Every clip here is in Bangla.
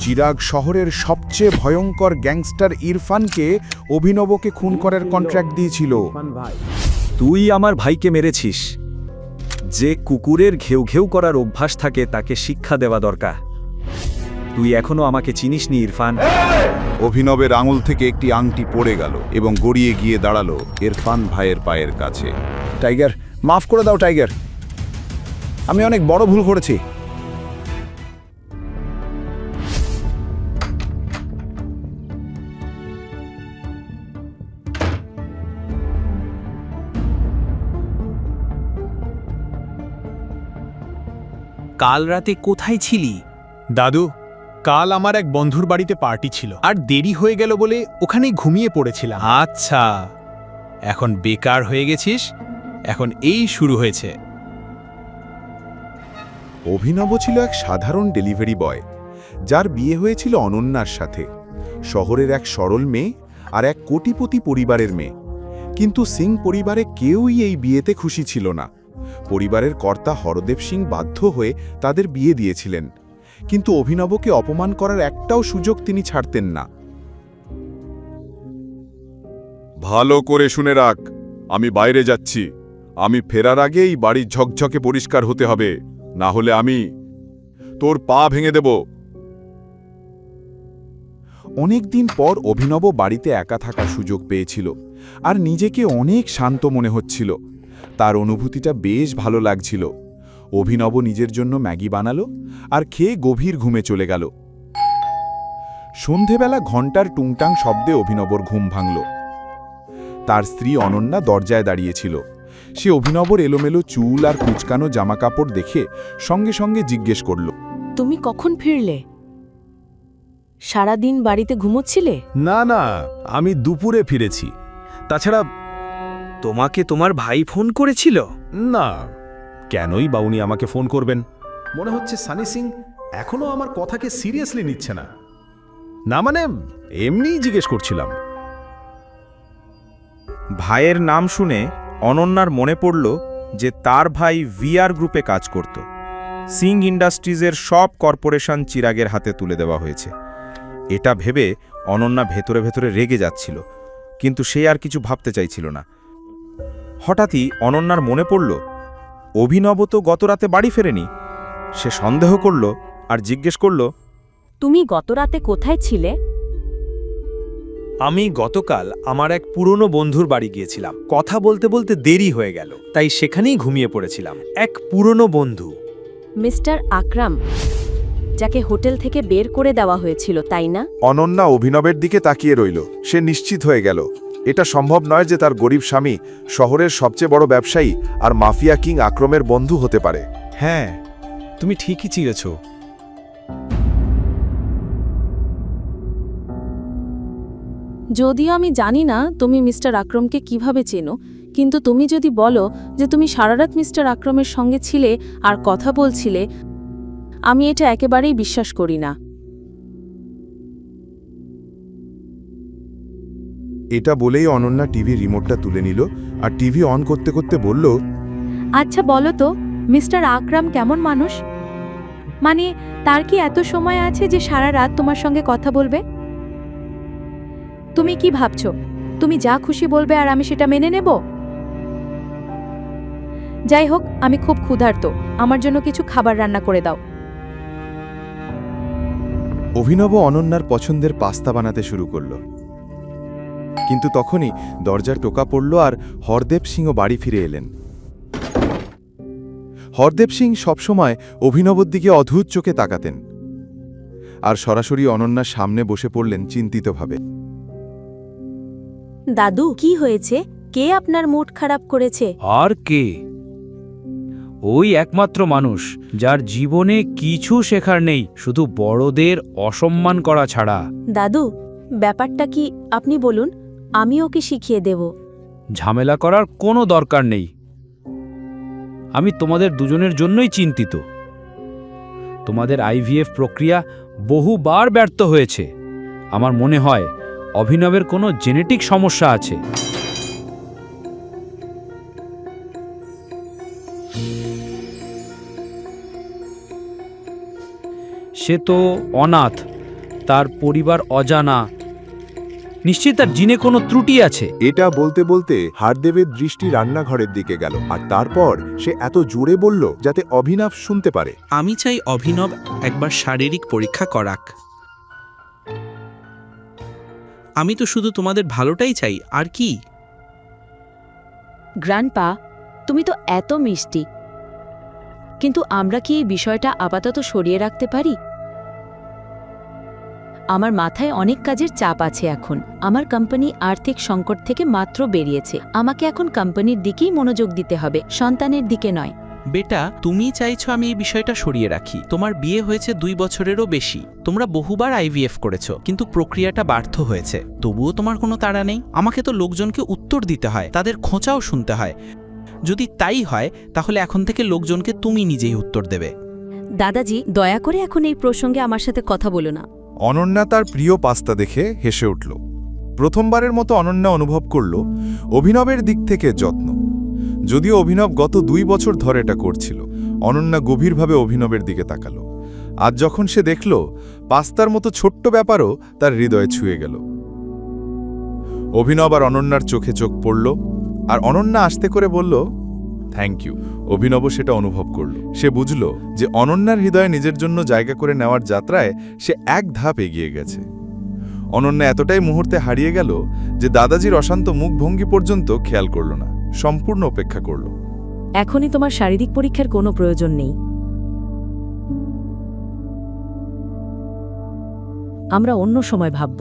চিরাগ শহরের সবচেয়ে ভয়ঙ্কর গ্যাংস্টার ইরফানকে অভিনবকে খুন করার কন্ট্রাক্ট দিয়েছিল। তুই আমার ভাইকে মেরেছিস। যে কুকুরের ঘেউ ঘেউ করার অভ্যাস থাকে তাকে শিক্ষা দেওয়া দরকার। তুই এখনো আমাকে চিনিসনি ইরফান। অভিনবের আঙুল থেকে একটি আংটি পড়ে গেল এবং গড়িয়ে গিয়ে দাঁড়ালো ইরফান ভাইয়ের পায়ের কাছে। টাইগার, মাফ করে দাও টাইগার, আমি অনেক বড় ভুল করেছি। কাল রাতে কোথায় ছিলি? দাদু, কাল আমার এক বন্ধুর বাড়িতে পার্টি ছিল, আর দেরি হয়ে গেল বলে ওখানেই ঘুমিয়ে পড়েছিলাম। আচ্ছা, এখন বেকার হয়ে গেছিস? এখন এই শুরু হয়েছে। অভিনব ছিল এক সাধারণ ডেলিভারি বয়, যার বিয়ে হয়েছিল অনন্যার সাথে, শহরের এক সরল মেয়ে আর এক কোটিপতি পরিবারের মেয়ে। কিন্তু সিং পরিবারে কেউই এই বিয়েতে খুশি ছিল না। পরিবারের কর্তা হরদেব সিং বাধ্য হয়ে তাদের বিয়ে দিয়েছিলেন, কিন্তু অভিনবকে অপমান করার একটাও সুযোগ তিনি ছাড়তেন না। ভালো করে শুনে রাখ, আমি বাইরে যাচ্ছি। আমি ফেরার আগেই বাড়ি ঝকঝকে পরিষ্কার হতে হবে, না হলে আমি তোর পা ভেঙে দেব। অনেকদিন পর অভিনব বাড়িতে একা থাকার সুযোগ পেয়েছিল, আর নিজেকে অনেক শান্ত মনে হচ্ছিল। তার অনুভূতিটা বেশ ভালো লাগছিল। অভিনব নিজের জন্য ম্যাগি বানালো আর খেয়ে গভীর ঘুমে চলে গেল। সন্ধেবেলা ঘণ্টার টুংটাং শব্দে অভিনবর ঘুম ভাঙল। তার স্ত্রী অনন্যা দরজায় দাঁড়িয়েছিল। সে অভিনবর এলোমেলো চুল আর কুচকানো জামাকাপড় দেখে সঙ্গে সঙ্গে জিজ্ঞেস করল, তুমি কখন ফিরলে? সারাদিন বাড়িতে ঘুমোচ্ছিলে? না না, আমি দুপুরে ফিরেছি। তাছাড়া তোমাকে তোমার ভাই ফোন করেছিল? না, কেনই বা উনি আমাকে ফোন করবেন? মনে হচ্ছে সানি সিং এখনো আমার কথাকে সিরিয়াসলি নিচ্ছে না। না মানে এমনিই জিজ্ঞেস করছিলাম। ভাইয়ের নাম শুনে অনন্যার মনে পড়ল যে তার ভাই ভিআর গ্রুপে কাজ করত। সিং ইন্ডাস্ট্রিজের সব কর্পোরেশন চিরাগের হাতে তুলে দেওয়া হয়েছে। এটা ভেবে অনন্যা ভেতরে ভেতরে রেগে যাচ্ছিল, কিন্তু সে আর কিছু ভাবতে চাইছিল না। হঠাৎই অনন্যার মনে পড়ল অভিনব তো গতরাতে বাড়ি ফেরেনি। সে সন্দেহ করল আর জিজ্ঞেস করল, তুমি গতরাতে কোথায় ছিলে? আমি গতকাল আমার এক পুরনো বন্ধুর বাড়ি গিয়েছিলাম। কথা বলতে বলতে দেরি হয়ে গেল, তাই সেখানেই ঘুমিয়ে পড়েছিলাম। এক পুরনো বন্ধু। মিস্টার আকরাম, যাকে হোটেল থেকে বের করে দেওয়া হয়েছিল, তাই না? অনন্যা অভিনবের দিকে তাকিয়ে রইল। সে নিশ্চিত হয়ে গেল এটা সম্ভব নয় যে তার গরিব স্বামী শহরের সবচেয়ে বড় ব্যবসায়ী আর মাফিয়া কিং আকরমের বন্ধু হতে পারে। হ্যাঁ, তুমি ঠিকই চিনেছ। যদিও আমি জানি না তুমি মিস্টার আকরমকে কিভাবে চেনো, কিন্তু তুমি যদি বলো যে তুমি সারারাত মিস্টার আকরমের সঙ্গে ছিলে আর কথা বলছিলে, আমি এটা একেবারেই বিশ্বাস করি না। এটা বলেই অনন্যা টিভি রিমোটটা তুলে নিল আর টিভি অন করতে করতে বলল, আচ্ছা বলো তো, মিস্টার আকরাম কেমন মানুষ? মানে তার কি এত সময় আছে যে সারা রাত তোমার সঙ্গে কথা বলবে? তুমি কি ভাবছো তুমি যা খুশি বলবে আর আমি সেটা মেনে নেব? যাই হোক, আমি খুব ক্ষুধার্ত, আমার জন্য কিছু খাবার রান্না করে দাও। অভিনব অনন্যার পছন্দের পাস্তা বানাতে শুরু করল, কিন্তু তখনই দরজার টোকা পড়ল আর হরদেব সিংও বাড়ি ফিরে এলেন। হরদেব সিং সবসময় অভিনবর দিকে অদ্ভুত চোখে তাকাতেন, আর সরাসরি অনন্যার সামনে বসে পড়লেন চিন্তিতভাবে। দাদু, কি হয়েছে? কে আপনার মুড খারাপ করেছে? আর কে? ওই একমাত্র মানুষ যার জীবনে কিছু শেখার নেই, শুধু বড়দের অসম্মান করা ছাড়া। দাদু, ব্যাপারটা কি আপনি বলুন, আমি ওকে শিখিয়ে দেব। ঝামেলা করার কোনো দরকার নেই। আমি তোমাদের দুজনের জন্যই চিন্তিত। তোমাদের আইভিএফ প্রক্রিয়া বহুবার ব্যর্থ হয়েছে। আমার মনে হয় অভিনবের কোনো জেনেটিক সমস্যা আছে। সে তো অনাথ, তার পরিবার অজানা। নিশ্চয়ই তার জিনে কোনো ত্রুটি আছে। এটা বলতে বলতে হারদেবের দৃষ্টি রান্নাঘরের দিকে গেল, আর তারপর সে এত জোরে বলল যাতে অভিনব শুনতে পারে। আমি চাই অভিনব একবার শারীরিক পরীক্ষা করাক। আমি তো শুধু তোমাদের ভালোটাই চাই, আর কি। গ্র্যান্ডপা, তুমি তো এত মিষ্টি, কিন্তু আমরা কি এই বিষয়টা আপাতত সরিয়ে রাখতে পারি? আমার মাথায় অনেক কাজের চাপ আছে এখন। আমার কোম্পানি আর্থিক সংকট থেকে মাত্র বেরিয়েছে। আমাকে এখন কোম্পানির দিকেই মনোযোগ দিতে হবে, সন্তানের দিকে নয়। বেটা, তুমি চাইছো আমি এই বিষয়টা সরিয়ে রাখি। তোমার বিয়ে হয়েছে 2 বছরেরও বেশি। তোমরা বহুবার আইভিএফ করেছো, কিন্তু প্রক্রিয়াটা ব্যর্থ হয়েছে। তবুও তোমার কোনো তাড়া নেই। আমাকে তো লোকজনকে উত্তর দিতে হয়, তাদের খোঁচাও শুনতে হয়। যদি তাই হয় তাহলে এখন থেকে লোকজনকে তুমি নিজেই উত্তর দেবে। দাদাজি, দয়া করে এখন এই প্রসঙ্গে আমার সাথে কথা বলো না। অনন্যা তার প্রিয় পাস্তা দেখে হেসে উঠল। প্রথমবারের মতো অনন্যা অনুভব করল অভিনবের দিক থেকে যত্ন। যদিও অভিনব গত 2 বছর ধরে এটা করছিল, অনন্যা গভীরভাবে অভিনবের দিকে তাকালো। আজ যখন সে দেখল পাস্তার মতো ছোট্ট ব্যাপারও তার হৃদয়ে ছুঁয়ে গেল। অভিনব আর অনন্যার চোখে চোখ পড়ল, আর অনন্যা আস্তে করে বলল, থ্যাংক ইউ। অভিনবও সেটা অনুভব করল। সে বুঝল যে অনন্যার হৃদয়ে নিজের জন্য জায়গা করে নেওয়ার যাত্রায় সে এক ধাপ এগিয়ে গেছে। অনন্যা এতটাই মুহূর্তে হারিয়ে গেল যে দাদাজির অশান্ত মুখভঙ্গি পর্যন্ত খেয়াল করল না, সম্পূর্ণ অপেক্ষা করল। এখনই তোমার শারীরিক পরীক্ষার কোনো প্রয়োজন নেই। আমরা অন্য সময় ভাবব।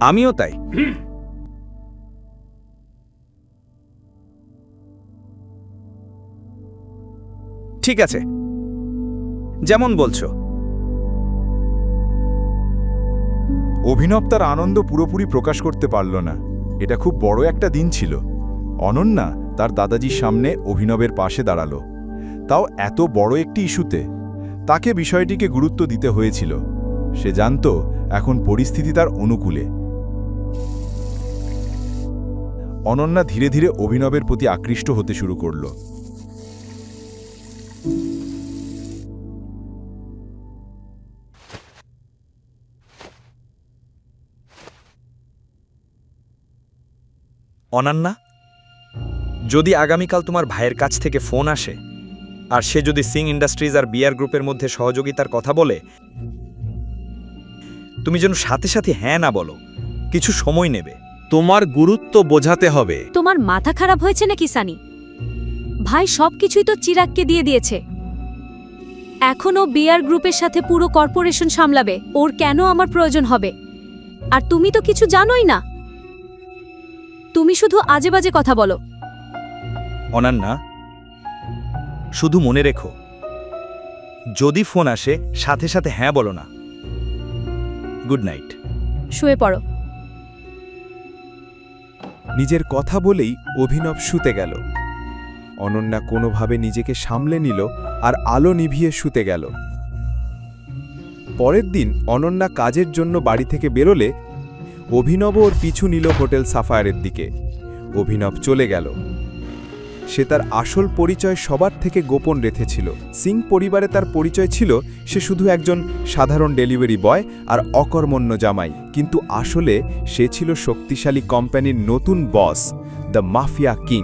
আমিও তাই। ঠিক আছে, যেমন বলছো। অভিনব তার আনন্দ পুরোপুরি প্রকাশ করতে পারল না। এটা খুব বড় একটা দিন ছিল। অনন্যা তার দাদাজির সামনে অভিনবের পাশে দাঁড়ালো, তাও এত বড় একটি ইস্যুতে। তাকে বিষয়টিকে গুরুত্ব দিতে হয়েছিল। সে জানত এখন পরিস্থিতি তার অনুকূলে। অনন্যা ধীরে ধীরে অভিনবের প্রতি আকৃষ্ট হতে শুরু করল। অনন্যা, যদি আগামীকাল তোমার ভাইয়ের কাছ থেকে ফোন আসে আর সে যদি সিং ইন্ডাস্ট্রিজ আর বিআর গ্রুপের মধ্যে সহযোগিতার কথা বলে, তুমি যেন সাথে সাথে হ্যাঁ না বলো, কিছু সময় নেবে। তোমার গুরুত্ব বোঝাতে হবে। তোমার মাথা খারাপ হয়েছে নাকি সানি? ভাই সবকিছুই তো চিরাগকে দিয়ে দিয়েছে। এখনও বিআর গ্রুপের সাথে পুরো কর্পোরেশন সামলাবে। ওর কেন আমার প্রয়োজন হবে? আর তুমি তো কিছু জানোই না। তুমি শুধু আজেবাজে কথা বলো। অনন্যা, শুধু মনে রেখো, যদি ফোন আসে সাথে সাথে হ্যাঁ বলো না। Good night. শুয়ে পড়ো। নিজের কথা বলেই অভিনব শুতে গেল। অনন্যা কোনোভাবে নিজেকে সামলে নিল আর আলো নিভিয়ে শুতে গেল। পরের দিন অনন্যা কাজের জন্য বাড়ি থেকে বেরোলে অভিনব ওর পিছু নিল হোটেল সাফায়ারের দিকে। অভিনব চলে গেল। সে তার আসল পরিচয় সবার থেকে গোপন রেখেছিল। সিং পরিবারে তার পরিচয় ছিল সে শুধু একজন সাধারণ ডেলিভারি বয় আর অকর্মণ্য জামাই, কিন্তু আসলে সে ছিল শক্তিশালী কোম্পানির নতুন বস, দ্য মাফিয়া কিং।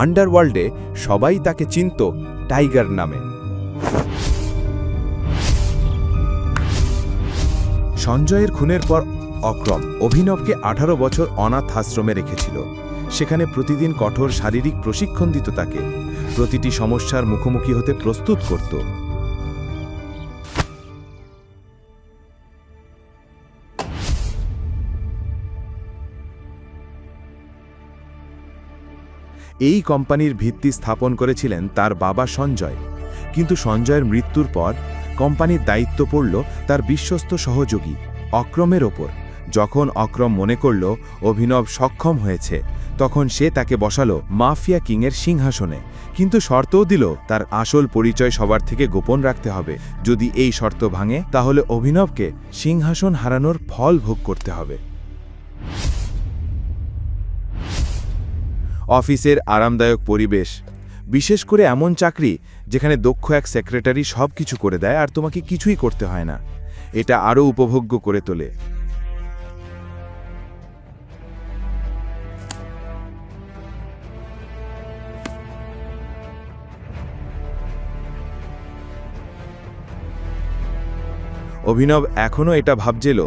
আন্ডারওয়ার্ল্ডে সবাই তাকে চিনত টাইগার নামে। সঞ্জয়ের খুনের পর অক্রম অভিনবকে 18 বছর অনাথ আশ্রমে রেখেছিল। সেখানে প্রতিদিন কঠোর শারীরিক প্রশিক্ষণ দিত তাকে, প্রতিটি সমস্যার মুখোমুখি হতে প্রস্তুত করত। এই কোম্পানির ভিত্তি স্থাপন করেছিলেন তার বাবা সঞ্জয়, কিন্তু সঞ্জয়ের মৃত্যুর পর কোম্পানির দায়িত্ব পড়ল তার বিশ্বস্ত সহযোগী অক্রমের ওপর। যখন অক্রম মনে করল অভিনব সক্ষম হয়েছে, তখন সে তাকে বসালো মাফিয়া কিংয়ের সিংহাসনে, কিন্তু শর্তও দিল তার আসল পরিচয় সবার থেকে গোপন রাখতে হবে। যদি এই শর্ত ভাঙে তাহলে অভিনবকে সিংহাসন হারানোর ফল ভোগ করতে হবে। অফিসের আরামদায়ক পরিবেশ, বিশেষ করে এমন চাকরি যেখানে দক্ষ এক সেক্রেটারি সব কিছু করে দেয় আর তোমাকে কিছুই করতে হয় না, এটা আরও উপভোগ্য করে তোলে। অভিনব এখনও এটা ভাবছিল,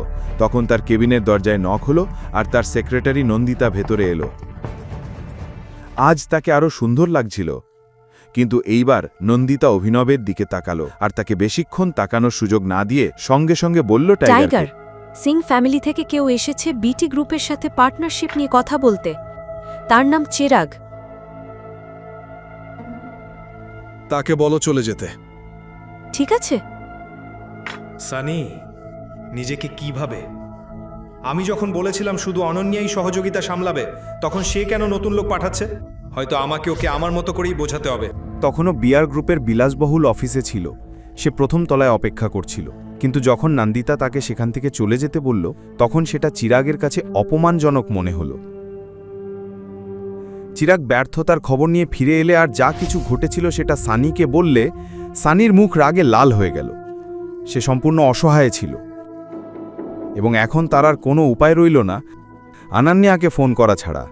তখন তার কেবিনের দরজায় নক হলো আর তার সেক্রেটারি নন্দিতা ভেতরে এলো। আজ তাকে আরও সুন্দর লাগছিল, কিন্তু এইবার নন্দিতা অভিনবের দিকে তাকালো আর তাকে বেশিক্ষণ তাকানোর সুযোগ না দিয়ে সঙ্গে সঙ্গে বলল, টাইগার, সিং ফ্যামিলি থেকে কেউ এসেছে বিটি গ্রুপের সাথে পার্টনারশিপ নিয়ে কথা বলতে। তার নাম চিরাগ। তাকে বলো চলে যেতে। ঠিক আছে। সানি নিজেকে কি ভাবে? আমি যখন বলেছিলাম শুধু অনন্যাই সহযোগিতা সামলাবে, তখন সে কেন নতুন লোক পাঠাচ্ছে? হয়তো আমাকে ওকে আমার মতো করেই বোঝাতে হবে। তখনও বিআর গ্রুপের বিলাসবহুল অফিসে ছিল। সে প্রথম তলায় অপেক্ষা করছিল, কিন্তু যখন নন্দিতা তাকে সেখান থেকে চলে যেতে বলল, তখন সেটা চিরাগের কাছে অপমানজনক মনে হলো। চিরাগ ব্যর্থতার খবর নিয়ে ফিরে এলে আর যা কিছু ঘটেছিল সেটা সানিকে বললে, সানির মুখ রাগে লাল হয়ে গেল। সে সম্পূর্ণ অসহায় ছিল এবং এখন তার আর কোনো উপায় রইল না আনান্যাকে ফোন করা ছাড়া।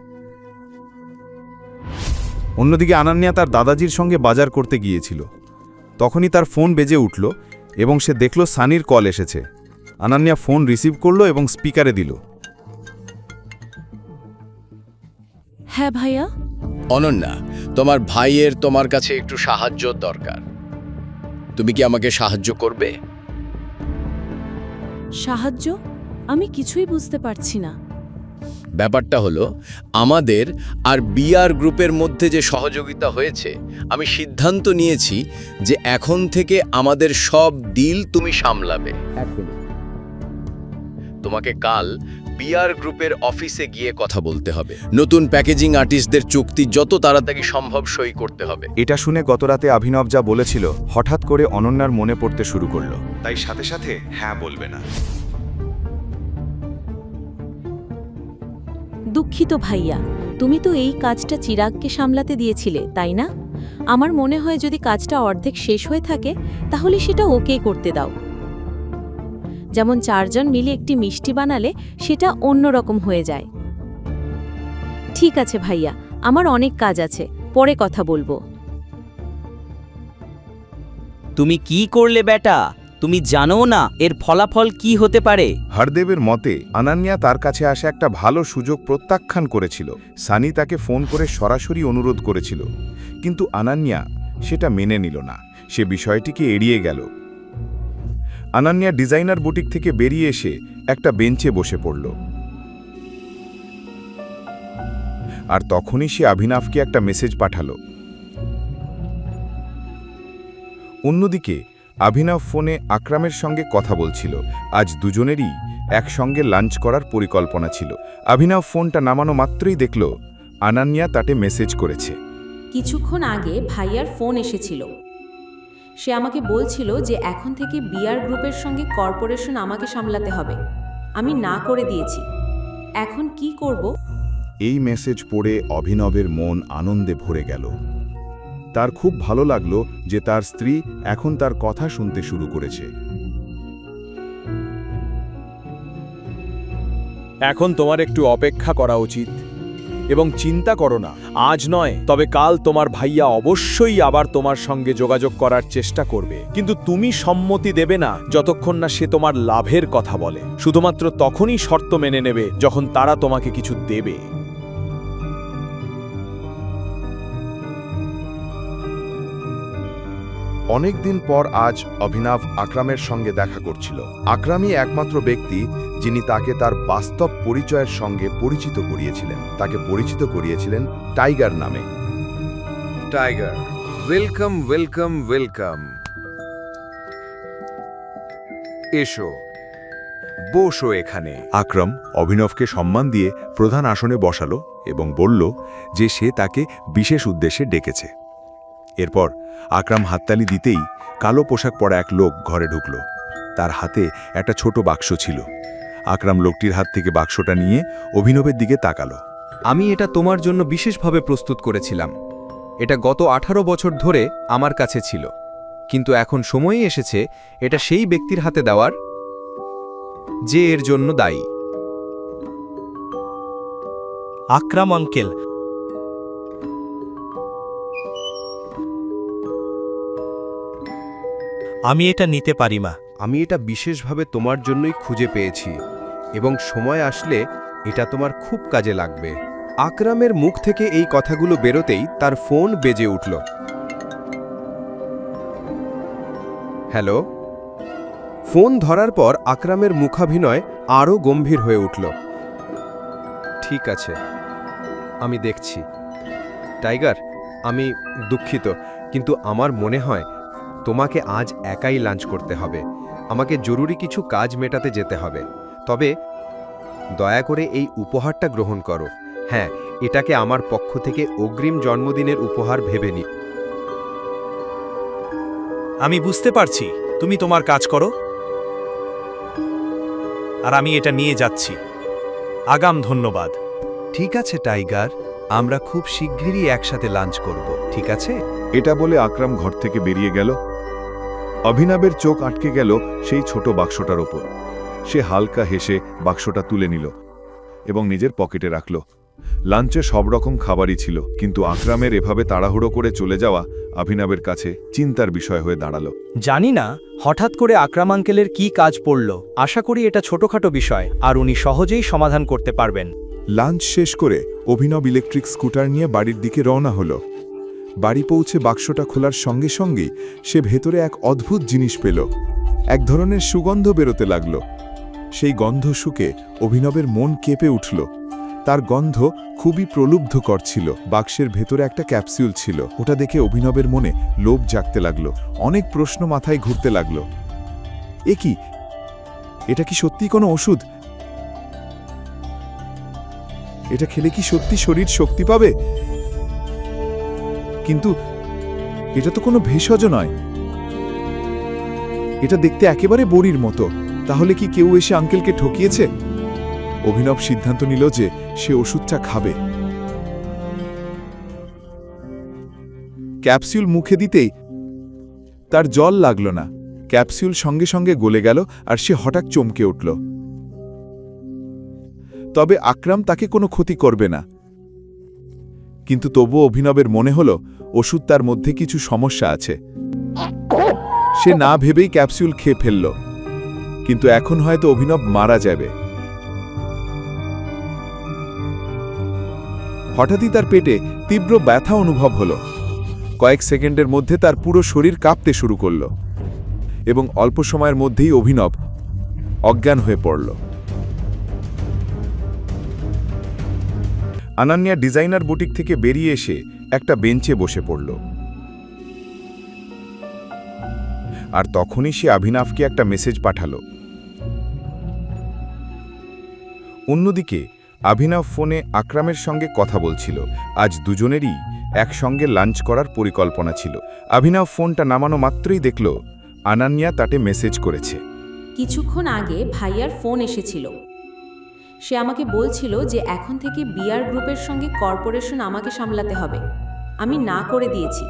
অন্যদিকে আনান্যা তার দাদাজির সঙ্গে বাজার করতে গিয়েছিল। তখনই তার ফোন বেজে উঠল এবং সে দেখল সানির কল এসেছে। আনান্যা ফোন রিসিভ করল এবং স্পিকারে দিল। হ্যাঁ ভাইয়া। অনন্যা, তোমার ভাইয়ের তোমার কাছে একটু সাহায্য দরকার। তুমি কি আমাকে সাহায্য করবে? সাহায্য? আমি কিছুই বুঝতে পারছি না। ব্যাপারটা হলো, আমাদের আর বিআর গ্রুপের মধ্যে যে সহযোগিতা হয়েছে, আমি সিদ্ধান্ত নিয়েছি যে এখন থেকে আমাদের সব ডিল তুমি সামলাবে। তোমাকে কাল বিআর গ্রুপের অফিসে গিয়ে কথা বলতে হবে। নতুন প্যাকেজিং আর্টিস্টদের চুক্তি যত তাড়াতাড়ি সম্ভব সই করতে হবে। এটা শুনে গতরাতে অভিনব যা বলেছিল হঠাৎ করে অনন্যার মনে পড়তে শুরু করলো, তাই সাথে সাথে হ্যাঁ বলবে না। দুঃখিত ভাইয়া, তুমি তো এই কাজটা চিরাগকে সামলাতে দিয়েছিলে, তাই না? আমার মনে হয় যদি কাজটা অর্ধেক শেষ হয়ে থাকে তাহলে সেটা ওকে করতে দাও। যেমন 4 জন মিলে একটি মিষ্টি বানালে সেটা অন্যরকম হয়ে যায়। ঠিক আছে ভাইয়া, আমার অনেক কাজ আছে, পরে কথা বলবো। তুমি কি করলে বেটা? তুমি জানো না এর ফলাফল কি হতে পারে? হরদেবের মতে আনান্যা তার কাছে আসা একটা ভালো সুযোগ প্রত্যাখ্যান করেছিল। সানি তাকে ফোন করে সরাসরি অনুরোধ করেছিল, কিন্তু আনান্যা সেটা মেনে নিল না। সে বিষয়টিকে এড়িয়ে গেল। আনান্যা ডিজাইনার বুটিক থেকে বেরিয়ে এসে একটা বেঞ্চে বসে পড়ল। আর তখনই সে অভিনবকে একটা মেসেজ পাঠালো। অন্যদিকে অভিনব ফোনে আকরামের সঙ্গে কথা বলছিল। আজ দুজনেরই একসঙ্গে লাঞ্চ করার পরিকল্পনা ছিল। অভিনব ফোনটা নামানো মাত্রই দেখল আনান্যা তাতে মেসেজ করেছে। কিছুক্ষণ আগে ভাইয়ার ফোন এসেছিল। সে আমাকে বলছিল যে এখন থেকে বিআর গ্রুপের সঙ্গে কর্পোরেশন আমাকে সামলাতে হবে। আমি না করে দিয়েছি। এখন কি করব? এই মেসেজ পড়ে অভিনবের মন আনন্দে ভরে গেল। তার খুব ভালো লাগলো যে তার স্ত্রী এখন তার কথা শুনতে শুরু করেছে। এখন তোমার একটু অপেক্ষা করা উচিত এবং চিন্তা করো না, আজ নয় তবে কাল তোমার ভাইয়া অবশ্যই আবার তোমার সঙ্গে যোগাযোগ করার চেষ্টা করবে, কিন্তু তুমি সম্মতি দেবে না যতক্ষণ না সে তোমার লাভের কথা বলে। শুধুমাত্র তখনই শর্ত মেনে নেবে যখন তারা তোমাকে কিছু দেবে। অনেকদিন পর আজ অভিনব আকরামের সঙ্গে দেখা করছিল। আকরামই একমাত্র ব্যক্তি যিনি তাকে তার বাস্তব পরিচয়ের সঙ্গে পরিচিত করিয়েছিলেন। তাকে পরিচিত করিয়েছিলেন টাইগার নামে। Tiger, welcome welcome welcome. এসো, বসো এখানে। আকরাম অভিনবকে সম্মান দিয়ে প্রধান আসনে বসালো এবং বলল যে সে তাকে বিশেষ উদ্দেশ্যে ডেকেছে। এরপর আকরাম হাততালি দিতেই কালো পোশাক পরা এক লোক ঘরে ঢুকল। তার হাতে একটা ছোট বাক্স ছিল। আকরাম লোকটির হাত থেকে বাক্সটা নিয়ে অভিনবের দিকে তাকালো। আমি এটা তোমার জন্য বিশেষভাবে প্রস্তুত করেছিলাম। এটা গত 18 বছর ধরে আমার কাছে ছিল, কিন্তু এখন সময়ই এসেছে এটা সেই ব্যক্তির হাতে দেওয়ার যে এর জন্য দায়ী। আকরাম আঙ্কেল, আমি এটা নিতে পারি মা। আমি এটা বিশেষভাবে তোমার জন্যই খুঁজে পেয়েছি এবং সময় আসলে এটা তোমার খুব কাজে লাগবে। আকরামের মুখ থেকে এই কথাগুলো বেরোতেই তার ফোন বেজে উঠল। হ্যালো। ফোন ধরার পর আকরামের মুখাভিনয় আরও গম্ভীর হয়ে উঠল। ঠিক আছে, আমি দেখছি। টাইগার, আমি দুঃখিত, কিন্তু আমার মনে হয় তোমাকে আজ একাই লাঞ্চ করতে হবে। আমাকে জরুরি কিছু কাজ মেটাতে যেতে হবে। তবে দয়া করে এই উপহারটা গ্রহণ করো। হ্যাঁ, এটাকে আমার পক্ষ থেকে অগ্রিম জন্মদিনের উপহার ভেবে নি। আমি বুঝতে পারছি, তুমি তোমার কাজ করো আর আমি এটা নিয়ে যাচ্ছি। আগাম ধন্যবাদ। ঠিক আছে টাইগার, আমরা খুব শীঘ্রই একসাথে লাঞ্চ করব, ঠিক আছে? এটা বলে আকরাম ঘর থেকে বেরিয়ে গেল। অভিনবের চোখ আটকে গেল সেই ছোট বাক্সটার ওপর। সে হালকা হেসে বাক্সটা তুলে নিল এবং নিজের পকেটে রাখল। লাঞ্চে সব রকম খাবারই ছিল, কিন্তু আকরামের এভাবে তাড়াহুড়ো করে চলে যাওয়া অভিনবের কাছে চিন্তার বিষয় হয়ে দাঁড়ালো। জানি না হঠাৎ করে আকরাম আঙ্কেলের কি কাজ পড়ল। আশা করি এটা ছোটখাটো বিষয় আর উনি সহজেই সমাধান করতে পারবেন। লাঞ্চ শেষ করে অভিনব ইলেকট্রিক স্কুটার নিয়ে বাড়ির দিকে রওনা হলো। বাড়ি পৌঁছে বাক্সটা খোলার সঙ্গে সঙ্গেই সে ভেতরে এক অদ্ভুত জিনিস পেল। এক ধরনের সুগন্ধ বেরোতে লাগল। সেই গন্ধ শুকে অভিনবের মন কেঁপে উঠল। তার গন্ধ খুবই প্রলুব্ধকর ছিল। বাক্সের ভেতরে একটা ক্যাপসুল ছিল। ওটা দেখে অভিনবের মনে লোভ জাগতে লাগলো। অনেক প্রশ্ন মাথায় ঘুরতে লাগলো। এ কি? এটা কি সত্যি কোনো ওষুধ? এটা খেলে কি সত্যি শরীর শক্তি পাবে? কিন্তু এটা তো কোনো ভেষজ নয়। এটা দেখতে একেবারে বড়ির মতো। তাহলে কি কেউ এসে আঙ্কেলকে ঠকিয়েছে? অভিনব সিদ্ধান্ত নিল যে সে ওষুধটা খাবে। ক্যাপসুল মুখে দিতেই তার জল লাগল না। ক্যাপসুল সঙ্গে সঙ্গে গলে গেল আর সে হঠাৎ চমকে উঠল। তবে আকরাম তাকে কোনো ক্ষতি করবে না। কিন্তু তবুও অভিনবের মনে হল ওষুধ তার মধ্যে কিছু সমস্যা আছে। সে না ভেবেই ক্যাপসুল খেয়ে ফেলল। কিন্তু এখন হয়তো অভিনব মারা যাবে। হঠাৎই তার পেটে তীব্র ব্যথা অনুভব হল। কয়েক সেকেন্ডের মধ্যে তার পুরো শরীর কাঁপতে শুরু করল এবং অল্প সময়ের মধ্যেই অভিনব অজ্ঞান হয়ে পড়ল। আনান্যা ডিজাইনার বুটিক থেকে বেরিয়ে এসে একটা বেঞ্চে বসে পড়ল। আর তখনই সে অভিনবকে একটা মেসেজ পাঠালো। অন্যদিকে অভিনব ফোনে আকরামের সঙ্গে কথা বলছিল। আজ দুজনেরই একসঙ্গে লাঞ্চ করার পরিকল্পনা ছিল। অভিনব ফোনটা নামানো মাত্রই দেখল আনান্যা তাতে মেসেজ করেছে। কিছুক্ষণ আগে ভাইয়ার ফোন এসেছিল। সে আমাকে বলছিল যে এখন থেকে বিআর গ্রুপের সঙ্গে কর্পোরেশন আমাকে সামলাতে হবে। আমি না করে দিয়েছি।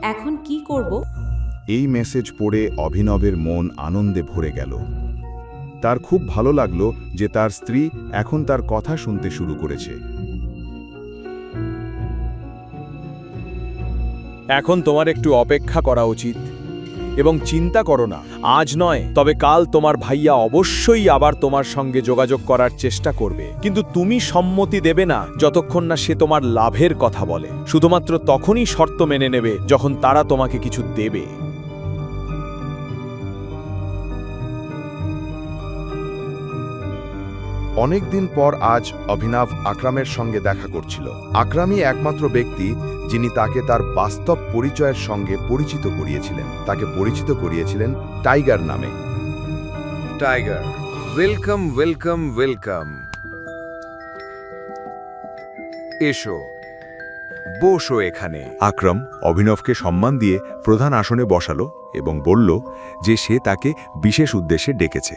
এখন কি করব? এই মেসেজ পড়ে অভিনবের মন আনন্দে ভরে গেল। তার খুব ভালো লাগলো যে তার স্ত্রী এখন তার কথা শুনতে শুরু করেছে। এখন তোমার একটু অপেক্ষা করা উচিত এবং চিন্তা করো না, আজ নয় তবে কাল তোমার ভাইয়া অবশ্যই আবার তোমার সঙ্গে যোগাযোগ করার চেষ্টা করবে। কিন্তু তুমি সম্মতি দেবে না যতক্ষণ না সে তোমার লাভের কথা বলে। শুধুমাত্র তখনই শর্ত মেনে নেবে যখন তারা তোমাকে কিছু দেবে। অনেকদিন পর আজ অভিনব আকরামের সঙ্গে দেখা করছিল। আকরামই একমাত্র ব্যক্তি যিনি তাকে তার বাস্তব পরিচয়ের সঙ্গে পরিচিত করিয়েছিলেন। তাকে পরিচিত করিয়েছিলেন টাইগার নামে। Tiger, welcome welcome welcome. এসো, বসো এখানে। আকরাম অভিনবকে সম্মান দিয়ে প্রধান আসনে বসালো এবং বলল যে সে তাকে বিশেষ উদ্দেশ্যে ডেকেছে।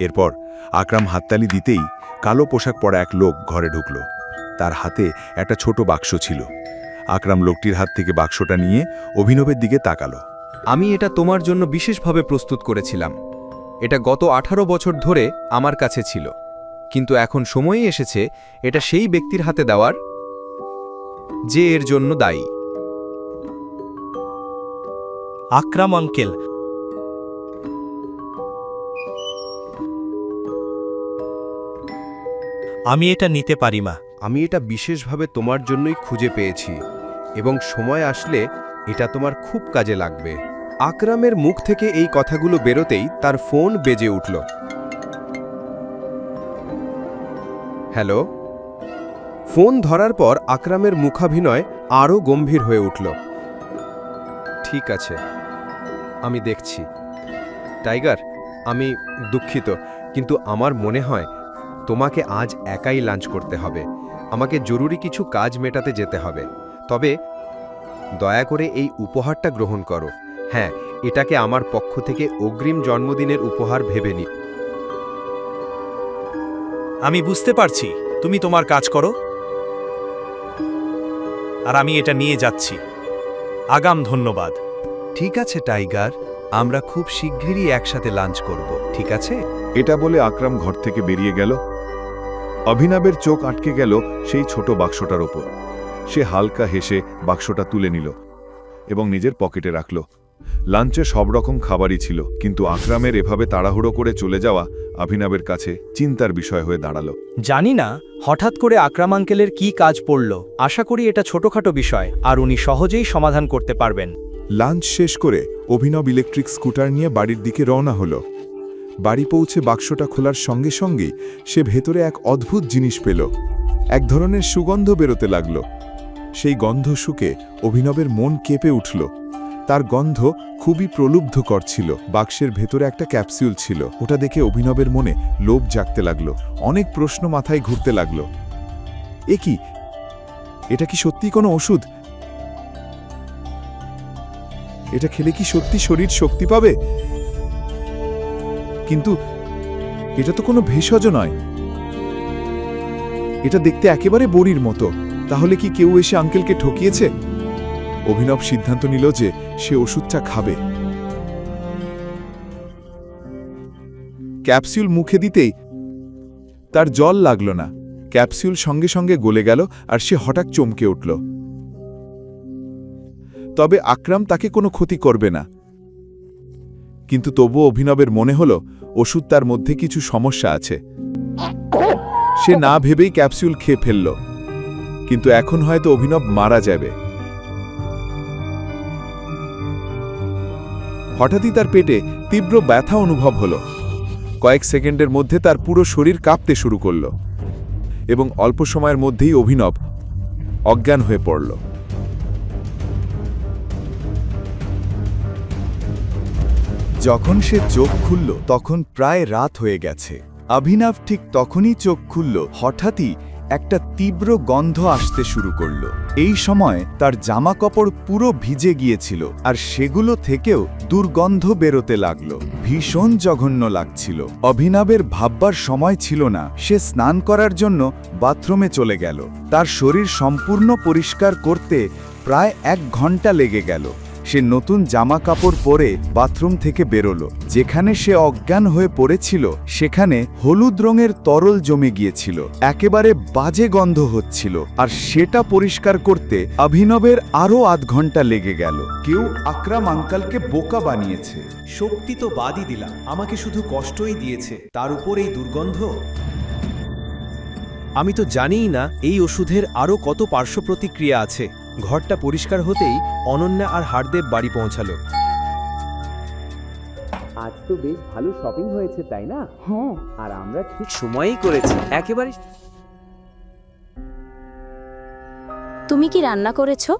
এরপর আকরাম হাততালি দিতেই কালো পোশাক পরা এক লোক ঘরে ঢুকল। তার হাতে একটা ছোট বাক্স ছিল। আকরাম লোকটির হাত থেকে বাক্সটা নিয়ে অভিনবের দিকে তাকালো। আমি এটা তোমার জন্য বিশেষভাবে প্রস্তুত করেছিলাম। এটা গত 18 বছর ধরে আমার কাছে ছিল, কিন্তু এখন সময়ই এসেছে এটা সেই ব্যক্তির হাতে দেওয়ার যে এর জন্য দায়ী। আকরাম আঙ্কেল, আমি এটা নিতে পারি মা। আমি এটা বিশেষভাবে তোমার জন্যই খুঁজে পেয়েছি এবং সময় আসলে এটা তোমার খুব কাজে লাগবে। আকরামের মুখ থেকে এই কথাগুলো বেরোতেই তার ফোন বেজে উঠল। হ্যালো। ফোন ধরার পর আকরামের মুখাভিনয় আরও গম্ভীর হয়ে উঠল। ঠিক আছে, আমি দেখছি। টাইগার, আমি দুঃখিত, কিন্তু আমার মনে হয় তোমাকে আজ একাই লাঞ্চ করতে হবে। আমাকে জরুরি কিছু কাজ মেটাতে যেতে হবে। তবে দয়া করে এই উপহারটা গ্রহণ করো। হ্যাঁ, এটাকে আমার পক্ষ থেকে অগ্রিম জন্মদিনের উপহার ভেবে নি। আমি বুঝতে পারছি, তুমি তোমার কাজ করো আর আমি এটা নিয়ে যাচ্ছি। আগাম ধন্যবাদ। ঠিক আছে টাইগার, আমরা খুব শিগগিরই একসাথে লাঞ্চ করব, ঠিক আছে? এটা বলে আকরাম ঘর থেকে বেরিয়ে গেল। অভিনবের চোখ আটকে গেল সেই ছোট বাক্সটার ওপর। সে হালকা হেসে বাক্সটা তুলে নিল এবং নিজের পকেটে রাখল। লাঞ্চে সব রকম খাবারই ছিল, কিন্তু আকরামের এভাবে তাড়াহুড়ো করে চলে যাওয়া অভিনবের কাছে চিন্তার বিষয় হয়ে দাঁড়ালো। জানি না হঠাৎ করে আকরাম আঙ্কেলের কি কাজ পড়ল। আশা করি এটা ছোটখাটো বিষয় আর উনি সহজেই সমাধান করতে পারবেন। লাঞ্চ শেষ করে অভিনব ইলেকট্রিক স্কুটার নিয়ে বাড়ির দিকে রওনা হলো। বাড়ি পৌঁছে বাক্সটা খোলার সঙ্গে সঙ্গেই সে ভেতরে এক অদ্ভুত জিনিস পেল। এক ধরনের সুগন্ধ বেরোতে লাগল। সেই গন্ধ শুকে অভিনবের মন কেঁপে উঠল। তার গন্ধ খুবই প্রলুব্ধকর ছিল। বাক্সের ভেতরে একটা ক্যাপসুল ছিল। ওটা দেখে অভিনবের মনে লোভ জাগতে লাগলো। অনেক প্রশ্ন মাথায় ঘুরতে লাগলো। এ কি? এটা কি সত্যি কোনো ওষুধ? এটা খেলে কি সত্যি শরীর শক্তি পাবে? কিন্তু এটা তো কোনো ভেষজ নয়। এটা দেখতে একেবারে বড়ির মতো। তাহলে কি কেউ এসে আঙ্কেলকে ঠকিয়েছে? অভিনব সিদ্ধান্ত নিল যে সে ওষুধটা খাবে। ক্যাপসুল মুখে দিতেই তার জল লাগল না। ক্যাপসুল সঙ্গে সঙ্গে গলে গেল আর সে হঠাৎ চমকে উঠল। তবে আকরাম তাকে কোনো ক্ষতি করবে না। কিন্তু তবুও অভিনবের মনে হল ওষুধ তার মধ্যে কিছু সমস্যা আছে। সে না ভেবেই ক্যাপসুল খেয়ে ফেলল। কিন্তু এখন হয়তো অভিনব মারা যাবে। হঠাৎই তার পেটে তীব্র ব্যথা অনুভব হল। কয়েক সেকেন্ডের মধ্যে তার পুরো শরীর কাঁপতে শুরু করল এবং অল্প সময়ের মধ্যেই অভিনব অজ্ঞান হয়ে পড়ল। যখন সে চোখ খুলল তখন প্রায় রাত হয়ে গেছে। অভিনব ঠিক তখনই চোখ খুলল, হঠাৎই একটা তীব্র গন্ধ আসতে শুরু করল। এই সময় তার জামাকাপড় পুরো ভিজে গিয়েছিল আর সেগুলো থেকেও দুর্গন্ধ বেরোতে লাগলো। ভীষণ জঘন্য লাগছিল। অভিনবের ভাববার সময় ছিল না। সে স্নান করার জন্য বাথরুমে চলে গেল। তার শরীর সম্পূর্ণ পরিষ্কার করতে প্রায় 1 ঘন্টা লেগে গেল। সে নতুন জামা কাপড় পরে বাথরুম থেকে বেরোলো। যেখানে সে অজ্ঞান হয়ে পড়েছিল সেখানে হলুদ রঙের তরল জমে গিয়েছিল। একেবারে বাজে গন্ধ হচ্ছিল আর সেটা পরিষ্কার করতে অভিনবের আরও 8 ঘন্টা লেগে গেল। কেউ আকরাম আঙ্কালকে বোকা বানিয়েছে। শক্তি তো বাদই দিলাম, আমাকে শুধু কষ্টই দিয়েছে, তার উপর এই দুর্গন্ধ। আমি তো জানিই না এই ওষুধের আরও কত পার্শ্ব প্রতিক্রিয়া আছে। ঘরটা পরিষ্কার হতেই অনন্যা আর হারদেব বাড়ি পৌঁছালো। আজ তো বেশ ভালো শপিং হয়েছে, তাই না? হ্যাঁ, আর আমরা ঠিক সময়েই করেছি, একেবারে। তুমি কি রান্না করেছো?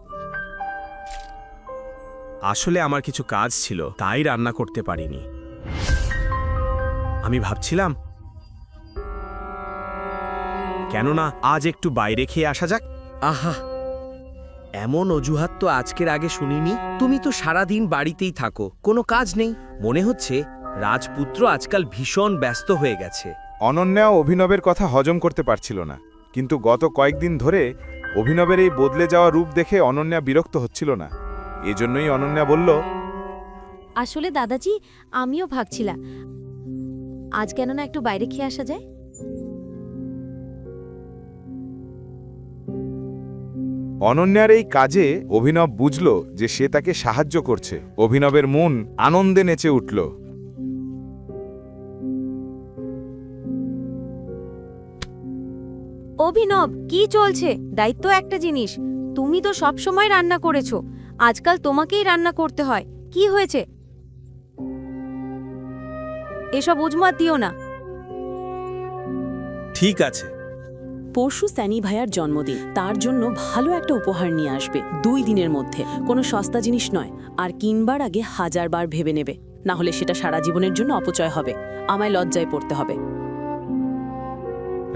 আসলে আমার কিছু কাজ ছিল, তাই রান্না করতে পারিনি। আমি ভাবছিলাম কেননা আজ একটু বাইরে খেয়ে আসা যাক। আহা, এমন অজুহাত তো আজকের আগে শুনিনি। তুমি তো সারাদিন বাড়িতেই থাকো, কোনো কাজ নেই। মনে হচ্ছে রাজপুত্র আজকাল ভীষণ ব্যস্ত হয়ে গেছে। অনন্যাও অভিনবের কথা হজম করতে পারছিল না। কিন্তু গত কয়েকদিন ধরে অভিনবের এই বদলে যাওয়া রূপ দেখে অনন্যা বিরক্ত হচ্ছিল না। এজন্যই অনন্যা বলল, আসলে দাদাজি, আমিও ভাবছিলাম আজ কেন না একটু বাইরে খেয়ে আসা যায়? অনন্যার এই কাজে অভিনব বুঝল যে সে তাকে সাহায্য করছে। অভিনবের মন আনন্দে নেচে উঠল। অভিনব, কি চলছে? দায়িত্ব একটা জিনিস। তুমি তো সব সময় রান্না করেছো, আজকাল তোমাকেই রান্না করতে হয়। কি হয়েছে? এসব উজমাত দিও না। ঠিক আছে। পরশু স্যানি ভাইয়ার জন্মদিন, তার জন্য ভালো একটা উপহার নিয়ে আসবে 2 দিনের মধ্যে। কোনো সস্তা জিনিস নয়, আর কিনবার আগে 1000 বার ভেবে নেবে, না হলে সেটা সারা জীবনের জন্য অপচয় হবে। আমায় লজ্জায় পড়তে হবে।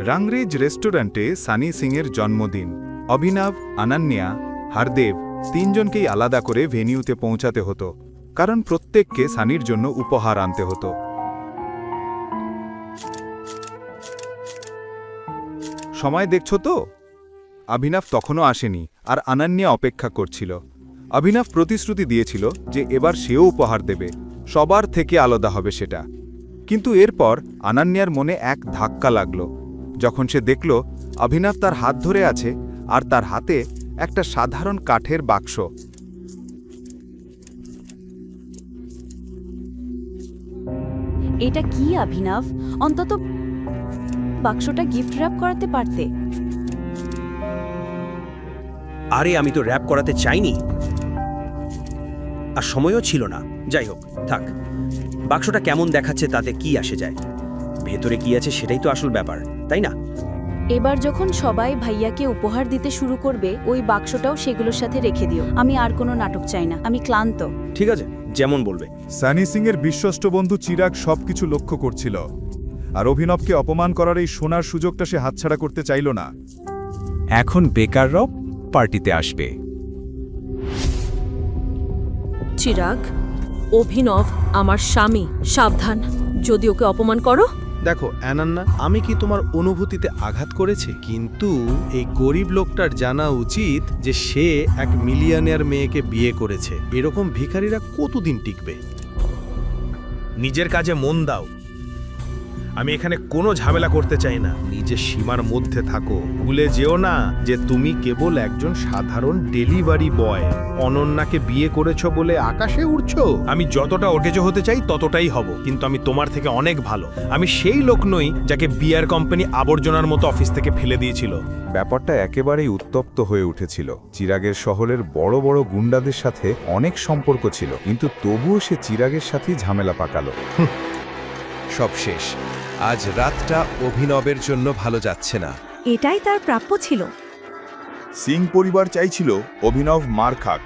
রাংরেজ রেস্টুরেন্টে সানি সিংয়ের জন্মদিন। অভিনব, অনন্যা, হরদেব 3 জনকেই আলাদা করে ভেনিউতে পৌঁছাতে হতো, কারণ প্রত্যেককে সানির জন্য উপহার আনতে হতো। সময় দেখছো তো? অভিনব তখনও আসেনি, আর অনন্যা অপেক্ষা করছিল। অভিনব প্রতিশ্রুতি দিয়েছিল যে এবার সেও উপহার দেবে, সবার থেকে আলাদা হবে সেটা। কিন্তু এরপর অনন্যার মনে এক ধাক্কা লাগলো যখন সে দেখল অভিনব তার হাত ধরে আছে, আর তার হাতে একটা সাধারণ কাঠের বাক্স। এটা কি অভিনব? অন্তত বাক্সটা গিফট র্যাপ করাতে পারতে। আরে আমি তো র‍্যাপ করাতে চাইনি, আর সময়ও ছিল না। যাই হোক, থাক। বাক্সটা কেমন দেখাচ্ছে তাতে কি আসে যায়? ভেতরে কি আছে সেটাই তো আসল ব্যাপার, তাই না? এবার যখন সবাই ভাইয়াকে উপহার দিতে শুরু করবে, ওই বাক্সটাও সেগুলোর সাথে রেখে দিও। আমি আর কোনো নাটক চাই না, আমি ক্লান্ত। ঠিক আছে, যেমন বলবে। সানি সিংয়ের বিশ্বস্ত বন্ধু চিরাগ সবকিছু লক্ষ্য করছিল, আর অভিনবকে অপমান করার এই সোনার সুযোগটা সে হাতছাড়া করতে চাইল না। এখন বেকাররাও পার্টিতে আসবে। চিরাগ, অভিনব আমার স্বামী, সাবধান, যদি ওকে অপমান করো। দেখো অ্যানান্না, আমি কি তোমার অনুভূতিতে আঘাত করেছি? কিন্তু এই গরিব লোকটার জানা উচিত যে সে এক মিলিয়নিয়ার মেয়েকে বিয়ে করেছে। এরকম ভিখারিরা কতদিন টিকবে? নিজের কাজে মন দাও। আমি এখানে কোনো ঝামেলা করতে চাই না। নিজের সীমার মধ্যে থাকো। ভুলে যেও না যে তুমি কেবল একজন সাধারণ ডেলিভারি বয়। অনন্যাকে বিয়ে করেছো বলে আকাশে উড়ছো? আমি যতটা অকেজো হতে চাই ততটাই হব, কিন্তু আমি তোমার থেকে অনেক ভালো। আমি সেই লোক নই যাকে বিয়ার কোম্পানি আবর্জনার মতো অফিস থেকে ফেলে দিয়েছিল। ব্যাপারটা একেবারেই উত্তপ্ত হয়ে উঠেছিল। চিরাগের শহরের বড় বড় গুন্ডাদের সাথে অনেক সম্পর্ক ছিল, কিন্তু তবুও সে চিরাগের সাথেই ঝামেলা পাকালো। সব শেষ। আজ রাতটা অভিনবের জন্য ভালো যাচ্ছে না। এটাই তার প্রাপ্য ছিল। সিং পরিবার চাইছিল অভিনব মার খাক।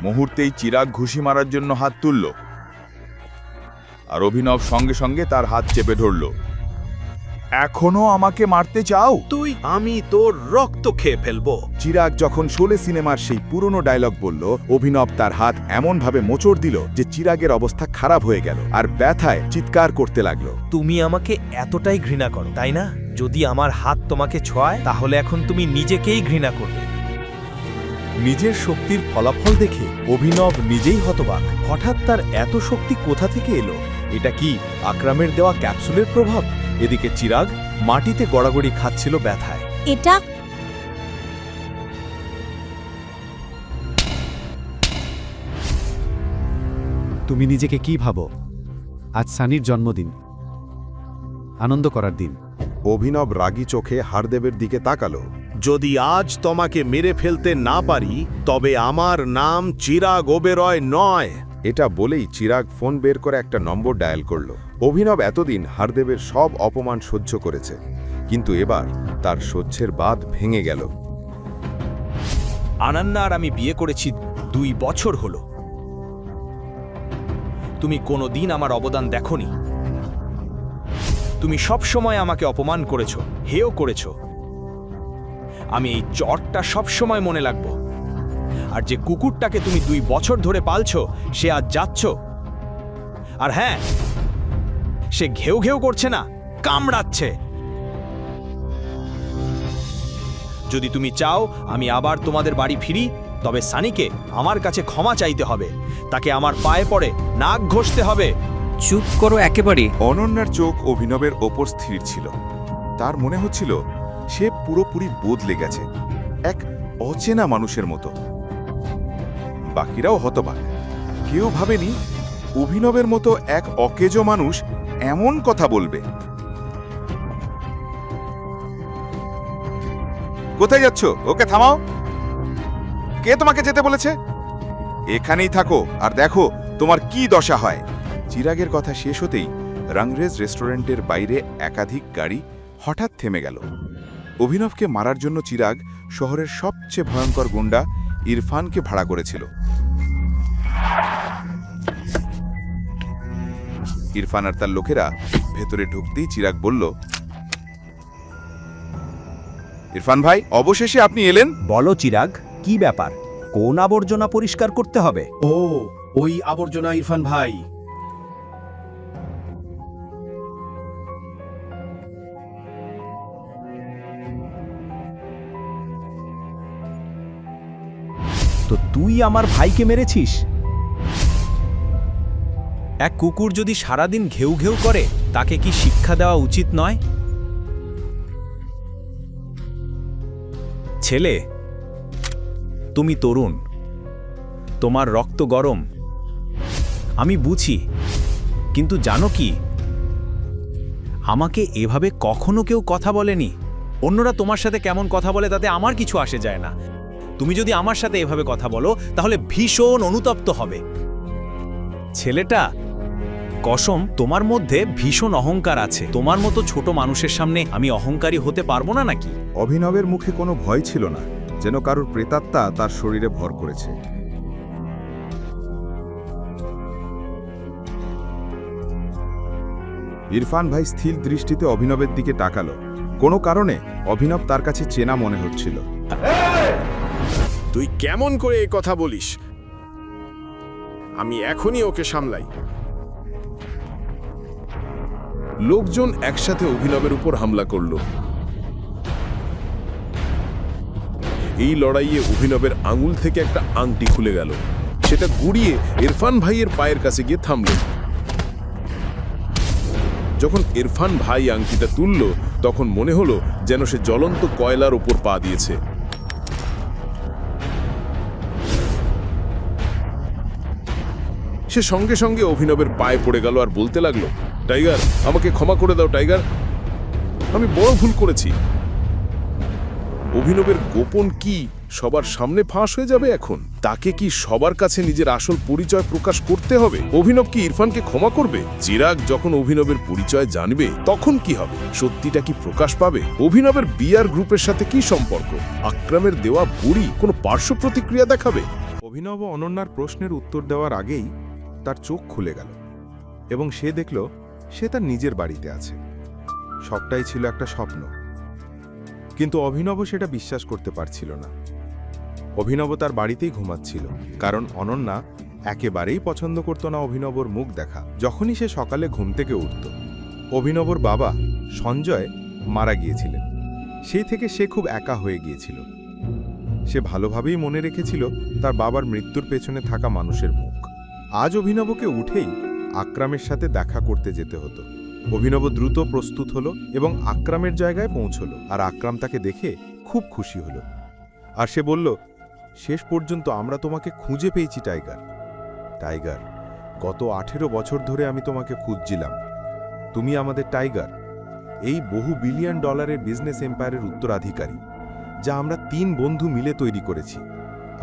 মুহূর্তেই চিরাগ ঘুষি মারার জন্য হাত তুলল, আর অভিনব সঙ্গে সঙ্গে তার হাত চেপে ধরল। এখনো আমাকে মারতে চাও? আমি তোর রক্ত খেয়ে ফেলবো। চিরাগ যখন শোলে সিনেমার সেই পুরনো ডায়লগ বলল, অভিনব তার হাত এমনভাবে মোচড় দিল যে চিরাগের অবস্থা খারাপ হয়ে গেল, আর ব্যথায় চিৎকার করতে লাগলো। তুমি আমাকে এতটাই ঘৃণা করো, তাই না? যদি আমার হাত তোমাকে ছোঁয়, তাহলে এখন তুমি নিজেকেই ঘৃণা করবে। নিজের শক্তির ফলাফল দেখে অভিনব নিজেই হতবাক। হঠাৎ তার এত শক্তি কোথা থেকে এলো? এটা কি আকরামের দেওয়া ক্যাপসুলের প্রভাব? এদিকে চিরাগ মাটিতে গড়াগড়ি খাচ্ছিল ব্যথায়। এটা তুমি নিজেকে কি ভাবো? আজ সানির জন্মদিন, আনন্দ করার দিন। অভিনব রাগী চোখে হরদেবের দিকে তাকালো। যদি আজ তোমাকে মেরে ফেলতে না পারি, তবে আমার নাম চিরাগ ওবেরয় নয়। এটা বলেই চিরাগ ফোন বের করে একটা নম্বর ডায়াল করল। অভিনব এতদিন হরদেবের সব অপমান সহ্য করেছে, কিন্তু এবার তার সহ্যের বাঁধ ভেঙে গেল। অনন্যা আর আমি বিয়ে করেছি 2 বছর হলো। তুমি কোনোদিন আমার অবদান দেখোনি। তুমি সব সময় আমাকে অপমান করেছো, হেয় করেছো। আমি এই চটটা সব সময় মনে রাখবো। আর যে কুকুরটাকে তুমি 2 বছর ধরে পালছো, সে আজ যাচ্ছ। আর হ্যাঁ, সে ঘেউ ঘেউ করছে না, কামড়াচ্ছে। যদি তুমি চাও আমি আবার তোমাদের বাড়ি ফিরি, তবে সানিকে আমার কাছে ক্ষমা চাইতে হবে। তাকে আমার পায়ে পড়ে নাক ঘষতে হবে। চুপ করো একেবারে। অনন্যার চোখ অভিনবের ওপর স্থির ছিল। তার মনে হচ্ছিল সে পুরোপুরি বদলে গেছে, এক অচেনা মানুষের মতো। বাকিরাও হতবাক। কেউ ভাবেনি অভিনবের মতো এক অকেজো মানুষ এমন কথা বলবে। কোথায় যাচ্ছ? ওকে থামাও। কে তোমাকে যেতে বলেছে? এখানেই থাকো আর দেখো তোমার কি দশা হয়। চিরাগের কথা শেষ হতেই রংরেজ রেস্টুরেন্টের বাইরে একাধিক গাড়ি হঠাৎ থেমে গেল। অভিনবকে মারার জন্য চিরাগ শহরের সবচেয়ে ভয়ঙ্কর গুন্ডা ইরফানকে ভাড়া করেছিল। ইরফান আর তার লোকেরা ভেতরে ঢুকতেই চিরাগ বলল, ইরফান ভাই, অবশেষে আপনি এলেন। বলো চিরাগ, কি ব্যাপার? কোন আবর্জনা পরিষ্কার করতে হবে? ও, ওই আবর্জনা ইরফান ভাই। তো তুই আমার ভাইকে মেরেছিস? এক কুকুর যদি সারাদিন ঘেউ ঘেউ করে, তাকে কি শিক্ষা দেওয়া উচিত নয়? ছেলে, তুমি তরুণ, তোমার রক্ত গরম, আমি বুঝি, কিন্তু জানো কি, আমাকে এভাবে কখনো কেউ কথা বলেনি। অন্যরা তোমার সাথে কেমন কথা বলে তাতে আমার কিছু আসে যায় না। তুমি যদি আমার সাথে এভাবে কথা বলো তাহলে ভীষণ অনুতপ্ত হবে। ছেলেটা, কসম, তোমার মধ্যে ভীষণ অহংকার আছে। তোমার মতো ছোট মানুষের সামনে আমি অহংকারী হতে পারবো না নাকি? অভিনবের মুখে কোনো ভয় ছিল না, যেন কারোর প্রেতাত্মা তার শরীরে ভর করেছে। ইরফান ভাই স্থির দৃষ্টিতে অভিনবের দিকে তাকালো। কোনো কারণে অভিনব তার কাছে চেনা মনে হচ্ছিল। তুই কেমন করে এই কথা বলিস? আমি এখনই ওকে সামলাই। লোকজন একসাথে অভিনবের উপর হামলা করল। এই লড়াইয়ে অভিনবের আঙুল থেকে একটা আংটি খুলে গেল। সেটা গুড়িয়ে ইরফান ভাইয়ের পায়ের কাছে গিয়ে থামল। যখন ইরফান ভাই আংটিটা তুলল, তখন মনে হলো যেন সে জ্বলন্ত কয়লার উপর পা দিয়েছে। সে সঙ্গে সঙ্গে অভিনবের পায়ে পড়ে গেল আর বলতে লাগলো, টাইগার, আমাকে ক্ষমা করে দাও টাইগার, আমি বড় ভুল করেছি। অভিনবের গোপন কি সবার সামনে ফাঁস হয়ে যাবে এখন? তাকে কি সবার কাছে নিজের আসল পরিচয় প্রকাশ করতে হবে? অভিনব কি ইরফানকে ক্ষমা করবে? চিরাগ যখন অভিনবের পরিচয় জানবে তখন কি হবে? সত্যিটা কি প্রকাশ পাবে? অভিনবের বিআর গ্রুপের সাথে কি সম্পর্ক? আকরামের দেওয়া বুড়ি কোনো পার্শ্ব প্রতিক্রিয়া দেখাবে? অভিনব অনন্যার প্রশ্নের উত্তর দেওয়ার আগেই তার চোখ খুলে গেল এবং সে দেখল সে তার নিজের বাড়িতে আছে। সবটাই ছিল একটা স্বপ্ন, কিন্তু অভিনব সেটা বিশ্বাস করতে পারছিল না। অভিনব তার বাড়িতেই ঘুমাচ্ছিল, কারণ অনন্যা একেবারেই পছন্দ করত না অভিনবর মুখ দেখা। যখনই সে সকালে ঘুম থেকে উঠত, অভিনবর বাবা সঞ্জয় মারা গিয়েছিলেন। সেই থেকে সে খুব একা হয়ে গিয়েছিল। সে ভালোভাবেই মনে রেখেছিল তার বাবার মৃত্যুর পেছনে থাকা মানুষের মুখ। আজ অভিনবকে উঠেই আকরামের সাথে দেখা করতে যেতে হতো। অভিনব দ্রুত প্রস্তুত হলো এবং আকরামের জায়গায় পৌঁছল। আর আকরাম তাকে দেখে খুব খুশি হলো। আর সে বলল, শেষ পর্যন্ত আমরা তোমাকে খুঁজে পেয়েছি টাইগার। টাইগার, গত 18 বছর ধরে আমি তোমাকে খুঁজছিলাম। তুমি আমাদের টাইগার, এই বহু বিলিয়ন ডলারের বিজনেস এম্পায়ারের উত্তরাধিকারী, যা আমরা 3 বন্ধু মিলে তৈরি করেছি।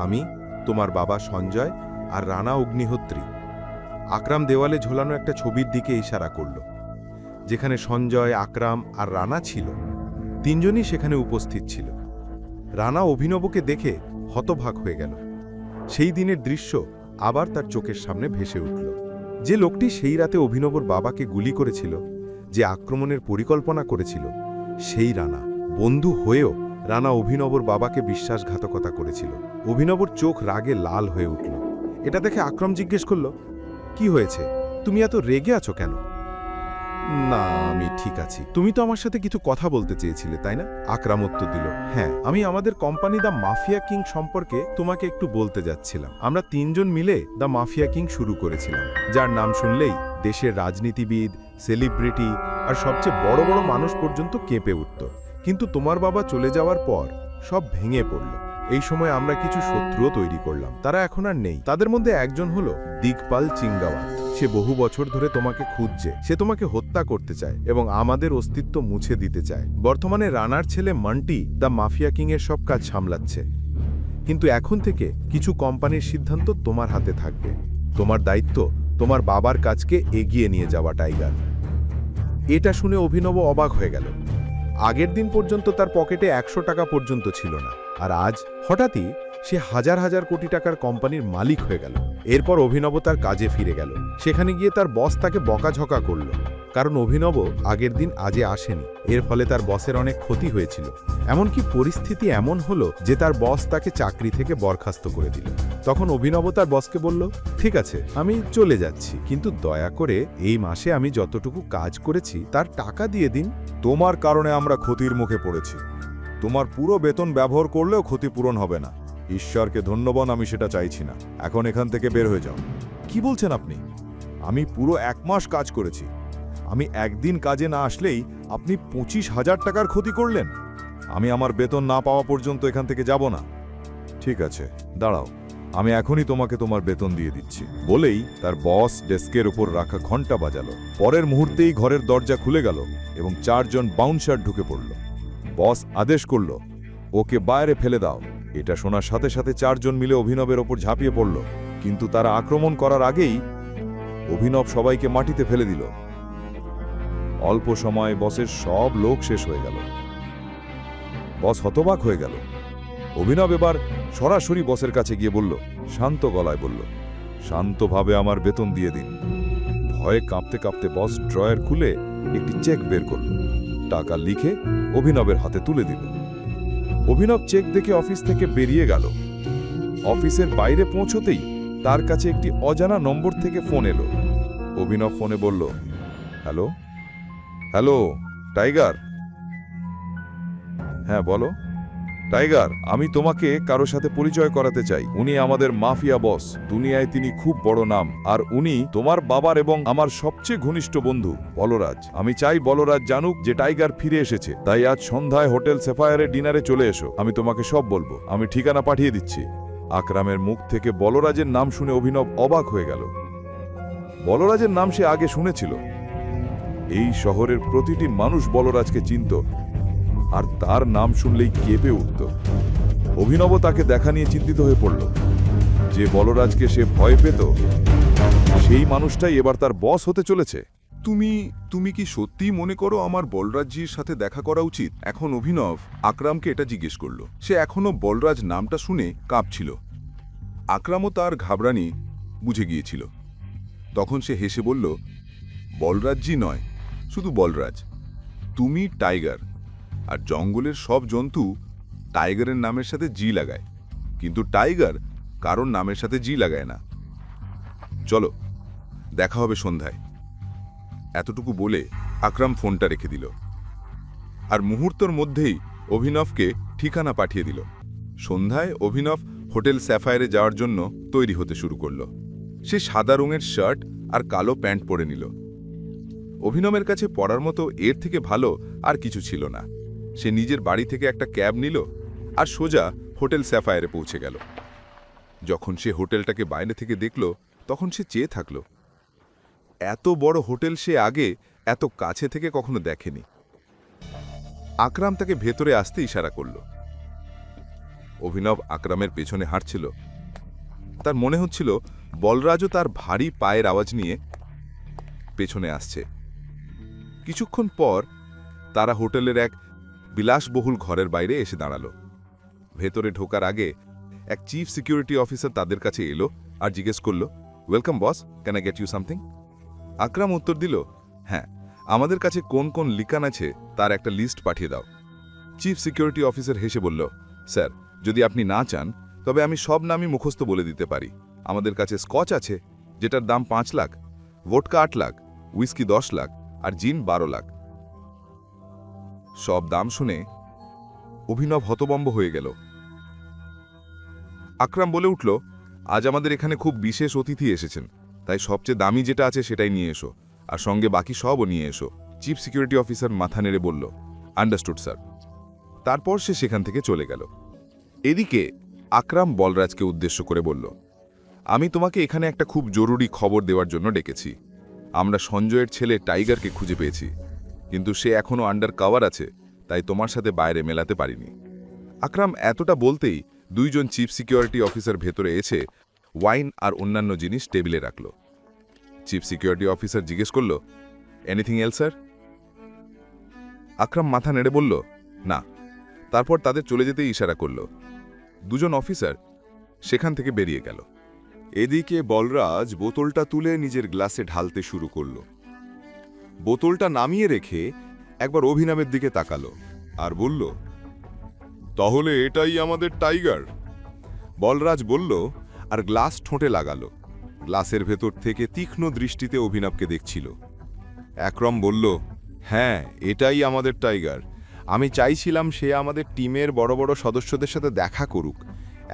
আমি, তোমার বাবা সঞ্জয় আর রানা অগ্নিহোত্রী। আকরাম দেওয়ালে ঝোলানো একটা ছবির দিকে ইশারা করল, যেখানে সঞ্জয়, আকরাম আর রানা ছিল। 3 জনই সেখানে উপস্থিত ছিল। রানা অভিনবকে দেখে হতবাক হয়ে গেল। সেই দিনের দৃশ্য আবার তার চোখের সামনে ভেসে উঠল। যে লোকটি সেই রাতে অভিনবর বাবাকে গুলি করেছিল, যে আক্রমণের পরিকল্পনা করেছিল, সেই রানা। বন্ধু হয়েও রানা অভিনবর বাবাকে বিশ্বাসঘাতকতা করেছিল। অভিনবর চোখ রাগে লাল হয়ে উঠল। এটা দেখে আকরাম জিজ্ঞেস করল, কি হয়েছে? তুমি এত রেগে আছো কেন? না, আমি ঠিক আছি। তুমি তো আমার সাথে কিছু কথা বলতে চেয়েছিলে, তাই না? আকরাম উত্তর দিল, হ্যাঁ, আমি আমাদের কোম্পানি দ্য মাফিয়া কিং সম্পর্কে তোমাকে একটু বলতে যাচ্ছিলাম। আমরা 3 জন মিলে দ্য মাফিয়া কিং শুরু করেছিলাম, যার নাম শুনলেই দেশের রাজনীতিবিদ, সেলিব্রিটি আর সবচেয়ে বড় বড় মানুষ পর্যন্ত কেঁপে উঠত। কিন্তু তোমার বাবা চলে যাওয়ার পর সব ভেঙে পড়ল। এই সময় আমরা কিছু শত্রুও তৈরি করলাম, তারা এখন আর নেই। তাদের মধ্যে একজন হলো দিগপাল চিঙ্গাওয়াত। সে বহু বছর ধরে তোমাকে খুঁজছে, সে তোমাকে হত্যা করতে চায় এবং আমাদের অস্তিত্ব মুছে দিতে চায়। বর্তমানে রানার ছেলে মান্টি দ্য মাফিয়া কিং এর সব কাজ সামলাচ্ছে। কিন্তু এখন থেকে কিছু কোম্পানির সিদ্ধান্ত তোমার হাতে থাকবে। তোমার দায়িত্ব তোমার বাবার কাজকে এগিয়ে নিয়ে যাওয়া, টাইগার। এটা শুনে অভিনব অবাক হয়ে গেল। আগের দিন পর্যন্ত তার পকেটে 100 টাকা পর্যন্ত ছিল না, আর আজ হঠাৎই সে হাজার হাজার কোটি টাকার কোম্পানির মালিক হয়ে গেল। এরপর অভিনব তার কাজে ফিরে গেল। সেখানে গিয়ে তার বস তাকে বকাঝকা করল, কারণ অভিনব আগের দিন আজে আসেনি। এর ফলে তার বসের অনেক ক্ষতি হয়েছিল। এমনকি পরিস্থিতি এমন হলো যে তার বস তাকে চাকরি থেকে বরখাস্ত করে দিল। তখন অভিনব তার বসকে বলল, ঠিক আছে, আমি চলে যাচ্ছি, কিন্তু দয়া করে এই মাসে আমি যতটুকু কাজ করেছি তার টাকা দিয়ে দিন। তোমার কারণে আমরা ক্ষতির মুখে পড়েছি। তোমার পুরো বেতন ব্যবহার করলেও ক্ষতিপূরণ হবে না। ঈশ্বরকে ধন্যবাদ, আমি সেটা চাইছি না। এখন এখান থেকে বের হয়ে যাও। কি বলছেন আপনি? আমি পুরো 1 মাস কাজ করেছি। আমি একদিন কাজে না আসলেই আপনি 25,000 টাকার ক্ষতি করলেন। আমি আমার বেতন না পাওয়া পর্যন্ত এখান থেকে যাব না। ঠিক আছে, দাঁড়াও, আমি এখনই তোমাকে তোমার বেতন দিয়ে দিচ্ছি। বলেই তার বস ডেস্কের উপর রাখা ঘন্টা বাজালো। পরের মুহূর্তেই ঘরের দরজা খুলে গেল এবং 4 জন বাউন্সার ঢুকে পড়ল। বস আদেশ করল, ওকে বাইরে ফেলে দাও। এটা শোনার সাথে সাথে 4 জন মিলে অভিনবের ওপর ঝাঁপিয়ে পড়ল, কিন্তু তারা আক্রমণ করার আগেই অভিনব সবাইকে মাটিতে ফেলে দিল। অল্প সময়ে বসের সব লোক শেষ হয়ে গেল। বস হতবাক হয়ে গেল। অভিনব এবার সরাসরি বসের কাছে গিয়ে বলল, শান্ত গলায় বলল, শান্তভাবে আমার বেতন দিয়ে দিন। ভয়ে কাঁপতে কাঁপতে বস ড্রয়ার খুলে একটি চেক বের করল। টাকা লিখে অভিনবের হাতে তুলে দিল। অভিনব চেক দেখে অফিস থেকে বেরিয়ে গেল। অফিসের বাইরে পৌঁছতেই তার কাছে একটি অজানা নম্বর থেকে ফোন এলো। অভিনব ফোনে বলল, হ্যালো হ্যালো টাইগার। হ্যাঁ বলো। টাইগার, আমি তোমাকে কারো সাথে পরিচয় করাতে চাই। উনি আমাদের মাফিয়া বস। দুনিয়ায় তিনি খুব বড় নাম, আর উনি তোমার বাবার এবং আমার সবচেয়ে ঘনিষ্ঠ বন্ধু বলরাজ। আমি চাই বলরাজ জানুক যে টাইগার ফিরে এসেছে। তাই আজ সন্ধ্যায় হোটেল সেফায়ারে ডিনারে চলে এসো। আমি তোমাকে সব বলবো। আমি ঠিকানা পাঠিয়ে দিচ্ছি। আকরামের মুখ থেকে বলরাজের নাম শুনে অভিনব অবাক হয়ে গেল। বলরাজের নাম সে আগে শুনেছিল। এই শহরের প্রতিটি মানুষ বলরাজকে চিনত, আর তার নাম শুনলেই কেঁপে উঠত। অভিনব তাকে দেখা নিয়ে চিন্তিত হয়ে পড়ল। যে বলরাজকে সে ভয় পেত, সেই মানুষটাই এবার তার বস হতে চলেছে। তুমি কি সত্যিই মনে করো আমার বলরাজজির সাথে দেখা করা উচিত? এখন অভিনব আকরামকে এটা জিজ্ঞেস করল। সে এখনো বলরাজ নামটা শুনে কাঁপছিল। আকরামও তার ঘাবড়ানি বুঝে গিয়েছিল। তখন সে হেসে বলল, বলরাজজি নয়, শুধু বলরাজ। তুমি টাইগার, আর জঙ্গলের সব জন্তু টাইগারের নামের সাথে জি লাগায়, কিন্তু টাইগার কারোর নামের সাথে জি লাগায় না। চলো, দেখা হবে সন্ধ্যায়। এতটুকু বলে আকরাম ফোনটা রেখে দিল, আর মুহূর্তের মধ্যেই অভিনবকে ঠিকানা পাঠিয়ে দিল। সন্ধ্যায় অভিনব হোটেল স্যাফায়ারে যাওয়ার জন্য তৈরি হতে শুরু করল। সে সাদা রঙের শার্ট আর কালো প্যান্ট পরে নিল। অভিনবের কাছে পড়ার মতো এর থেকে ভালো আর কিছু ছিল না। সে নিজের বাড়ি থেকে একটা ক্যাব নিল আর সোজা হোটেল স্যাফায়ারে পৌঁছে গেল। যখন সে হোটেলটাকে বাইরে থেকে দেখল, তখন সে চেয়ে থাকল। এত বড় হোটেল সে আগে এত কাছে থেকে কখনো দেখেনি। আকরাম তাকে ভেতরে আসতে ইশারা করল। অভিনব আকরামের পেছনে হাঁটছিল। তার মনে হচ্ছিল বলরাজও তার ভারী পায়ের আওয়াজ নিয়ে পেছনে আসছে। কিছুক্ষণ পর তারা হোটেলের এক বিলাসবহুল ঘরের বাইরে এসে দাঁড়ালো। ভেতরে ঢোকার আগে এক চিফ সিকিউরিটি অফিসার তাদের কাছে এলো আর জিজ্ঞেস করল, welcome boss, can I get you something? Akram উত্তর দিল, হ্যাঁ, আমাদের কাছে কোন কোন লিকান আছে তার একটা লিস্ট পাঠিয়ে দাও। চিফ সিকিউরিটি অফিসার হেসে বলল, স্যার, যদি আপনি না চান তবে আমি সব নামই মুখস্থ বলে দিতে পারি। আমাদের কাছে স্কচ আছে, যেটার দাম 5 লাখ, ভোটকা 8 লাখ, উইস্কি 10 লাখ, আর জিন 12 লাখ। সব দাম শুনে অভিনব হতবম্ব হয়ে গেল। আকরাম বলে উঠল, আজ আমাদের এখানে খুব বিশেষ অতিথি এসেছেন, তাই সবচেয়ে দামি যেটা আছে সেটাই নিয়ে এসো, আর সঙ্গে বাকি সবও নিয়ে এসো। চিফ সিকিউরিটি অফিসার মাথা নেড়ে বলল, আন্ডারস্টুড স্যার। তারপর সে সেখান থেকে চলে গেল। এদিকে আকরাম বলরাজকে উদ্দেশ্য করে বলল, আমি তোমাকে এখানে একটা খুব জরুরি খবর দেওয়ার জন্য ডেকেছি। আমরা সঞ্জয়ের ছেলে টাইগারকে খুঁজে পেয়েছি, কিন্তু সে এখনও আন্ডার কভার আছে, তাই তোমার সাথে বাইরে মেলাতে পারিনি। আকরাম এতটা বলতেই দুইজন চিফ সিকিউরিটি অফিসার ভেতরে এসে ওয়াইন আর অন্যান্য জিনিস টেবিলে রাখল। চিফ সিকিউরিটি অফিসার জিজ্ঞেস করল, এনিথিং এলস স্যার? আকরাম মাথা নেড়ে বলল, না। তারপর তাদের চলে যেতে ইশারা করল। দুজন অফিসার সেখান থেকে বেরিয়ে গেল। এদিকে বলরাজ বোতলটা তুলে নিজের গ্লাসে ঢালতে শুরু করল। বোতলটা নামিয়ে রেখে একবার অভিনবের দিকে তাকালো আর বলল, তাহলে এটাই আমাদের টাইগার? বলরাজ বলল আর গ্লাস ঠোঁটে লাগালো। গ্লাসের ভেতর থেকে তীক্ষ্ণ দৃষ্টিতে অভিনবকে দেখছিল। একরম বলল, হ্যাঁ, এটাই আমাদের টাইগার। আমি চাইছিলাম সে আমাদের টিমের বড় বড় সদস্যদের সাথে দেখা করুক।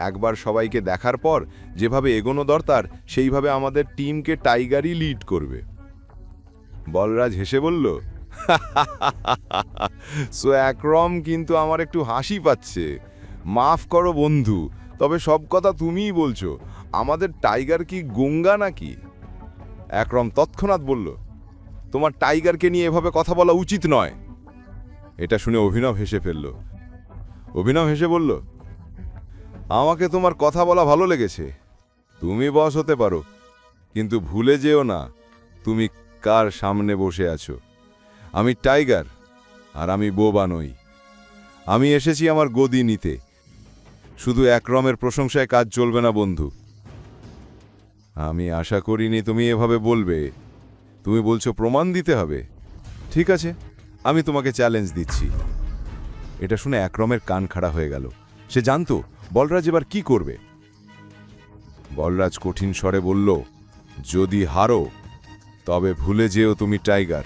একবার সবাইকে দেখার পর যেভাবে এগোনো দরকার সেইভাবে আমাদের টিমকে টাইগারই লিড করবে। বলরাজ হেসে বলল, সো একরম, কিন্তু আমার একটু হাসি পাচ্ছে। মাফ করো বন্ধু, তবে সব কথা তুমিই বলছো। আমাদের টাইগার কি গঙ্গা নাকি? একরম তৎক্ষণাৎ বলল, তোমার টাইগারকে নিয়ে এভাবে কথা বলা উচিত নয়। এটা শুনে অভিনব হেসে ফেলল। অভিনব হেসে বলল, আমাকে তোমার কথা বলা ভালো লেগেছে। তুমি বস হতে পারো, কিন্তু ভুলে যেও না তুমি কার সামনে বসে আছো। আমি টাইগার, আর আমি বোবা নই। আমি এসেছি আমার গদি নিতে। শুধু একরমের প্রশংসায় কাজ চলবে না বন্ধু। আমি আশা করিনি তুমি এভাবে বলবে। তুমি বলছো প্রমাণ দিতে হবে। ঠিক আছে, আমি তোমাকে চ্যালেঞ্জ দিচ্ছি। এটা শুনে একরমের কান খাড়া হয়ে গেল। সে জানতো বলরাজ এবার কি করবে। বলরাজ কঠিন স্বরে বলল, যদি হারো তবে ভুলে যেও তুমি টাইগার।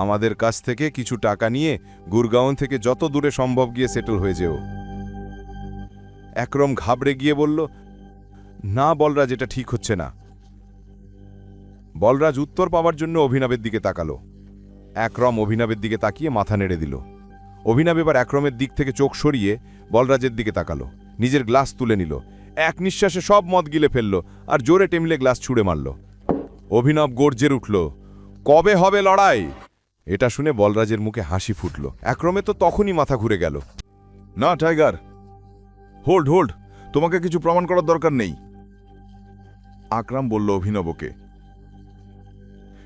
আমাদের কাছ থেকে কিছু টাকা নিয়ে গুরগাঁও থেকে যত দূরে সম্ভব গিয়ে সেটেল হয়ে যেও। একরম ঘাবড়ে গিয়ে বলল, না বলরাজ, এটা ঠিক হচ্ছে না। বলরাজ উত্তর পাওয়ার জন্য অভিনবের দিকে তাকালো। একরম অভিনবের দিকে তাকিয়ে মাথা নেড়ে দিল। অভিনব এবার একরমের দিক থেকে চোখ সরিয়ে বলরাজের দিকে তাকালো। নিজের গ্লাস তুলে নিল, এক নিঃশ্বাসে সব মদ গিলে ফেলল আর জোরে টেমলে গ্লাস ছুঁড়ে মারল। অভিনব গর্জে উঠল, কবে হবে লড়াই? এটা শুনে বলরাজের মুখে হাসি ফুটল। একরমে তো তখনই মাথা ঘুরে গেল। না টাইগার, হোল্ড হোল্ড, তোমাকে কিছু প্রমাণ করার দরকার নেই। আকরাম বলল অভিনবকে।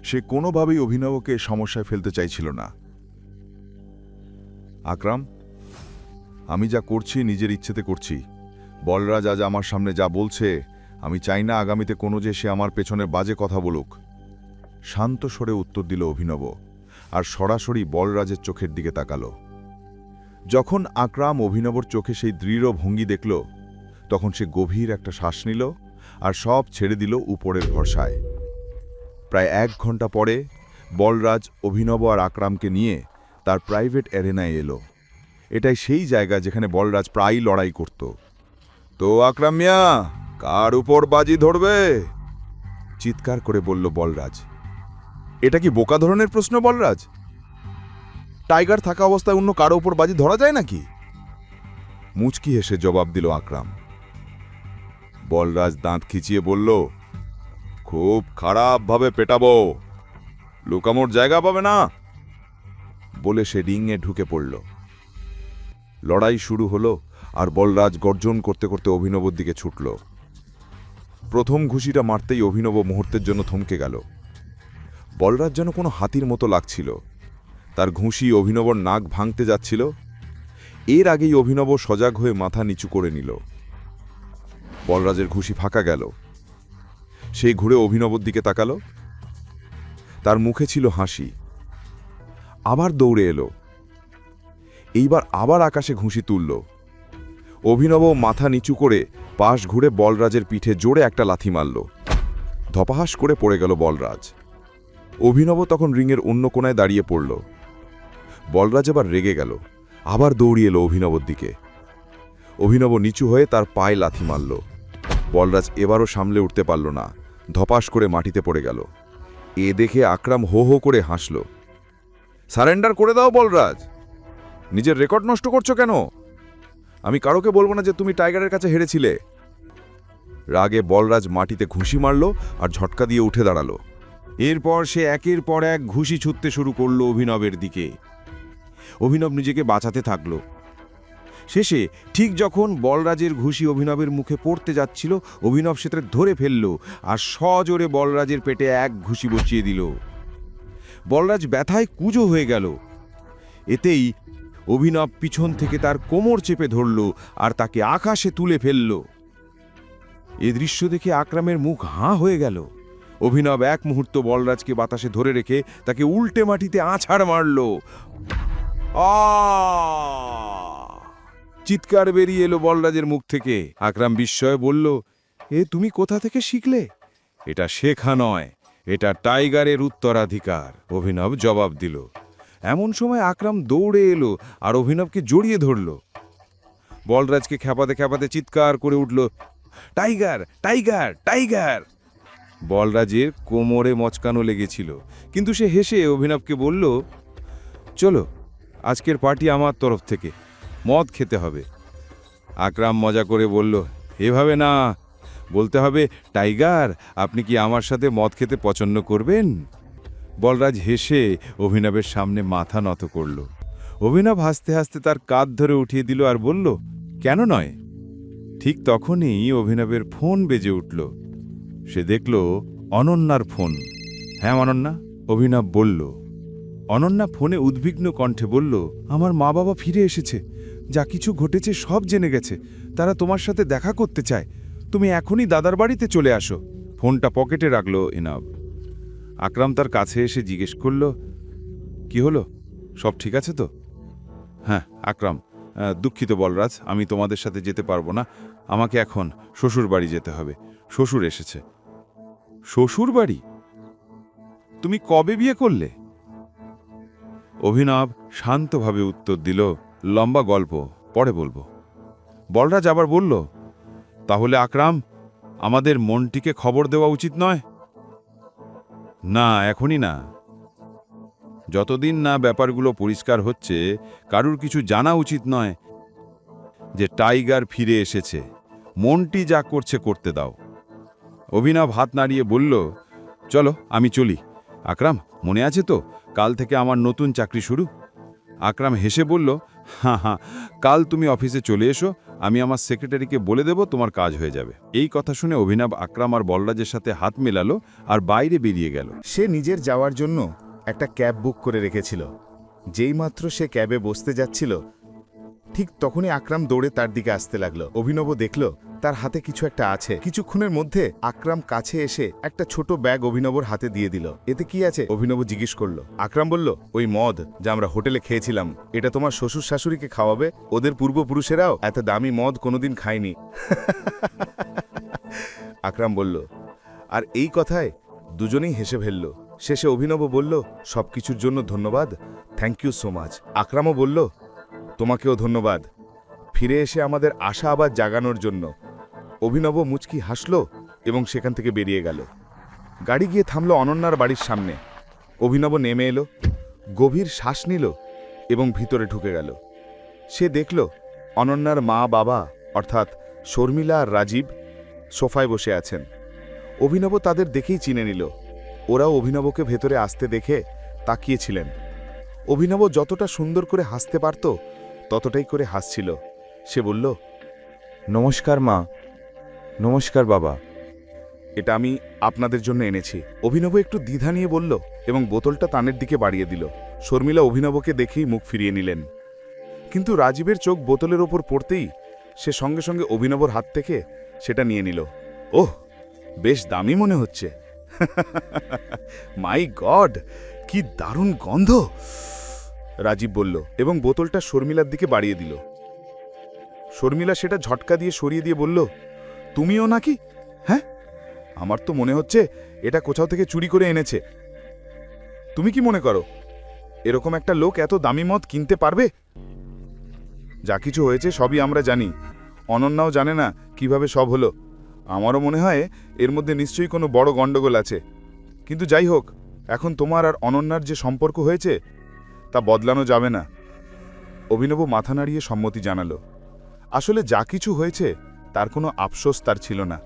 সে কোনোভাবেই অভিনবকে সমস্যায় ফেলতে চাইছিল না। আকরাম, আমি যা করছি নিজের ইচ্ছেতে করছি। বলরাজ আজ আমার সামনে যা বলছে, আমি চাই না আগামীতে কোনো যে সে আমার পেছনে বাজে কথা বলুক। শান্ত স্বরে উত্তর দিল অভিনব আর সরাসরি বলরাজের চোখের দিকে তাকালো। যখন আকরাম অভিনবর চোখে সেই দৃঢ় ভঙ্গি দেখল, তখন সে গভীর একটা শ্বাস নিল আর সব ছেড়ে দিল উপরের ভরসায়। প্রায় 1 ঘন্টা পরে বলরাজ অভিনব আর আকরামকে নিয়ে তার প্রাইভেট অ্যারেনায় এলো। এটাই সেই জায়গা যেখানে বলরাজ প্রায়ই লড়াই করত। তো আকরাম মিয়া, কার উপর বাজি ধরবে? চিৎকার করে বলল বলরাজ। এটা কি বোকা ধরনের প্রশ্ন বলরাজ? টাইগার থাকা অবস্থায় অন্য কারো উপর বাজি ধরা যায় নাকি? মুচকি হেসে জবাব দিল আকরাম। বলরাজ দাঁত খিচিয়ে বলল, খুব খারাপভাবে পেটাবো, লুকামোর জায়গা পাবে না। বলে সে রিংয়ে ঢুকে পড়ল। লড়াই শুরু হলো আর বলরাজ গর্জন করতে করতে অভিনবর দিকে ছুটল। প্রথম ঘুষিটা মারতেই অভিনব মুহূর্তের জন্য থমকে গেল। বলরাজ যেন কোনো হাতির মতো লাগছিল। তার ঘুষি অভিনবর নাক ভাঙতে যাচ্ছিল। এর আগেই অভিনব সজাগ হয়ে মাথা নিচু করে নিল। বলরাজের ঘুষি ফাঁকা গেল। সেই ঘুরে অভিনবর দিকে তাকালো। তার মুখে ছিল হাসি। আবার দৌড়ে এলো। এইবার আবার আকাশে ঘুষি তুলল। অভিনব মাথা নিচু করে পাশ ঘুরে বলরাজের পিঠে জোরে একটা লাথি মারল। ধপাহাস করে পড়ে গেল বলরাজ। অভিনব তখন রিংয়ের অন্য কোণায় দাঁড়িয়ে পড়ল। বলরাজ আবার রেগে গেল, আবার দৌড়িয়ে এলো অভিনবর দিকে। অভিনব নিচু হয়ে তার পায়ে লাথি মারল। বলরাজ এবারও সামলে উঠতে পারল না, ধপাস করে মাটিতে পড়ে গেল। এ দেখে আকরাম হো হো করে হাসল। সারেন্ডার করে দাও বলরাজ, নিজের রেকর্ড নষ্ট করছো কেন? আমি কারোকে বলবো না যে তুমি টাইগারের কাছে হেরেছিলে। রাগে বলরাজ মাটিতে ঘুষি মারল আর ঝটকা দিয়ে উঠে দাঁড়ালো। এরপর সে একের পর এক ঘুষি ছুটতে শুরু করলো অভিনবের দিকে। অভিনব নিজেকে বাঁচাতে থাকলো। শেষে ঠিক যখন বলরাজের ঘুষি অভিনবের মুখে পড়তে যাচ্ছিল, অভিনব সেটা ধরে ফেলল আর সজোরে বলরাজের পেটে এক ঘুষি বসিয়ে দিল। বলরাজ ব্যথায় কুঁজো হয়ে গেল। এতেই অভিনব পিছন থেকে তার কোমর চেপে ধরল আর তাকে আকাশে তুলে ফেলল। এ দৃশ্য দেখে আকরামের মুখ হাঁ হয়ে গেল। অভিনব এক মুহূর্ত বলরাজকে বাতাসে ধরে রেখে তাকে উল্টে মাটিতে আছাড় মারল। চিৎকার বেরিয়ে এলো বলরাজের মুখ থেকে। আকরাম বিস্ময়ে বলল, এ তুমি কোথা থেকে শিখলে? এটা শেখা নয়, এটা টাইগারের উত্তরাধিকার, অভিনব জবাব দিল। এমন সময় আকরাম দৌড়ে এলো আর অভিনবকে জড়িয়ে ধরল। বলরাজকে খেপাতে খেপাতে চিৎকার করে উঠল, টাইগার টাইগার টাইগার। বলরাজের কোমরে মচকানো লেগেছিল, কিন্তু সে হেসে অভিনবকে বলল, চলো আজকের পার্টি আমার তরফ থেকে, মদ খেতে হবে। আকরাম মজা করে বলল, এভাবে না, বলতে হবে, টাইগার আপনি কি আমার সাথে মদ খেতে পছন্দ করবেন? বলরাজ হেসে অভিনবের সামনে মাথা নত করল। অভিনব হাসতে হাসতে তার কাঁধ ধরে উঠিয়ে দিল আর বলল, কেন নয়? ঠিক তখনই অভিনবের ফোন বেজে উঠল। সে দেখল অনন্যার ফোন। হ্যাঁ অনন্যা, অভিনব বলল। অনন্যা ফোনে উদ্বিগ্ন কণ্ঠে বলল, আমার মা বাবা ফিরে এসেছে, যা কিছু ঘটেছে সব জেনে গেছে, তারা তোমার সাথে দেখা করতে চায়, তুমি এখনই দাদার বাড়িতে চলে আসো। ফোনটা পকেটে রাখল এনাব। আকরাম তার কাছে এসে জিজ্ঞেস করল, কি হলো, সব ঠিক আছে তো? হ্যাঁ আকরাম, দুঃখিত বলরাজ, আমি তোমাদের সাথে যেতে পারবো না, আমাকে এখন শ্বশুর বাড়ি যেতে হবে, শ্বশুর এসেছে। শ্বশুর বাড়ি? তুমি কবে বিয়ে করলে? অভিনব শান্তভাবে উত্তর দিল, লম্বা গল্প, পরে বলবো। বলরাজ আবার বলল, তাহলে আকরাম আমাদের মনটিকে খবর দেওয়া উচিত নয়? না, এখনই না, যতদিন না ব্যাপারগুলো পরিষ্কার হচ্ছে কারুর কিছু জানা উচিত নয় যে টাইগার ফিরে এসেছে। মনটি যা করছে করতে দাও। অভিনব হাত নাড়িয়ে বলল, চলো আমি চলি। আকরাম, মনে আছে তো কাল থেকে আমার নতুন চাকরি শুরু? আকরাম হেসে বলল, হ্যাঁ, কাল তুমি অফিসে চলে এসো, আমি আমার সেক্রেটারিকে বলে দেব, তোমার কাজ হয়ে যাবে। এই কথা শুনে অভিনব আকরাম আর বলরাজের সাথে হাত মেলালো আর বাইরে বেরিয়ে গেল। সে নিজের যাওয়ার জন্য একটা ক্যাব বুক করে রেখেছিল। যেইমাত্র সে ক্যাবে বসতে যাচ্ছিল, ঠিক তখনই আকরাম দৌড়ে তার দিকে আসতে লাগলো। অভিনব দেখল তার হাতে কিছু একটা আছে। কিছুক্ষণের মধ্যে আকরাম কাছে এসে একটা ছোট ব্যাগ অভিনবর হাতে দিয়ে দিল। এতে কি আছে? অভিনব জিজ্ঞেস করলো। আকরাম বলল, ওই মদ যা আমরা হোটেলে খেয়েছিলাম, এটা তোমার শ্বশুর শাশুড়িকে খাওয়াবে। ওদের পূর্বপুরুষেরাও এত দামি মদ কোনোদিন খায়নি। আকরাম বলল। আর এই কথায় দুজনেই হেসে ফেলল। শেষে অভিনব বলল, সবকিছুর জন্য ধন্যবাদ, থ্যাংক ইউ সো মাচ। আকরামও বলল, তোমাকেও ধন্যবাদ, ফিরে এসে আমাদের আশা আবার জাগানোর জন্য। অভিনব মুচকি হাসল এবং সেখান থেকে বেরিয়ে গেল। গাড়ি গিয়ে থামল অনন্যার বাড়ির সামনে। অভিনব নেমে এলো, গভীর শ্বাস নিল এবং ভিতরে ঢুকে গেল। সে দেখল অনন্যার মা বাবা অর্থাৎ শর্মিলা আর রাজীব সোফায় বসে আছেন। অভিনব তাদের দেখেই চিনে নিল। ওরাও অভিনবকে ভেতরে আসতে দেখে তাকিয়েছিলেন। অভিনব যতটা সুন্দর করে হাসতে পারত ততটাই করে হাসছিল। সে বলল, নমস্কার মা, নমস্কার বাবা, এটা আমি আপনাদের জন্য এনেছি। অভিনব একটু দ্বিধা নিয়ে বলল এবং বোতলটা তানের দিকে বাড়িয়ে দিল। শর্মিলা অভিনবকে দেখেই মুখ ফিরিয়ে নিলেন, কিন্তু রাজীবের চোখ বোতলের ওপর পড়তেই সে সঙ্গে সঙ্গে অভিনবর হাত থেকে সেটা নিয়ে নিল। ওহ, বেশ দামি মনে হচ্ছে। মাই গড, কি দারুণ গন্ধ, রাজীব বলল এবং বোতলটা শর্মিলার দিকে বাড়িয়ে দিল। শর্মিলা সেটা ঝটকা দিয়ে সরিয়ে দিয়ে বলল, তুমিও নাকি? হ্যাঁ, আমার তো মনে হচ্ছে এটা কোথাও থেকে চুরি করে এনেছে। তুমি কি মনে করো এরকম একটা লোক এত দামি মদ কিনতে পারবে? যা কিছু হয়েছে সবই আমরা জানি, অনন্যাও জানে না কিভাবে সব হলো। আমারও মনে হয় এর মধ্যে নিশ্চয়ই কোনো বড় গণ্ডগোল আছে। কিন্তু যাই হোক, এখন তোমার আর অনন্যার যে সম্পর্ক হয়েছে তা বদলানো যাবে না। অভিনব মাথা নাড়িয়ে সম্মতি জানালো। আসলে যা কিছু হয়েছে তার কোনো আফসোস তার ছিল না,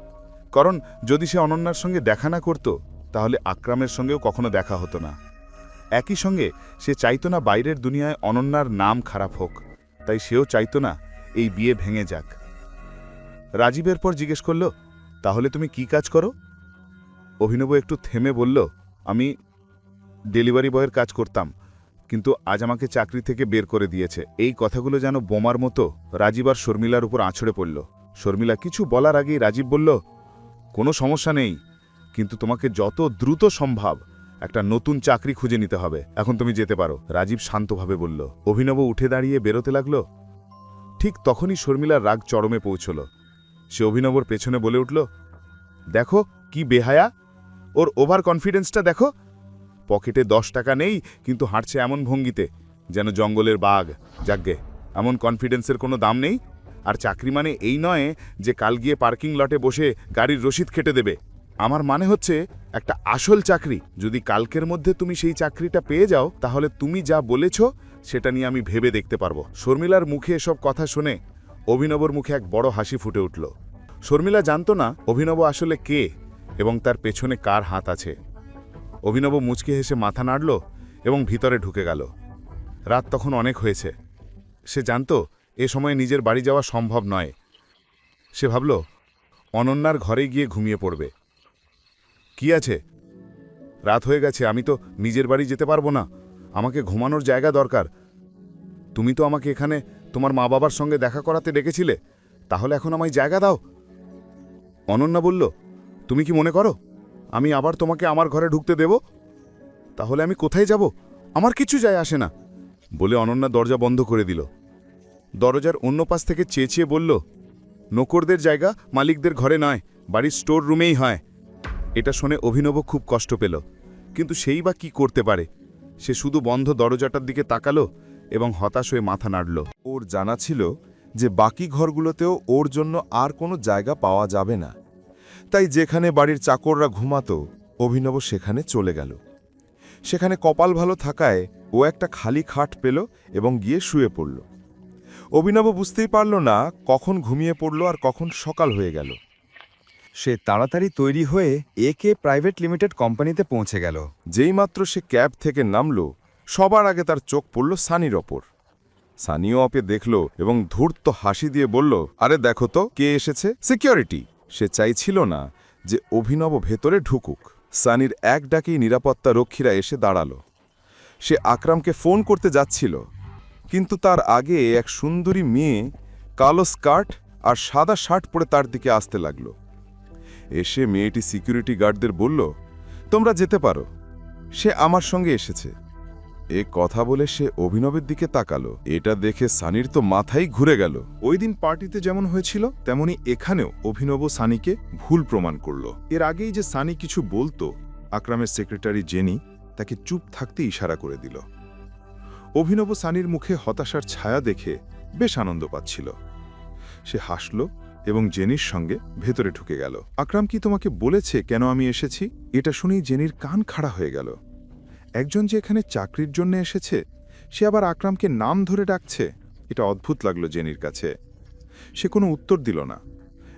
কারণ যদি সে অনন্যার সঙ্গে দেখা না করত তাহলে আকরামের সঙ্গেও কখনো দেখা হতো না। একই সঙ্গে সে চাইতো না বাইরের দুনিয়ায় অনন্যার নাম খারাপ হোক, তাই সেও চাইতো না এই বিয়ে ভেঙে যাক। রাজীবের পর জিজ্ঞেস করল, তাহলে তুমি কি কাজ করো? অভিনব একটু থেমে বলল, আমি ডেলিভারি বয়ের কাজ করতাম, কিন্তু আজ আমাকে চাকরি থেকে বের করে দিয়েছে। এই কথাগুলো যেন বোমার মতো রাজীব আর শর্মিলার উপর আছড়ে পড়ল। শর্মিলা কিছু বলার আগেই রাজীব বলল, কোনো সমস্যা নেই, কিন্তু তোমাকে যত দ্রুত সম্ভব একটা নতুন চাকরি খুঁজে নিতে হবে। এখন তুমি যেতে পারো। রাজীব শান্তভাবে বলল। অভিনব উঠে দাঁড়িয়ে বেরোতে লাগল। ঠিক তখনই শর্মিলার রাগ চরমে পৌঁছল। সে অভিনবর পেছনে বলে উঠল, দেখো কি বেহায়া, ওর ওভার কনফিডেন্সটা দেখো। পকেটে 10 টাকা নেই, কিন্তু হাঁটছে এমন ভঙ্গিতে যেন জঙ্গলের বাঘ। যাগ্গে, এমন কনফিডেন্সের কোনো দাম নেই। আর চাকরি মানে এই নয় যে কাল গিয়ে পার্কিং লটে বসে গাড়ির রসিদ কেটে দেবে। আমার মানে হচ্ছে একটা আসল চাকরি। যদি কালকের মধ্যে তুমি সেই চাকরিটা পেয়ে যাও, তাহলে তুমি যা বলেছ সেটা নিয়ে আমি ভেবে দেখতে পারবো। শর্মিলার মুখে এসব কথা শুনে অভিনবর মুখে এক বড় হাসি ফুটে উঠল। শর্মিলা জানত না অভিনব আসলে কে এবং তার পেছনে কার হাত আছে। অভিনব মুচকে হেসে মাথা নাড়ল এবং ভিতরে ঢুকে গেল। রাত তখন অনেক হয়েছে। সে জানত এ সময় নিজের বাড়ি যাওয়া সম্ভব নয়। সে ভাবল অনন্যার ঘরে গিয়ে ঘুমিয়ে পড়বে। কি আছে, রাত হয়ে গেছে, আমি তো নিজের বাড়ি যেতে পারবো না, আমাকে ঘুমানোর জায়গা দরকার। তুমি তো আমাকে এখানে তোমার মা বাবার সঙ্গে দেখা করাতে ডেকেছিলে, তাহলে এখন আমায় জায়গা দাও। অনন্যা বলল, তুমি কি মনে করো আমি আবার তোমাকে আমার ঘরে ঢুকতে দেব? তাহলে আমি কোথায় যাব? আমার কিছু যায় আসে না, বলে অনন্যা দরজা বন্ধ করে দিল। দরজার অন্য পাশ থেকে চেঁচিয়ে বলল, নকরদের জায়গা মালিকদের ঘরে নয়, বাড়ির স্টোর রুমেই হয়। এটা শুনে অভিনব খুব কষ্ট পেল, কিন্তু সেই বা কি করতে পারে। সে শুধু বন্ধ দরজাটার দিকে তাকালো এবং হতাশ হয়ে মাথা নাড়ল। ওর জানা ছিল যে বাকি ঘরগুলোতেও ওর জন্য আর কোনো জায়গা পাওয়া যাবে না, তাই যেখানে বাড়ির চাকররা ঘুমাতো অভিনব সেখানে চলে গেল। সেখানে কপাল ভালো থাকায় ও একটা খালি খাট পেল এবং গিয়ে শুয়ে পড়ল। অভিনব বুঝতেই পারল না কখন ঘুমিয়ে পড়ল আর কখন সকাল হয়ে গেল। সে তাড়াতাড়ি তৈরি হয়ে একে প্রাইভেট লিমিটেড কোম্পানিতে পৌঁছে গেল। যেইমাত্র সে ক্যাব থেকে নামল, সবার আগে তার চোখ পড়ল সানির ওপর। সানিও ওকে দেখল এবং ধূর্ত হাসি দিয়ে বলল, আরে দেখো তো কে এসেছে। সিকিউরিটি। সে চাইছিল না যে অভিনব ভেতরে ঢুকুক। সানির এক ডাকেই নিরাপত্তা রক্ষীরা এসে দাঁড়ালো। সে আকরামকে ফোন করতে যাচ্ছিল, কিন্তু তার আগে এক সুন্দরী মেয়ে কালো স্কার্ট আর সাদা শার্ট পরে তার দিকে আসতে লাগলো। এসে মেয়েটি সিকিউরিটি গার্ডদের বলল, তোমরা যেতে পারো, সে আমার সঙ্গে এসেছে। এ কথা বলে সে অভিনবের দিকে তাকালো। এটা দেখে সানির তো মাথাই ঘুরে গেল। ওই দিন পার্টিতে যেমন হয়েছিল তেমনি এখানেও অভিনব সানিকে ভুল প্রমাণ করল। এর আগেই যে সানি কিছু বলতো, আকরামের সেক্রেটারি জেনি তাকে চুপ থাকতে ইশারা করে দিল। অভিনব সানির মুখে হতাশার ছায়া দেখে বেশ আনন্দ পাচ্ছিল। সে হাসল এবং জেনির সঙ্গে ভেতরে ঢুকে গেল। আকরাম কি তোমাকে বলেছে কেন আমি এসেছি? এটা শুনেই জেনির কান খাড়া হয়ে গেল। একজন যে এখানে চাকরির জন্য এসেছে, সে আবার আকরামকে নাম ধরে ডাকছে। এটা অদ্ভুত লাগলো জেনির কাছে। সে কোনো উত্তর দিল না,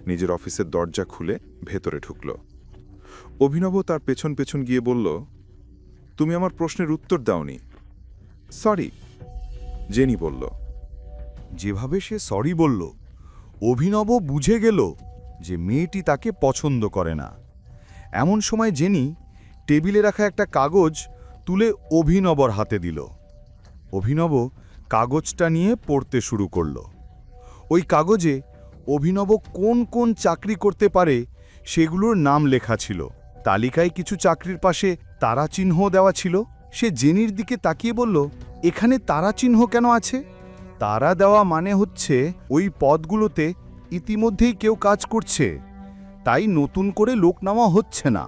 নিজের অফিসের দরজা খুলে ভেতরে ঢুকল। অভিনব তার পেছন পেছন গিয়ে বলল, তুমি আমার প্রশ্নের উত্তর দাওনি। সরি, জেনি বলল। যেভাবে সে সরি বলল, অভিনব বুঝে গেল যে মেয়েটি তাকে পছন্দ করে না। এমন সময় জেনি টেবিলে রাখা একটা কাগজ তুলে অভিনবর হাতে দিল। অভিনব কাগজটা নিয়ে পড়তে শুরু করল। ওই কাগজে অভিনব কোন কোন চাকরি করতে পারে সেগুলোর নাম লেখা ছিল। তালিকায় কিছু চাকরির পাশে তারা চিহ্ন দেওয়া ছিল। সে জেনির দিকে তাকিয়ে বলল, এখানে তারা চিহ্ন কেন আছে? তারা দেওয়া মানে হচ্ছে ওই পদগুলোতে ইতিমধ্যেই কেউ কাজ করছে, তাই নতুন করে লোক নেওয়া হচ্ছে না।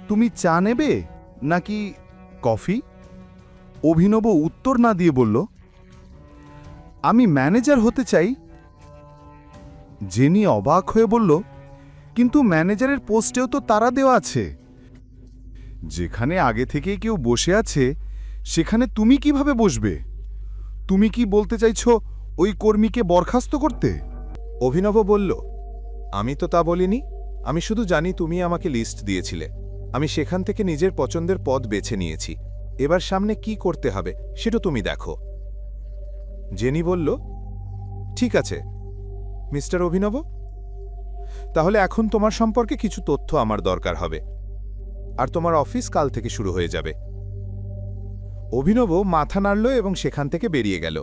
তুমি চা নেবে নাকি কফি? অভিনব উত্তর না দিয়ে বলল, আমি ম্যানেজার হতে চাই। জেনি অবাক হয়ে বলল, কিন্তু ম্যানেজারের পোস্টেও তো তারা দেওয়া আছে। যেখানে আগে থেকেই কেউ বসে আছে সেখানে তুমি কিভাবে বসবে? তুমি কি বলতে চাইছো ওই কর্মীকে বরখাস্ত করতে? অভিনব বলল, আমি তো তা বলিনি। আমি শুধু জানি তুমি আমাকে লিস্ট দিয়েছিলে। আমি সেখান থেকে নিজের পছন্দের পদ বেছে নিয়েছি। এবার সামনে কি করতে হবে সেটা তুমি দেখো। জেনি বলল, ঠিক আছে মিস্টার অভিনব, তাহলে এখন তোমার সম্পর্কে কিছু তথ্য আমার দরকার হবে, আর তোমার অফিস কাল থেকে শুরু হয়ে যাবে। অভিনব মাথা নাড়ল এবং সেখান থেকে বেরিয়ে গেল।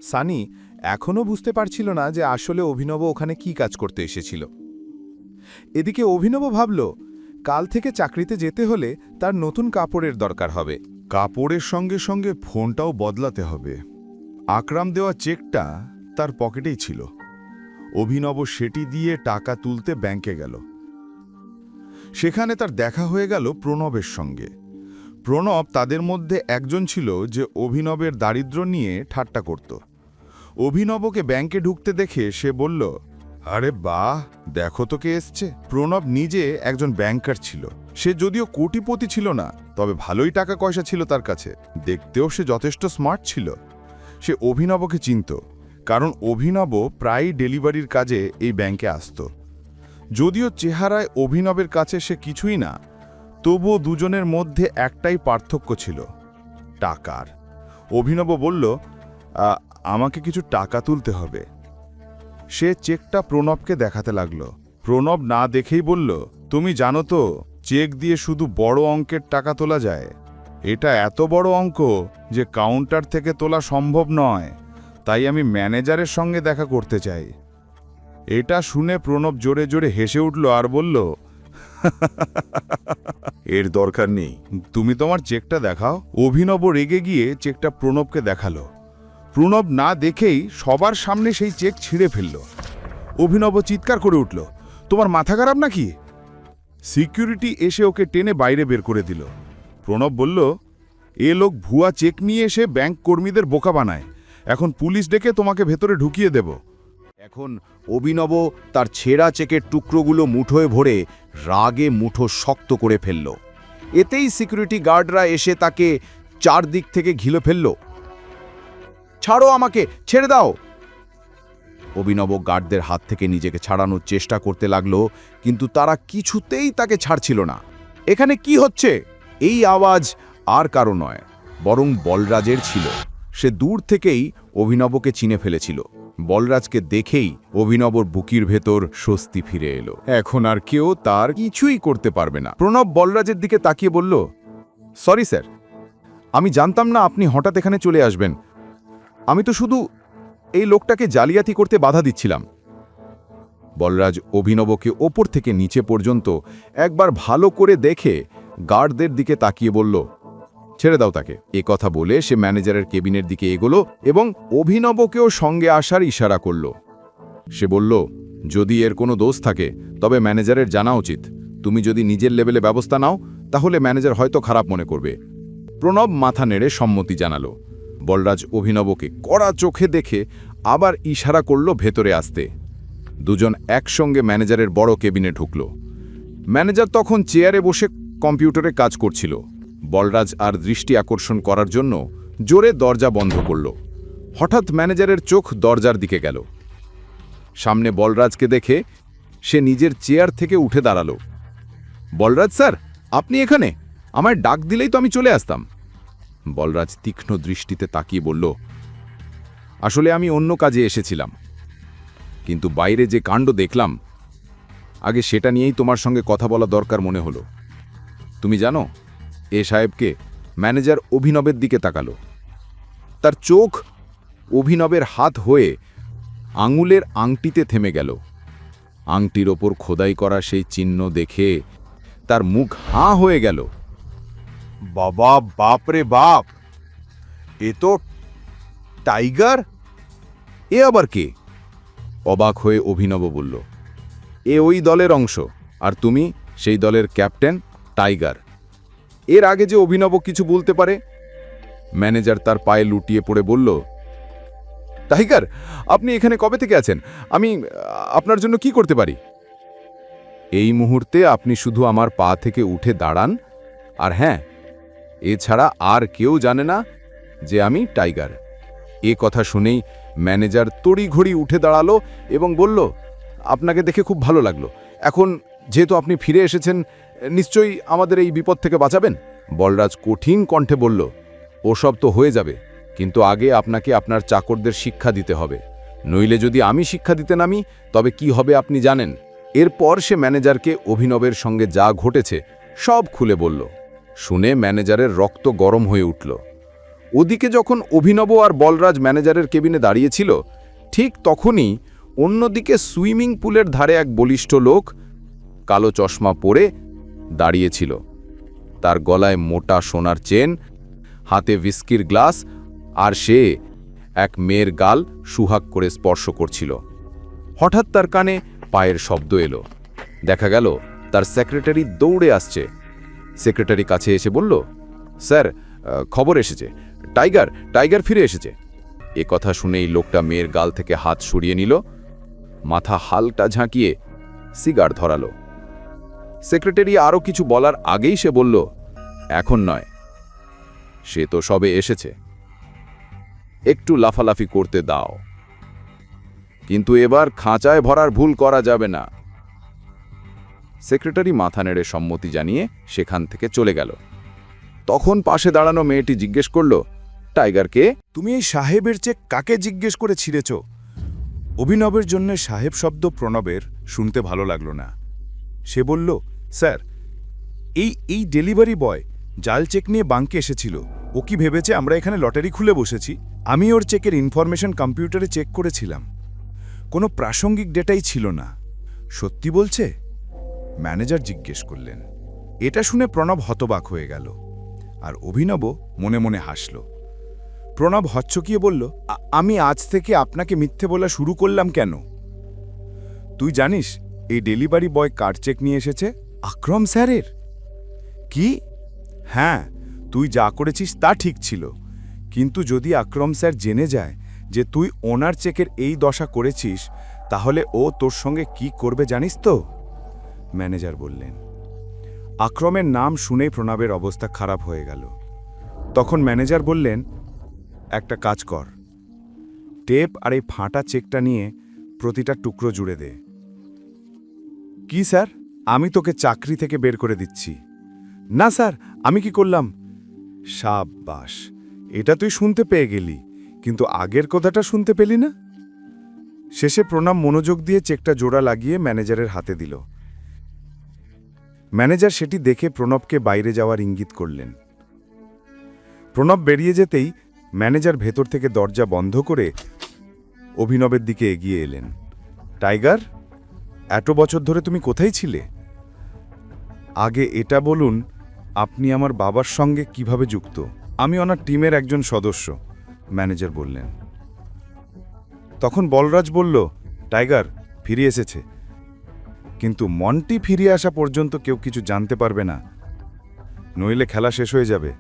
সানি এখনও বুঝতে পারছিল না যে আসলে অভিনব ওখানে কি কাজ করতে এসেছিল। এদিকে অভিনব ভাবল, কাল থেকে চাকরিতে যেতে হলে তার নতুন কাপড়ের দরকার হবে। কাপড়ের সঙ্গে সঙ্গে ফোনটাও বদলাতে হবে। আকরাম দেওয়া চেকটা তার পকেটেই ছিল। অভিনব সেটি দিয়ে টাকা তুলতে ব্যাংকে গেল। সেখানে তার দেখা হয়ে গেল প্রণবের সঙ্গে। প্রণব তাদের মধ্যে একজন ছিল যে অভিনবের দারিদ্র্য নিয়ে ঠাট্টা করত। অভিনবকে ব্যাংকে ঢুকতে দেখে সে বলল, আরে বাহ, দেখো তো কে এসছে। প্রণব নিজে একজন ব্যাংকার ছিল। সে যদিও কোটিপতি ছিল না, তবে ভালোই টাকা পয়সা ছিল তার কাছে। দেখতেও সে যথেষ্ট স্মার্ট ছিল। সে অভিনবকে চিনত, কারণ অভিনব প্রায়ই ডেলিভারির কাজে এই ব্যাংকে আসত। যদিও চেহারায় অভিনবের কাছে সে কিছুই না, তবুও দুজনের মধ্যে একটাই পার্থক্য ছিল, টাকার। অভিনব বলল, আমাকে কিছু টাকা তুলতে হবে। সে চেকটা প্রণবকে দেখাতে লাগল। প্রণব না দেখেই বলল, তুমি জানো তো চেক দিয়ে শুধু বড় অঙ্কের টাকা তোলা যায়। এটা এত বড় অঙ্ক যে কাউন্টার থেকে তোলা সম্ভব নয়, তাই আমি ম্যানেজারের সঙ্গে দেখা করতে চাই। এটা শুনে প্রণব জোরে জোরে হেসে উঠল আর বলল, এর দরকার নেই, তুমি তোমার চেকটা দেখাও। অভিনব রেগে গিয়ে চেকটা প্রণবকে দেখালো। প্রণব না দেখেই সবার সামনে সেই চেক ছিঁড়ে ফেলল। অভিনব চিৎকার করে উঠল, তোমার মাথা খারাপ নাকি? সিকিউরিটি এসে ওকে টেনে বাইরে বের করে দিল। প্রণব বলল, এ লোক ভুয়া চেক নিয়ে এসে ব্যাংক কর্মীদের বোকা বানায়। এখন পুলিশ ডেকে তোমাকে ভেতরে ঢুকিয়ে দেব। এখন অভিনব তার ছেঁড়া চেকের টুকরোগুলো মুঠোয় ভরে রাগে মুঠো শক্ত করে ফেলল। এতেই সিকিউরিটি গার্ডরা এসে তাকে চারদিক থেকে ঘিরে ফেলল। ছাড়ো আমাকে, ছেড়ে দাও। অভিনব গার্ডদের হাত থেকে নিজেকে ছাড়ানোর চেষ্টা করতে লাগলো, কিন্তু তারা কিছুতেই তাকে ছাড়ছিল না। এখানে কি হচ্ছে? এই আওয়াজ আর কারো নয়, বরং বলরাজের ছিল। সে দূর থেকেই অভিনবকে চিনে ফেলেছিল। বলরাজকে দেখেই অভিনবর বুকির ভেতর স্বস্তি ফিরে এলো। এখন আর কেউ তার কিছুই করতে পারবে না। প্রণব বলরাজের দিকে তাকিয়ে বলল, সরি স্যার, আমি জানতাম না আপনি হঠাৎ এখানে চলে আসবেন। আমি তো শুধু এই লোকটাকে জালিয়াতি করতে বাধা দিচ্ছিলাম। বলরাজ অভিনবকে ওপর থেকে নিচে পর্যন্ত একবার ভালো করে দেখে গার্ডদের দিকে তাকিয়ে বলল, ছেড়ে দাও তাকে। এ কথা বলে সে ম্যানেজারের কেবিনের দিকে এগোলো এবং অভিনবকেও সঙ্গে আসার ইশারা করল। সে বলল, যদি এর কোনো দোষ থাকে তবে ম্যানেজারের জানা উচিত। তুমি যদি নিজের লেভেলে ব্যবস্থা নাও তাহলে ম্যানেজার হয়তো খারাপ মনে করবে। প্রণব মাথা নেড়ে সম্মতি জানালো। বলরাজ অভিনবকে কড়া চোখে দেখে আবার ইশারা করল ভেতরে আসতে। দুজন একসঙ্গে ম্যানেজারের বড় কেবিনে ঢুকল। ম্যানেজার তখন চেয়ারে বসে কম্পিউটারে কাজ করছিল। বলরাজ আর দৃষ্টি আকর্ষণ করার জন্য জোরে দরজা বন্ধ করল। হঠাৎ ম্যানেজারের চোখ দরজার দিকে গেল। সামনে বলরাজকে দেখে সে নিজের চেয়ার থেকে উঠে দাঁড়ালো। বলরাজ স্যার, আপনি এখানে? আমায় ডাক দিলেই তো আমি চলে আসতাম। বলরাজ তীক্ষ্ণ দৃষ্টিতে তাকিয়ে বলল, আসলে আমি অন্য কাজে এসেছিলাম, কিন্তু বাইরে যে কাণ্ড দেখলাম, আগে সেটা নিয়েই তোমার সঙ্গে কথা বলা দরকার মনে হলো। তুমি জানো, এ সাহেবকে? ম্যানেজার অভিনবের দিকে তাকালো। তার চোখ অভিনবের হাত হয়ে আঙুলের আংটিতে থেমে গেল। আংটির ওপর খোদাই করা সেই চিহ্ন দেখে তার মুখ হাঁ হয়ে গেল। বাবা, বাপ রে বাপ, এ তো টাইগার। এ আবার কে? অবাক হয়ে অভিনব বলল, এ ওই দলের অংশ, আর তুমি সেই দলের ক্যাপ্টেন টাইগার। এর আগে যে অভিনব কিছু বলতে পারে? ম্যানেজার তার পায়ে লুটিয়ে পড়ে বলল, টাইগার, আপনি এখানে কবে থেকে আছেন? আমি আপনার জন্য কি করতে পারি? এই মুহূর্তে আপনি শুধু আমার পা থেকে উঠে দাঁড়ান, আর হ্যাঁ, এছাড়া আর কেউ জানে না যে আমি টাইগার। এ কথা শুনেই ম্যানেজার তড়িঘড়ি উঠে দাঁড়ালো এবং বলল, আপনাকে দেখে খুব ভালো লাগলো। এখন যেহেতু আপনি ফিরে এসেছেন, নিশ্চয়ই আমাদের এই বিপদ থেকে বাঁচাবেন। বলরাজ কঠিন কণ্ঠে বলল, ওসব তো হয়ে যাবে, কিন্তু আগে আপনাকে আপনার চাকরদের শিক্ষা দিতে হবে, নইলে যদি আমি শিক্ষা দিতে নামি তবে কি হবে আপনি জানেন। এরপর সে ম্যানেজারকে অভিনবের সঙ্গে যা ঘটেছে সব খুলে বলল। শুনে ম্যানেজারের রক্ত গরম হয়ে উঠল। ওদিকে যখন অভিনব আর বলরাজ ম্যানেজারের কেবিনে দাঁড়িয়েছিল, ঠিক তখনই অন্যদিকে সুইমিং পুলের ধারে এক বলিষ্ঠ লোক কালো চশমা পরে দাঁড়িয়েছিল। তার গলায় মোটা সোনার চেন, হাতে হুইস্কির গ্লাস, আর সে এক মেয়ের গাল সুহাগ করে স্পর্শ করছিল। হঠাৎ তার কানে পায়ের শব্দ এলো। দেখা গেল তার সেক্রেটারি দৌড়ে আসছে। সেক্রেটারি কাছে এসে বলল, স্যার, খবর এসেছে, টাইগার ফিরে এসেছে। এ কথা শুনেই লোকটা মেয়ের গাল থেকে হাত সরিয়ে নিল, মাথা হালকা ঝাঁকিয়ে সিগার ধরালো। সেক্রেটারি আরও কিছু বলার আগেই সে বলল, এখন নয়, সে তো সবে এসেছে, একটু লাফালাফি করতে দাও, কিন্তু এবার খাঁচায় ভরার ভুল করা যাবে না। সেক্রেটারি মাথা নেড়ে সম্মতি জানিয়ে সেখান থেকে চলে গেল। তখন পাশে দাঁড়ানো মেয়েটি জিজ্ঞেস করল, টাইগারকে? তুমি এই সাহেবের চেক কাকে জিজ্ঞেস করে ছিঁড়েছ? অভিনবের জন্য সাহেব শব্দ প্রণবের শুনতে ভালো লাগলো না। সে বলল, স্যার, এই ডেলিভারি বয় জাল চেক নিয়ে বাঙ্কে এসেছিল। ও কি ভেবেছে আমরা এখানে লটারি খুলে বসেছি? আমি ওর চেকের ইনফরমেশন কম্পিউটারে চেক করেছিলাম, কোনো প্রাসঙ্গিক ডেটাই ছিল না। সত্যি বলছে? ম্যানেজার জিজ্ঞেস করলেন। এটা শুনে প্রণব হতবাক হয়ে গেল, আর অভিনব মনে মনে হাসল। প্রণব হচ্চকিয়ে বলল, আমি আজ থেকে আপনাকে মিথ্যে বলা শুরু করলাম কেন? তুই জানিস এই ডেলিভারি বয় কার চেক নিয়ে এসেছে? আকরম স্যারের। কি? হ্যাঁ, তুই যা করেছিস তা ঠিক ছিল, কিন্তু যদি আকরম স্যার জেনে যায় যে তুই ওনার চেকের এই দশা করেছিস, তাহলে ও তোর সঙ্গে কি করবে জানিস তো? ম্যানেজার বললেন। আকরমের নাম শুনেই প্রণবের অবস্থা খারাপ হয়ে গেল। তখন ম্যানেজার বললেন, একটা কাজ কর, টেপ আর এই ফাঁটা চেকটা নিয়ে প্রতিটা টুকরো জুড়ে দে। কি স্যার, আমি তোকে চাকরি থেকে বের করে দিচ্ছি। না স্যার, আমি কি করলাম? সাব্বাস, এটা তুই শুনতে পেয়ে গেলি, কিন্তু আগের কথাটা শুনতে পেলি না। শেষে প্রণব মনোযোগ দিয়ে চেকটা জোড়া লাগিয়ে ম্যানেজারের হাতে দিল। ম্যানেজার সেটি দেখে প্রণবকে বাইরে যাওয়ার ইঙ্গিত করলেন। প্রণব বেরিয়ে যেতেই ম্যানেজার ভেতর থেকে দরজা বন্ধ করে অভিনবের দিকে এগিয়ে এলেন। টাইগার, এত বছর ধরে তুমি কোথায় ছিলে? আগে এটা বলুন, আপনি আমার বাবার সঙ্গে কিভাবে যুক্ত? আমি ওনার টিমের একজন সদস্য, ম্যানেজার বললেন। তখন বলরাজ বলল, টাইগার ফিরে এসেছে, কিন্তু মন্টি ফিরে আসা পর্যন্ত কেউ কিছু জানতে পারবে না, নইলে খেলা শেষ হয়ে যাবে।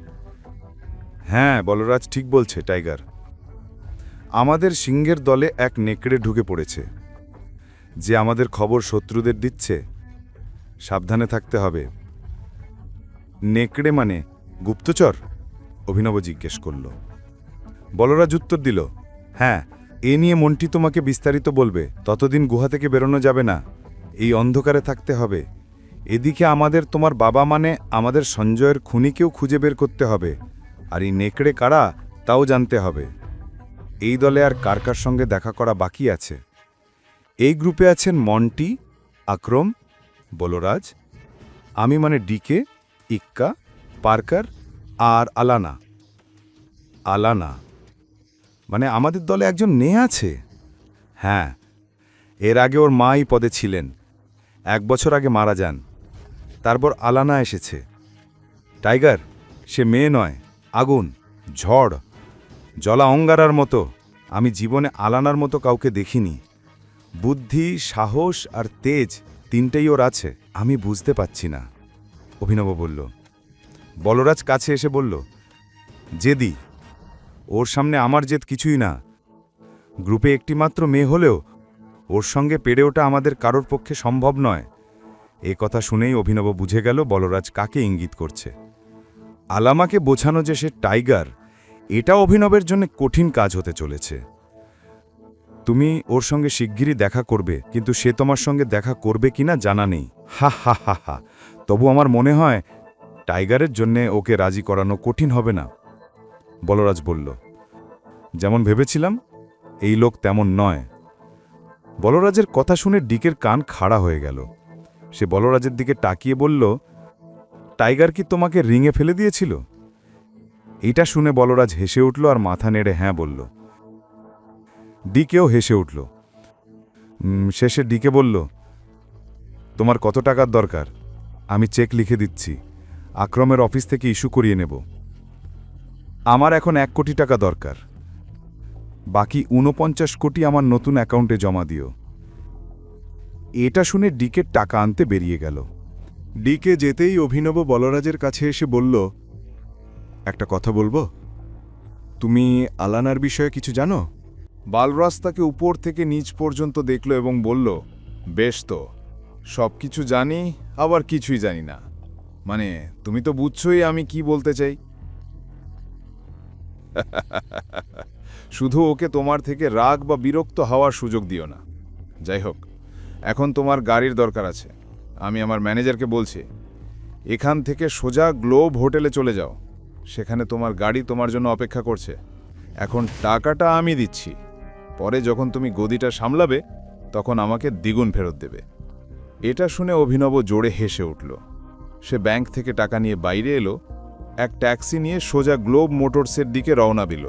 হ্যাঁ, বলরাজ ঠিক বলছে টাইগার। আমাদের সিংহের দলে এক নেকড়ে ঢুকে পড়েছে, যে আমাদের খবর শত্রুদের দিচ্ছে। সাবধানে থাকতে হবে। নেকড়ে মানে গুপ্তচর? অভিনব জিজ্ঞেস করল। বলরাজ উত্তর দিল, হ্যাঁ, এ নিয়ে মন্টি তোমাকে বিস্তারিত বলবে। ততদিন গুহা থেকে বেরোনো যাবে না, এই অন্ধকারে থাকতে হবে। এদিকে আমাদের তোমার বাবা মানে আমাদের সঞ্জয়ের খুনিকেও খুঁজে বের করতে হবে, আর এই নেকড়ে কারা তাও জানতে হবে। এই দলে আর কার কার সঙ্গে দেখা করা বাকি আছে? এই গ্রুপে আছেন মন্টি, আকরম, বলরাজ, আমি মানে ডিকে, ইক্কা, পার্কার আর আলানা। আলানা মানে আমাদের দলে একজন মেয়ে আছে? হ্যাঁ, এর আগে ওর মা এই পদে ছিলেন, 1 বছর আগে মারা যান। তারপর আলানা এসেছে। টাইগার, সে মেয়ে নয়, আগুন, ঝড়, জলা অঙ্গারার মতো। আমি জীবনে আলানার মতো কাউকে দেখিনি। বুদ্ধি, সাহস আর তেজ তিনটেই ওর আছে। আমি বুঝতে পারছি না, অভিনব বলল। বলরাজ কাছে এসে বলল, জেদি, ওর সামনে আমার জেদ কিছুই না। গ্রুপে একটিমাত্র মেয়ে হলেও ওর সঙ্গে পেরে ওঠা আমাদের কারোর পক্ষে সম্ভব নয়। এ কথা শুনেই অভিনব বুঝে গেল বলরাজ কাকে ইঙ্গিত করছে। আলামাকে বোঝানো যে সে টাইগার, এটা অভিনবের জন্য কঠিন কাজ হতে চলেছে। তুমি ওর সঙ্গে শিগগিরই দেখা করবে, কিন্তু সে তোমার সঙ্গে দেখা করবে কিনা জানা নেই। হা হা হা হা। তবু আমার মনে হয় টাইগারের জন্যে ওকে রাজি করানো কঠিন হবে না। বলরাজ বলল, যেমন ভেবেছিলাম এই লোক তেমন নয়। বলরাজের কথা শুনে ডিকের কান খাড়া হয়ে গেল। সে বলরাজের দিকে তাকিয়ে বলল, টাইগার কি তোমাকে রিঙে ফেলে দিয়েছিল? এটা শুনে বলরাজ হেসে উঠল আর মাথা নেড়ে হ্যাঁ বলল। ডিকেও হেসে উঠল। শেষে ডিকে বলল, তোমার কত টাকার দরকার? আমি চেক লিখে দিচ্ছি, আক্রমের অফিস থেকে ইস্যু করিয়ে নেব। আমার এখন 1 কোটি টাকা দরকার, বাকি 49 কোটি আমার নতুন অ্যাকাউন্টে জমা দিও। এটা শুনে ডিকের টাকা আনতে বেরিয়ে গেল। ডিকে যেতেই অভিনব বলরাজের কাছে এসে বলল, একটা কথা বলবো? তুমি আলানার বিষয়ে কিছু জানো? বালরাজ তাকে উপর থেকে নিচ পর্যন্ত দেখল এবং বলল, বেশ তো, সব কিছু জানি, আবার কিছুই জানি না। মানে তুমি তো বুঝছোই আমি কি বলতে চাই। শুধু ওকে তোমার থেকে রাগ বা বিরক্ত হওয়ার সুযোগ দিও না। যাই হোক, এখন তোমার গাড়ির দরকার আছে। আমি আমার ম্যানেজারকে বলছি, এখান থেকে সোজা গ্লোব হোটেলে চলে যাও। সেখানে তোমার গাড়ি তোমার জন্য অপেক্ষা করছে। এখন টাকাটা আমি দিচ্ছি, পরে যখন তুমি গদিটা সামলাবে তখন আমাকে দ্বিগুণ ফেরত দেবে। এটা শুনে অভিনব জোরে হেসে উঠল। সে ব্যাংক থেকে টাকা নিয়ে বাইরে এলো, এক ট্যাক্সি নিয়ে সোজা গ্লোব মোটরসের দিকে রওনা দিল।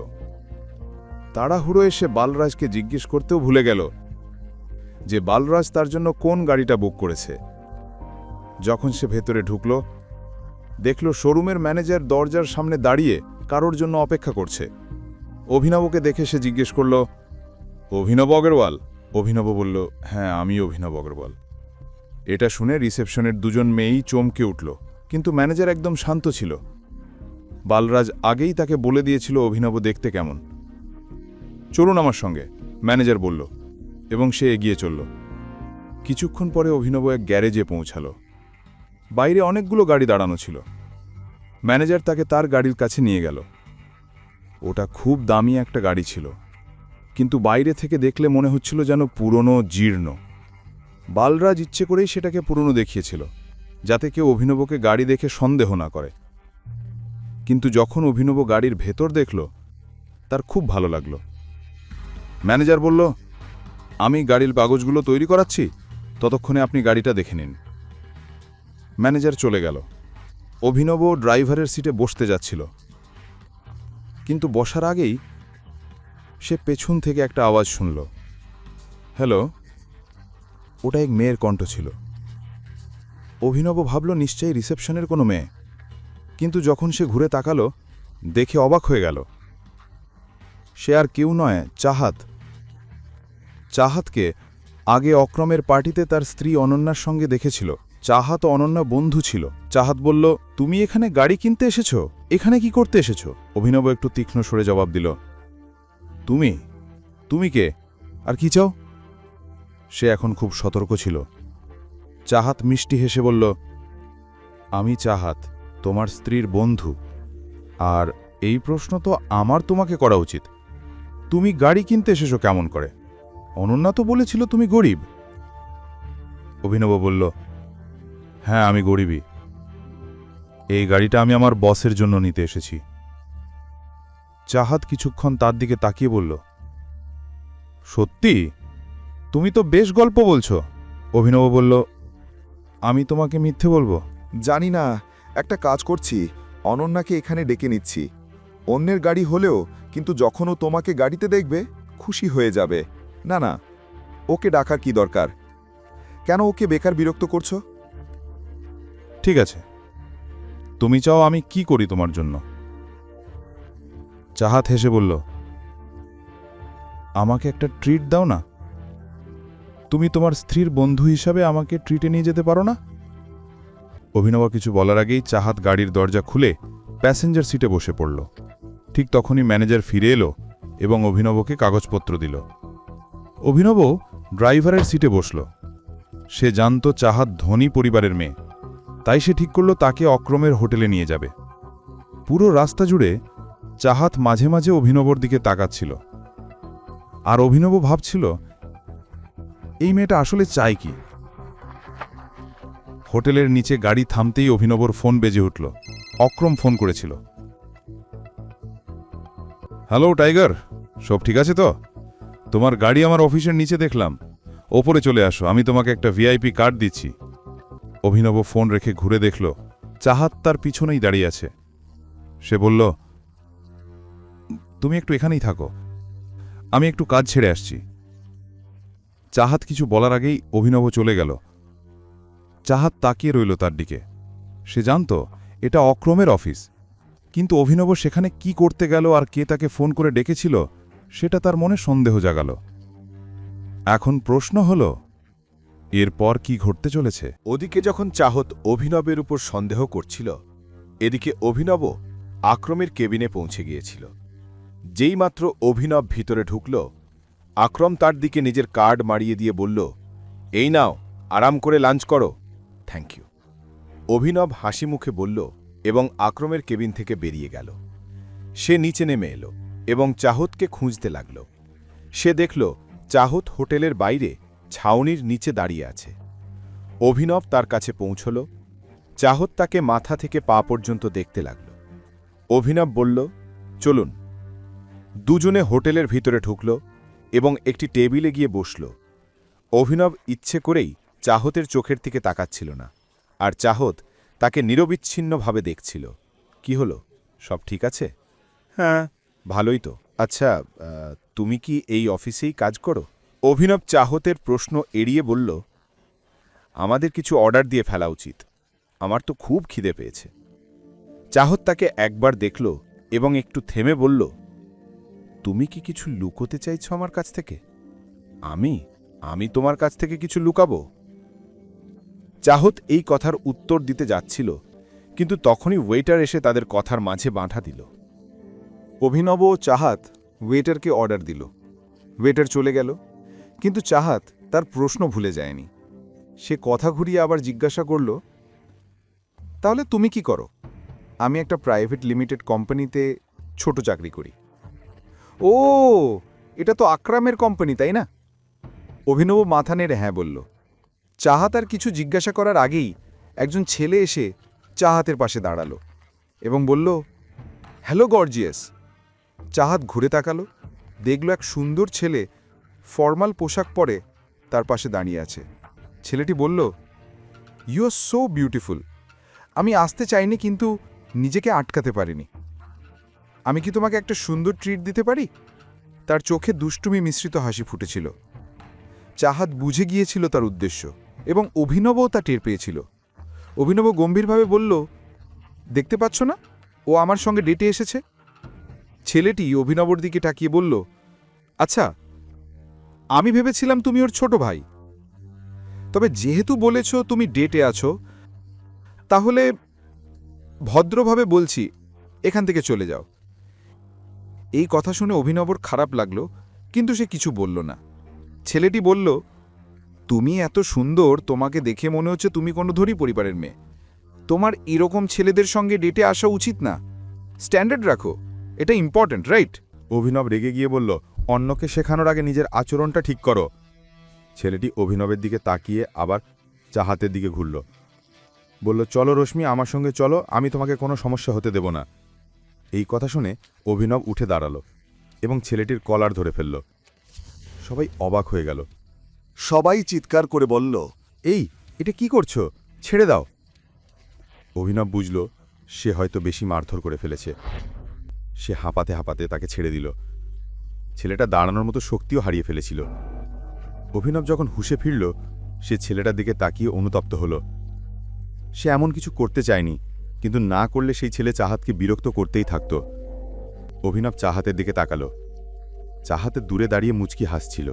তাড়াহুড়ো এসে বালরাজকে জিজ্ঞেস করতেও ভুলে গেল যে বালরাজ তার জন্য কোন গাড়িটা বুক করেছে। যখন সে ভেতরে ঢুকল, দেখল শোরুমের ম্যানেজার দরজার সামনে দাঁড়িয়ে কারোর জন্য অপেক্ষা করছে। অভিনবকে দেখে সে জিজ্ঞেস করল, অভিনব অগ্রওয়াল? অভিনব বলল, হ্যাঁ, আমি অভিনব অগ্রওয়াল। এটা শুনে রিসেপশনের দুজন মেয়েই চমকে উঠল, কিন্তু ম্যানেজার একদম শান্ত ছিল। বালরাজ আগেই তাকে বলে দিয়েছিল অভিনব দেখতে কেমন। চলুন আমার সঙ্গে, ম্যানেজার বলল, এবং সে এগিয়ে চলল। কিছুক্ষণ পরে অভিনব এক গ্যারেজে পৌঁছালো। বাইরে অনেকগুলো গাড়ি দাঁড়ানো ছিল। ম্যানেজার তাকে তার গাড়ির কাছে নিয়ে গেল। ওটা খুব দামি একটা গাড়ি ছিল, কিন্তু বাইরে থেকে দেখলে মনে হচ্ছিল যেন পুরনো, জীর্ণ। বালরাজ ইচ্ছে করেই সেটাকে পুরনো দেখিয়েছিল, যাতে কেউ অভিনবকে গাড়ি দেখে সন্দেহ না করে। কিন্তু যখন অভিনব গাড়ির ভেতর দেখল, তার খুব ভালো লাগলো। ম্যানেজার বলল, আমি গাড়ির কাগজগুলো তৈরি করাচ্ছি, ততক্ষণে আপনি গাড়িটা দেখে নিন। ম্যানেজার চলে গেল। অভিনব ড্রাইভারের সিটে বসতে যাচ্ছিল, কিন্তু বসার আগেই সে পেছন থেকে একটা আওয়াজ শুনল। হ্যালো। ওটা এক মেয়ের কণ্ঠ ছিল। অভিনব ভাবল নিশ্চয়ই রিসেপশনের কোনো মেয়ে, কিন্তু যখন সে ঘুরে তাকালো, দেখে অবাক হয়ে গেল। সে আর কেউ নয়, চাহাত। চাহাতকে আগে অক্রমের পার্টিতে তার স্ত্রী অনন্যার সঙ্গে দেখেছিল। চাহাত ও অনন্যা বন্ধু ছিল। চাহাত বলল, তুমি এখানে গাড়ি কিনতে এসেছো? এখানে কি করতে এসেছো? অভিনব একটু তীক্ষ্ণ স্বরে জবাব দিল, তুমি তুমি কে, আর কি চাও? সে এখন খুব সতর্ক ছিল। চাহাত মিষ্টি হেসে বলল, আমি চাহাত, তোমার স্ত্রীর বন্ধু। আর এই প্রশ্ন তো আমার তোমাকে করা উচিত। তুমি গাড়ি কিনতে এসেছো কেমন করে? অনন্যা তো বলেছিল তুমি গরিব। অভিনব বলল, হ্যাঁ, আমি গরিবই। এই গাড়িটা আমি আমার বসের জন্য নিতে এসেছি। চাহাত কিছুক্ষণ তার দিকে তাকিয়ে বলল, সত্যি? তুমি তো বেশ গল্প বলছো। অভিনব বলল, আমি তোমাকে মিথ্যে বলবো? জানি না, একটা কাজ করছি, অনন্যাকে এখানে ডেকে নিচ্ছি। অন্যের গাড়ি হলেও কিন্তু যখন ও তোমাকে গাড়িতে দেখবে খুশি হয়ে যাবে। না না, ওকে ডাকার কি দরকার? কেন ওকে বেকার বিরক্ত করছো? ঠিক আছে, তুমি চাও আমি কি করি তোমার জন্য? চাহাত হেসে বলল, আমাকে একটা ট্রিট দাও না। তুমি তোমার স্ত্রীর বন্ধু হিসাবে আমাকে ট্রিটে নিয়ে যেতে পারো না? অভিনব কিছু বলার আগেই চাহাত গাড়ির দরজা খুলে প্যাসেঞ্জার সিটে বসে পড়ল। ঠিক তখনই ম্যানেজার ফিরে এলো এবং অভিনবকে কাগজপত্র দিল। অভিনব ড্রাইভারের সিটে বসল। সে জানত চাহাত ধনী পরিবারের মেয়ে, তাই সে ঠিক করল তাকে অক্রমের হোটেলে নিয়ে যাবে। পুরো রাস্তা জুড়ে চাহাত মাঝে মাঝে অভিনবর দিকে তাকাচ্ছিল, আর অভিনব ভাবছিল এই মেয়েটা আসলে চায় কি। হোটেলের নিচে গাড়ি থামতেই অভিনবর ফোন বেজে উঠল। অক্রম ফোন করেছিল। হ্যালো টাইগার, সব ঠিক আছে তো? তোমার গাড়ি আমার অফিসের নিচে দেখলাম, ওপরে চলে আসো, আমি তোমাকে একটা ভিআইপি কার্ড দিচ্ছি। অভিনব ফোন রেখে ঘুরে দেখল চাহাত তার পিছনেই দাঁড়িয়ে আছে। সে বলল, তুমি একটু এখানেই থাকো, আমি একটু কাজ ছেড়ে আসছি। চাহাত কিছু বলার আগেই অভিনব চলে গেল। চাহাত তাকিয়ে রইল তার দিকে। সে জানত এটা অক্রমের অফিস, কিন্তু অভিনব সেখানে কি করতে গেল আর কে তাকে ফোন করে ডেকেছিল সেটা তার মনে সন্দেহ জাগাল। এখন প্রশ্ন হল, এরপর কি ঘটতে চলেছে? ওদিকে যখন চাহত অভিনবের উপর সন্দেহ করছিল, এদিকে অভিনব আক্রমের কেবিনে পৌঁছে গিয়েছিল। যেই মাত্র অভিনব ভিতরে ঢুকল, আক্রম তার দিকে নিজের কার্ড মারিয়ে দিয়ে বলল, এই নাও, আরাম করে লাঞ্চ করো। Thank you. অভিনব হাসি মুখে বলল এবং আক্রমের কেবিন থেকে বেরিয়ে গেল। সে নিচে নেমে এলো এবং চাহতকে খুঁজতে লাগল। সে দেখল চাহত হোটেলের বাইরে ছাউনির নিচে দাঁড়িয়ে আছে। অভিনব তার কাছে পৌঁছল। চাহত তাকে মাথা থেকে পা পর্যন্ত দেখতে লাগল। অভিনব বলল, চলুন। দুজনে হোটেলের ভিতরে ঢুকল এবং একটি টেবিলে গিয়ে বসল। অভিনব ইচ্ছে করেই চাহতের চোখের দিকে তাকাচ্ছিল না, আর চাহত তাকে নিরবিচ্ছিন্নভাবে দেখছিল। কি হলো, সব ঠিক আছে? হ্যাঁ, ভালোই তো। আচ্ছা, তুমি কি এই অফিসেই কাজ করো? অভিনব চাহতের প্রশ্ন এড়িয়ে বলল, আমাদের কিছু অর্ডার দিয়ে ফেলা উচিত, আমার তো খুব খিদে পেয়েছে। চাহত তাকে একবার দেখল এবং একটু থেমে বলল, তুমি কি কিছু লুকোতে চাইছো আমার কাছ থেকে? আমি তোমার কাছ থেকে কিছু লুকাবো? চাহত এই কথার উত্তর দিতে যাচ্ছিল, কিন্তু তখনই ওয়েটার এসে তাদের কথার মাঝে বাঁধা দিল। অভিনব ও চাহাত ওয়েটারকে অর্ডার দিল। ওয়েটার চলে গেল, কিন্তু চাহাত তার প্রশ্ন ভুলে যায়নি। সে কথা ঘুরিয়ে আবার জিজ্ঞাসা করল, তাহলে তুমি কি করো? আমি একটা প্রাইভেট লিমিটেড কোম্পানিতে ছোট চাকরি করি। ও, এটা তো আকরামের কোম্পানি, তাই না? অভিনব মাথা নেড়ে হ্যাঁ বলল। চাহাত আর কিছু জিজ্ঞাসা করার আগেই একজন ছেলে এসে চাহাতের পাশে দাঁড়ালো এবং বলল, হ্যালো গর্জিয়াস। চাহাত ঘুরে তাকালো, দেখল এক সুন্দর ছেলে ফর্মাল পোশাক পরে তার পাশে দাঁড়িয়ে আছে। ছেলেটি বলল, ইউ আর সো বিউটিফুল। আমি আসতে চাইনি, কিন্তু নিজেকে আটকাতে পারিনি। আমি কি তোমাকে একটা সুন্দর ট্রিট দিতে পারি? তার চোখে দুষ্টুমি মিশ্রিত হাসি ফুটেছিল। চাহাত বুঝে গিয়েছিল তার উদ্দেশ্য, এবং অভিনবও তা টের পেয়েছিল। অভিনব গম্ভীরভাবে বলল, দেখতে পাচ্ছ না, ও আমার সঙ্গে ডেটে এসেছে। ছেলেটি অভিনবর দিকে তাকিয়ে বলল, আচ্ছা, আমি ভেবেছিলাম তুমি ওর ছোট ভাই। তবে যেহেতু বলেছ তুমি ডেটে আছো, তাহলে ভদ্রভাবে বলছি, এখান থেকে চলে যাও। এই কথা শুনে অভিনবর খারাপ লাগলো, কিন্তু সে কিছু বলল না। ছেলেটি বলল, তুমি এত সুন্দর, তোমাকে দেখে মনে হচ্ছে তুমি কোনো ধনী পরিবারের মেয়ে। তোমার এরকম ছেলেদের সঙ্গে ডেটে আসা উচিত না। স্ট্যান্ডার্ড রাখো, এটা ইম্পর্ট্যান্ট, রাইট? অভিনব রেগে গিয়ে বলল, অন্যকে শেখানোর আগে নিজের আচরণটা ঠিক করো। ছেলেটি অভিনবের দিকে তাকিয়ে আবার চাহাতের দিকে ঘুরল, বলল, চলো রশ্মি, আমার সঙ্গে চলো, আমি তোমাকে কোনো সমস্যা হতে দেব না। এই কথা শুনে অভিনব উঠে দাঁড়ালো এবং ছেলেটির কলার ধরে ফেলল। সবাই অবাক হয়ে গেল। সবাই চিৎকার করে বলল, এই, এটা কি করছো? ছেড়ে দাও। অভিনব বুঝল সে হয়তো বেশি মারধর করে ফেলেছে। সে হাঁপাতে হাঁপাতে তাকে ছেড়ে দিল। ছেলেটা দাঁড়ানোর মতো শক্তিও হারিয়ে ফেলেছিল। অভিনব যখন হুঁশে ফিরল, সে ছেলেটার দিকে তাকিয়ে অনুতপ্ত হল। সে এমন কিছু করতে চায়নি, কিন্তু না করলে সেই ছেলে চাহাতকে বিরক্ত করতেই থাকত। অভিনব চাহাতের দিকে তাকালো। চাহাতে দূরে দাঁড়িয়ে মুচকি হাসছিল।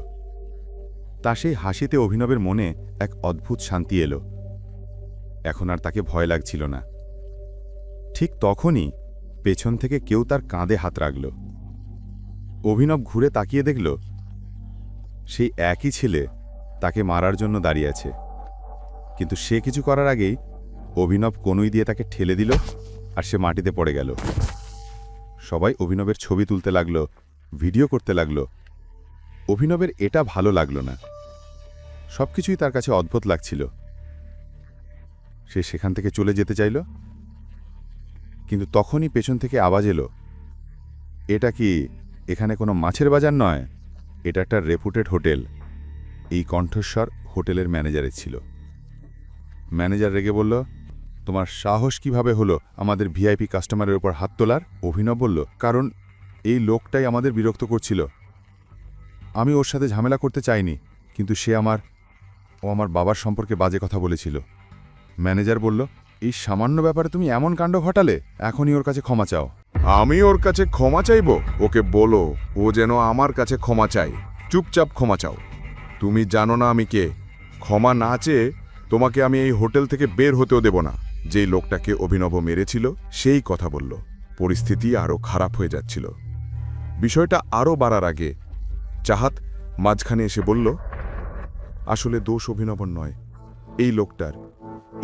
তা সেই হাসিতে অভিনবের মনে এক অদ্ভুত শান্তি এলো। এখন আর তাকে ভয় লাগছিল না। ঠিক তখনই পেছন থেকে কেউ তার কাঁধে হাত রাখল। অভিনব ঘুরে তাকিয়ে দেখল সেই একই ছেলে তাকে মারার জন্য দাঁড়িয়ে আছে। কিন্তু সে কিছু করার আগেই অভিনব কনুই দিয়ে তাকে ঠেলে দিল আর সে মাটিতে পড়ে গেল। সবাই অভিনবের ছবি তুলতে লাগল, ভিডিও করতে লাগল। অভিনবের এটা ভালো লাগলো না, সবকিছুই তার কাছে অদ্ভুত লাগছিল। সে সেখান থেকে চলে যেতে চাইল, কিন্তু তখনই পেছন থেকে আওয়াজ এলো, এটা কি এখানে কোনো মাছের বাজার নয়, এটা একটা রেপুটেড হোটেল। এই কণ্ঠস্বর হোটেলের ম্যানেজারের ছিল। ম্যানেজার রেগে বলল, তোমার সাহস কিভাবে হলো আমাদের ভিআইপি কাস্টমারের উপর হাত তোলার? অভিনব বলল, কারণ এই লোকটাই আমাদের বিরক্ত করছিল। আমি ওর সাথে ঝামেলা করতে চাইনি, কিন্তু সে ও আমার বাবার সম্পর্কে বাজে কথা বলেছিল। ম্যানেজার বলল, এই সামান্য ব্যাপারে তুমি এমন কাণ্ড ঘটালে, এখনই ওর কাছে ক্ষমা চাও। আমি ওর কাছে ক্ষমা চাইব? ওকে বলো ও যেন আমার কাছে ক্ষমা চাই। চুপচাপ ক্ষমা চাও। তুমি জানো না আমি কে। ক্ষমা না চেয়ে তোমাকে আমি এই হোটেল থেকে বের হতেও দেব না। যেই লোকটাকে অভিনব মেরেছিল সেই কথা বলল। পরিস্থিতি আরও খারাপ হয়ে যাচ্ছিল। বিষয়টা আরও বাড়ার আগে চাহাত মাঝখানে এসে বলল, আসলে দোষ অভিনবর নয়, এই লোকটার।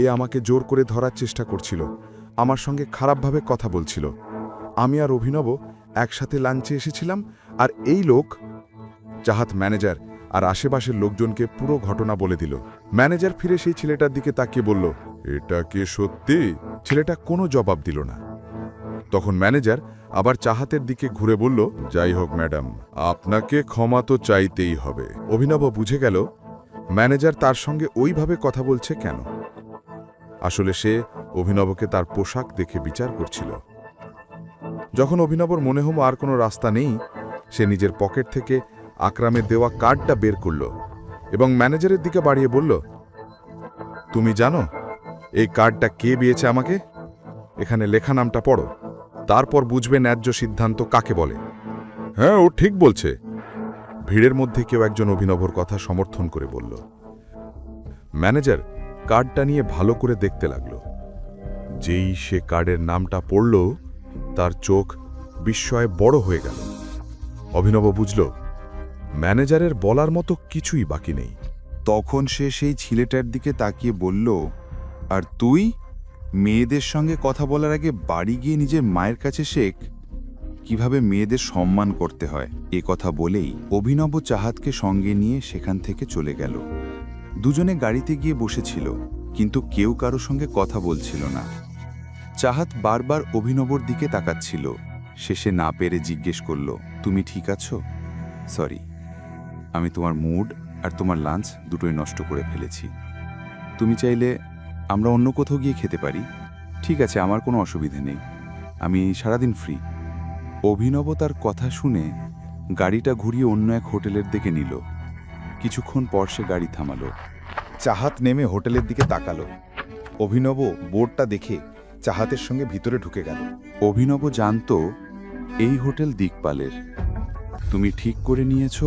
এ আমাকে জোর করে ধরার চেষ্টা করছিল, আমার সঙ্গে খারাপভাবে কথা বলছিল। আমি আর অভিনব একসাথে লাঞ্চে এসেছিলাম, আর এই লোক। চাহাত ম্যানেজার আর আশেপাশের লোকজনকে পুরো ঘটনা বলে দিল। ম্যানেজার ফিরে সেই ছেলেটার দিকে তাকিয়ে বলল, এটা কি সত্যি? ছেলেটা কোনো জবাব দিল না। তখন ম্যানেজার আবার চাহাতের দিকে ঘুরে বলল, যাই হোক ম্যাডাম, আপনাকে ক্ষমা তো চাইতেই হবে। অভিনব বুঝে গেল ম্যানেজার তার সঙ্গে ওইভাবে কথা বলছে কেন। আসলে সে অভিনবকে তার পোশাক দেখে বিচার করছিল। যখন অভিনবর মনে হলো আর কোনো রাস্তা নেই, সে নিজের পকেট থেকে আকরামের দেওয়া কার্ডটা বের করল এবং ম্যানেজারের দিকে বাড়িয়ে বলল, তুমি জানো এই কার্ডটা কে দিয়েছে আমাকে? এখানে লেখা নামটা পড়ো, তারপর বুঝবে ন্যায্য সিদ্ধান্ত কাকে বলে। হ্যাঁ, ও ঠিক বলছে। ভিড়ের মধ্যে কেউ একজন অভিনবর কথা সমর্থন করে বলল। ম্যানেজার কার্ডটা নিয়ে ভালো করে দেখতে লাগল। যেই সে কার্ডের নামটা পড়ল, তার চোখ বিস্ময়ে বড় হয়ে গেল। অভিনব বুঝল ম্যানেজারের বলার মতো কিছুই বাকি নেই। তখন সে সেই ছেলেটার দিকে তাকিয়ে বলল, আর তুই মেয়েদের সঙ্গে কথা বলার আগে বাড়ি গিয়ে নিজের মায়ের কাছে শেখ কিভাবে মেয়েদের সম্মান করতে হয়। এ কথা বলেই অভিনব চাহাতকে সঙ্গে নিয়ে সেখান থেকে চলে গেল। দুজনে গাড়িতে গিয়ে বসেছিল, কিন্তু কেউ কারো সঙ্গে কথা বলছিল না। চাহাত বারবার অভিনবর দিকে তাকাচ্ছিল। শেষে না পেরে জিজ্ঞেস করল, তুমি ঠিক আছো? সরি, আমি তোমার মুড আর তোমার লাঞ্চ দুটোই নষ্ট করে ফেলেছি। তুমি চাইলে আমরা অন্য কোথাও গিয়ে খেতে পারি। ঠিক আছে, আমার কোনো অসুবিধে নেই, আমি সারাদিন ফ্রি। অভিনব তার কথা শুনে গাড়িটা ঘুরিয়ে অন্য এক হোটেলের দিকে নিল। কিছুক্ষণ পর সে গাড়ি থামালো। চাহাত নেমে হোটেলের দিকে তাকালো। অভিনব বোর্ডটা দেখে চাহাতের সঙ্গে ভিতরে ঢুকে গেল। অভিনব জানত এই হোটেল দিকপালের। তুমি ঠিক করে নিয়েছ